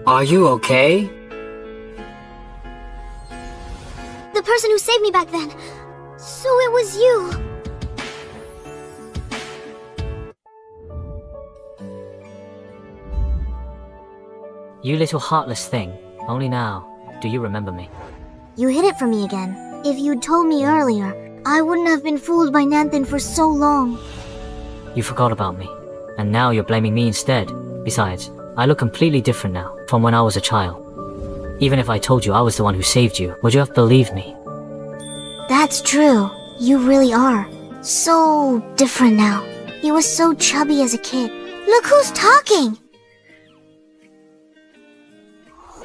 Are you okay? The person who saved me back then. So it was you. You little heartless thing. Only now do you remember me. You hid it from me again. If you'd told me earlier, I wouldn't have been fooled by Nanthan for so long. You forgot about me, and now you're blaming me instead. Besides, I look completely different now from when I was a child. Even if I told you I was the one who saved you, would you have believed me? That's true. You really are. So different now. You were so chubby as a kid. Look who's talking!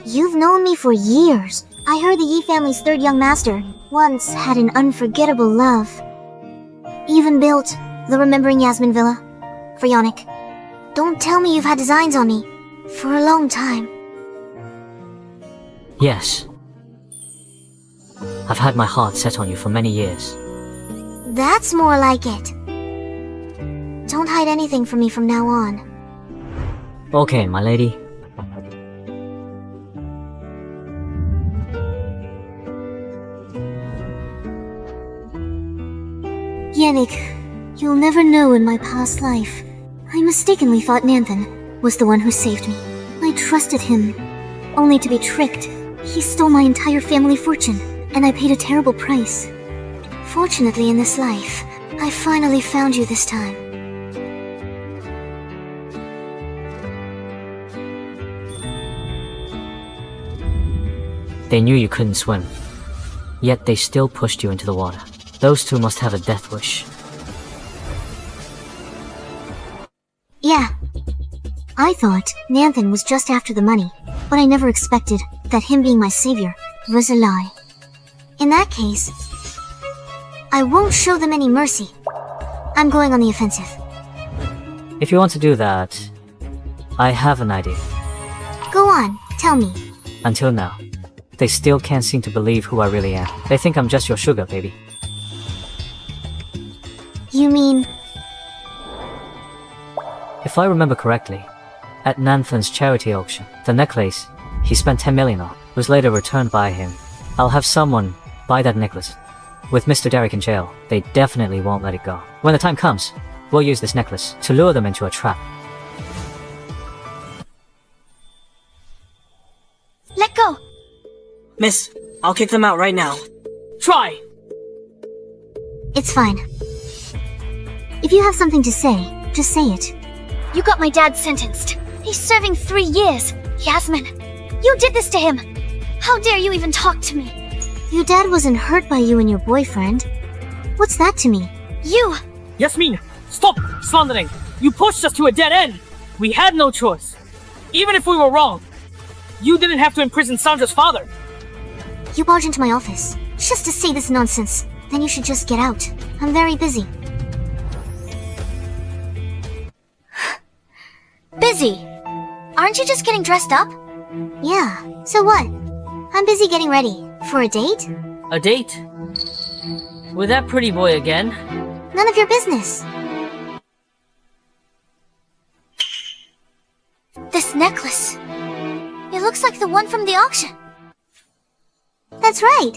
You've known me for years. I heard the Yi family's third young master once had an unforgettable love. Even built the Remembering Yasmin Villa for Yannick. Don't tell me you've had designs on me for a long time. Yes. I've had my heart set on you for many years. That's more like it. Don't hide anything from me from now on. Okay, my lady. Yannick, you'll never know in my past life. I mistakenly thought Nanthan was the one who saved me. I trusted him, only to be tricked. He stole my entire family fortune, and I paid a terrible price. Fortunately, in this life, I finally found you this time. They knew you couldn't swim, yet they still pushed you into the water. Those two must have a death wish. Yeah. I thought Nanthan was just after the money, but I never expected that him being my savior was a lie. In that case, I won't show them any mercy. I'm going on the offensive. If you want to do that, I have an idea. Go on, tell me. Until now, they still can't seem to believe who I really am. They think I'm just your sugar baby. You mean... If I remember correctly, at Nanthan's charity auction, the necklace he spent 10 million on was later returned by him. I'll have someone buy that necklace. With Mr. Derek in jail, they definitely won't let it go. When the time comes, we'll use this necklace to lure them into a trap. Let go! Miss, I'll kick them out right now. Try! It's fine. If you have something to say, just say it. You got my dad sentenced. He's serving 3 years. Yasmin, you did this to him. How dare you even talk to me? Your dad wasn't hurt by you and your boyfriend. What's that to me? You! Yasmin, stop slandering! You pushed us to a dead end! We had no choice. Even if we were wrong, you didn't have to imprison Sandra's father. You barge into my office just to say this nonsense. Then you should just get out. I'm very busy. Busy? aren't you just getting dressed up? Yeah, so what? I'm busy getting ready. For a date? A date? With that pretty boy again? None of your business. This necklace. It looks like the one from the auction. That's right.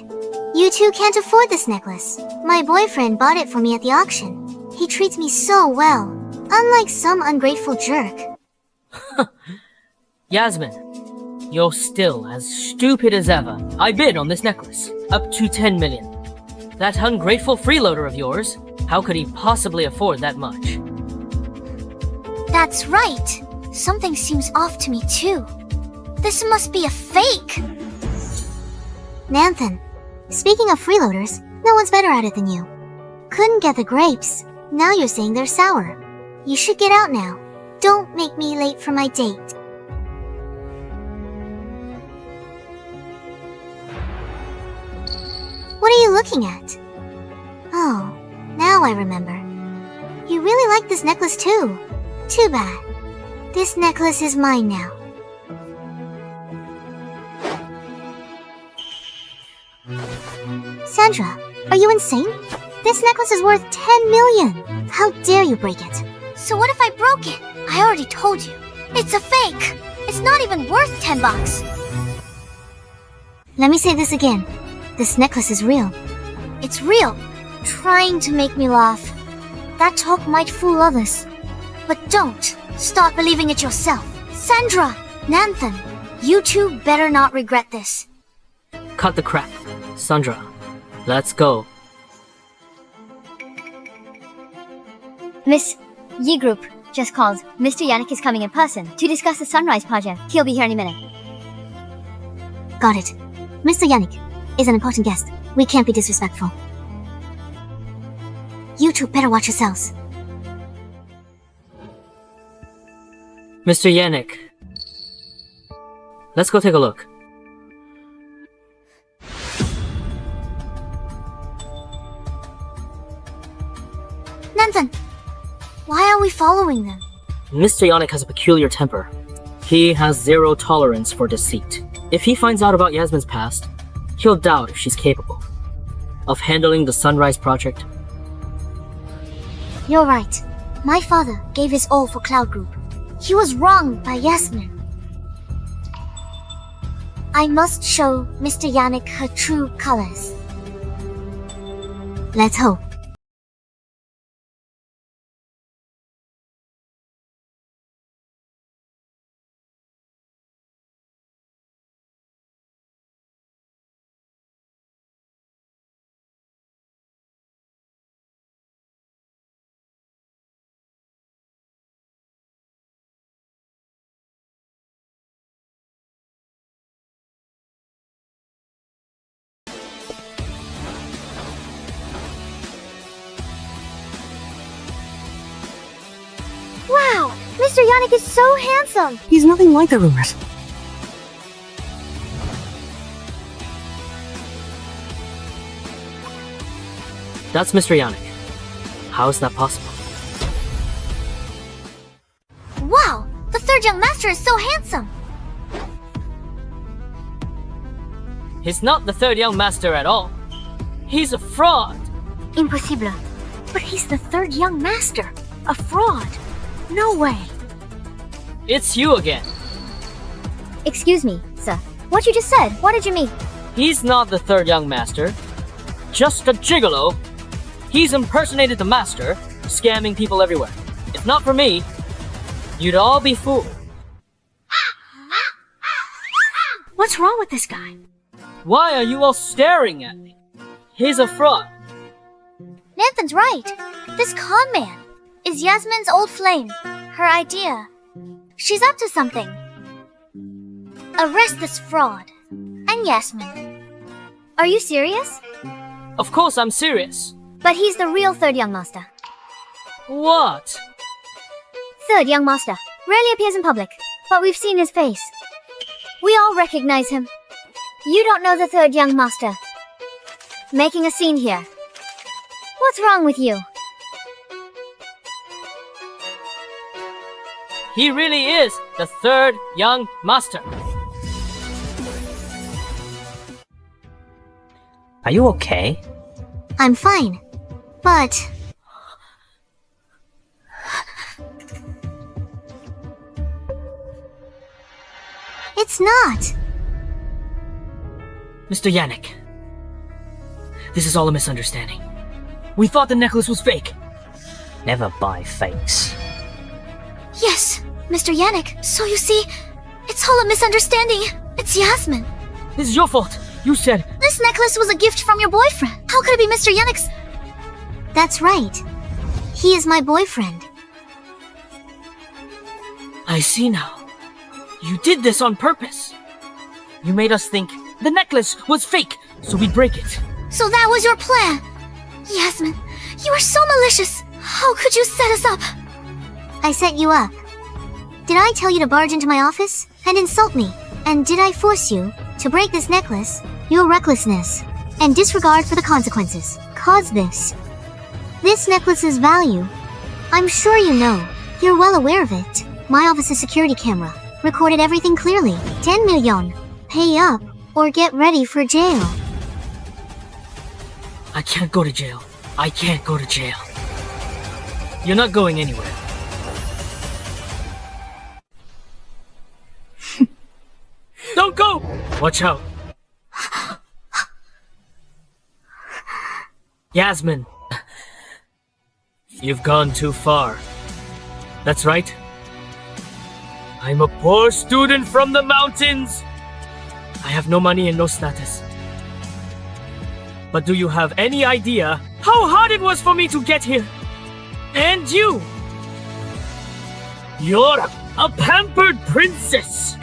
You two can't afford this necklace. My boyfriend bought it for me at the auction. He treats me so well, unlike some ungrateful jerk. Yasmin, you're still as stupid as ever. I bid on this necklace, up to 10 million. That ungrateful freeloader of yours, how could he possibly afford that much? That's right. Something seems off to me too. This must be a fake. Nanthan, speaking of freeloaders, no one's better at it than you. Couldn't get the grapes. Now you're saying they're sour. You should get out now. Don't make me late for my date. What are you looking at? Oh, now I remember. You really like this necklace too. Too bad. This necklace is mine now. Sandra, are you insane? This necklace is worth 10 million. How dare you break it? So what if I broke it? I already told you. It's a fake. It's not even worth 10 bucks. Let me say this again. This necklace is real. It's real. Trying to make me laugh. That talk might fool others. But don't. Start believing it yourself. Sandra, Nanthan, you two better not regret this. Cut the crap. Sandra, let's go. Miss Yi Group just called. Mr. Yannick is coming in person to discuss the Sunrise project. He'll be here any minute. Got it. Mr. Yannick is an important guest. We can't be disrespectful. You two better watch yourselves. Mr. Yannick, let's go take a look. Nanthan, why are we following them? Mr. Yannick has a peculiar temper. He has zero tolerance for deceit. If he finds out about Yasmin's past, he'll doubt if she's capable of handling the Sunrise project. You're right. My father gave his all for Cloud Group. He was wronged by Yasmin. I must show Mr. Yannick her true colors. Let's hope. Wow! Mr. Yannick is so handsome! He's nothing like the rumors. That's Mr. Yannick. How is that possible? Wow! The third young master is so handsome! He's not the third young master at all. He's a fraud. Impossible. But he's the third young master. A fraud. No way. It's you again. Excuse me, sir. What you just said, what did you mean? He's not the third young master. Just a gigolo. He's impersonated the master, scamming people everywhere. If not for me, you'd all be fooled. What's wrong with this guy? Why are you all staring at me? He's a fraud. Nanthan's right. This con man is Yasmin's old flame. Her idea. She's up to something. Arrest this fraud. And Yasmin. Are you serious? Of course I'm serious. But he's the real third young master. What? Third young master. Rarely appears in public, but we've seen his face. We all recognize him. You don't know the third young master. Making a scene here. What's wrong with you? He really is the third young master. Are you okay? I'm fine. But... it's not. Mr. Yannick, this is all a misunderstanding. We thought the necklace was fake. Never buy fakes. Yes, Mr. Yannick. So you see, it's all a misunderstanding. It's Yasmin. This is your fault. You said... This necklace was a gift from your boyfriend. How could it be Mr. Yannick's? That's right. He is my boyfriend. I see now. You did this on purpose. You made us think the necklace was fake, so we'd break it. So that was your plan. Yasmin, you are so malicious. How could you set us up? I set you up. Did I tell you to barge into my office and insult me? And did I force you to break this necklace? Your recklessness and disregard for the consequences caused this. This necklace's value, I'm sure you know. You're well aware of it. My office's security camera recorded everything clearly. 10 million. Pay up or get ready for jail. I can't go to jail. I can't go to jail. You're not going anywhere. Don't go! Watch out. Yasmin. You've gone too far. That's right. I'm a poor student from the mountains. I have no money and no status. But do you have any idea how hard it was for me to get here? And you! You're a pampered princess!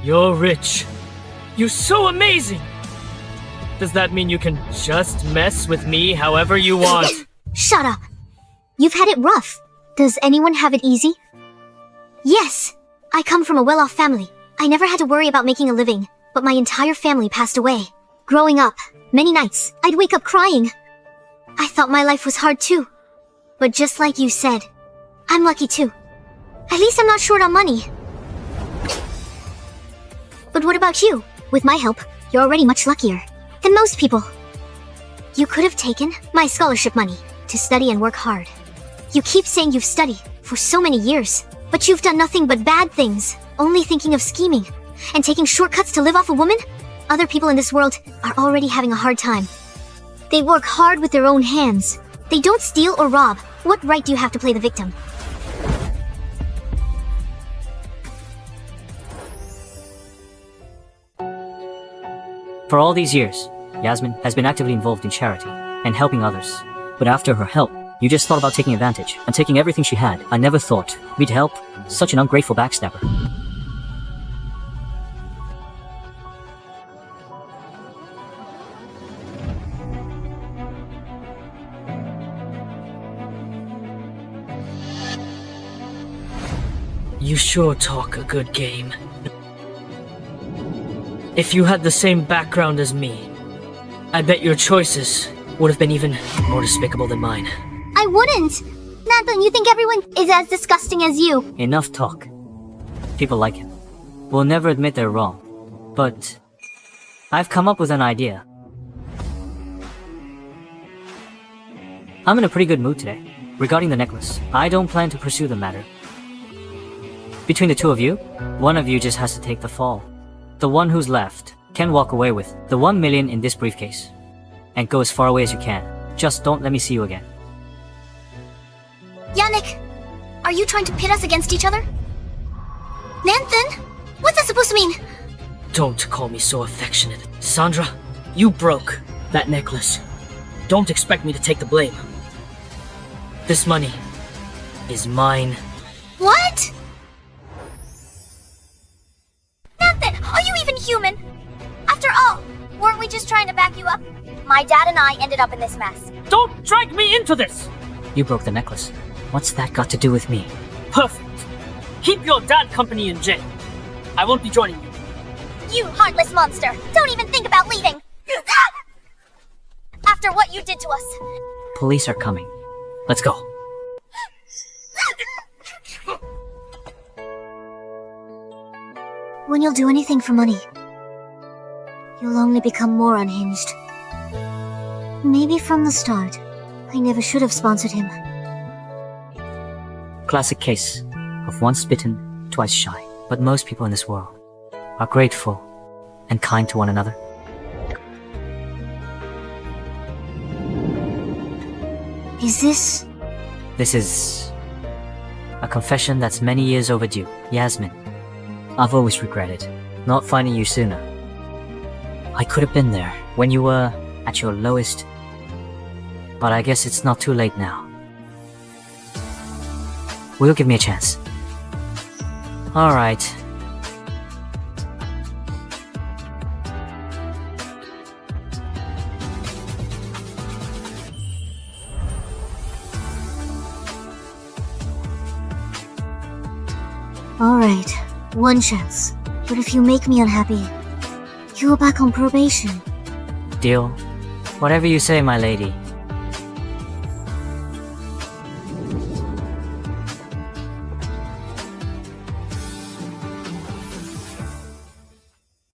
You're rich. You're so amazing! Does that mean you can just mess with me however you want? Shut up. You've had it rough. Does anyone have it easy? Yes. I come from a well-off family. I never had to worry about making a living, but my entire family passed away. Growing up, many nights, I'd wake up crying. I thought my life was hard too. But just like you said, I'm lucky too. At least I'm not short on money. But what about you? With my help, you're already much luckier than most people. You could have taken my scholarship money to study and work hard. You keep saying you've studied for so many years, but you've done nothing but bad things, only thinking of scheming and taking shortcuts to live off a woman? Other people in this world are already having a hard time. They work hard with their own hands. They don't steal or rob. What right do you have to play the victim? For all these years, Yasmin has been actively involved in charity and helping others. But after her help, you just thought about taking advantage and taking everything she had. I never thought we'd help such an ungrateful backstabber. You sure talk a good game. If you had the same background as me, I bet your choices would have been even more despicable than mine. I wouldn't! Nathan, you think everyone is as disgusting as you. Enough talk. People like him will never admit they're wrong. But I've come up with an idea. I'm in a pretty good mood today. Regarding the necklace, I don't plan to pursue the matter. Between the two of you, one of you just has to take the fall. The one who's left can walk away with the 1 million in this briefcase and go as far away as you can. Just don't let me see you again. Yannick, are you trying to pit us against each other? Nathan, what's that supposed to mean? Don't call me so affectionate. Sandra, you broke that necklace. Don't expect me to take the blame. This money is mine. What? Nathan, are you even human? After all, weren't we just trying to back you up? My dad and I ended up in this mess. Don't drag me into this! You broke the necklace. What's that got to do with me? Perfect. Keep your dad company in jail. I won't be joining you. You heartless monster! Don't even think about leaving! After what you did to us. Police are coming. Let's go. When you'll do anything for money, you'll only become more unhinged. Maybe from the start, I never should have sponsored him. Classic case of once bitten, twice shy. But most people in this world are grateful and kind to one another. Is this? This is a confession that's many years overdue. Yasmin, I've always regretted not finding you sooner. I could have been there when you were at your lowest, but I guess it's not too late now. Will you give me a chance? Alright. Alright, one chance. But if you make me unhappy, you go back on probation. Deal? Whatever you say, my lady.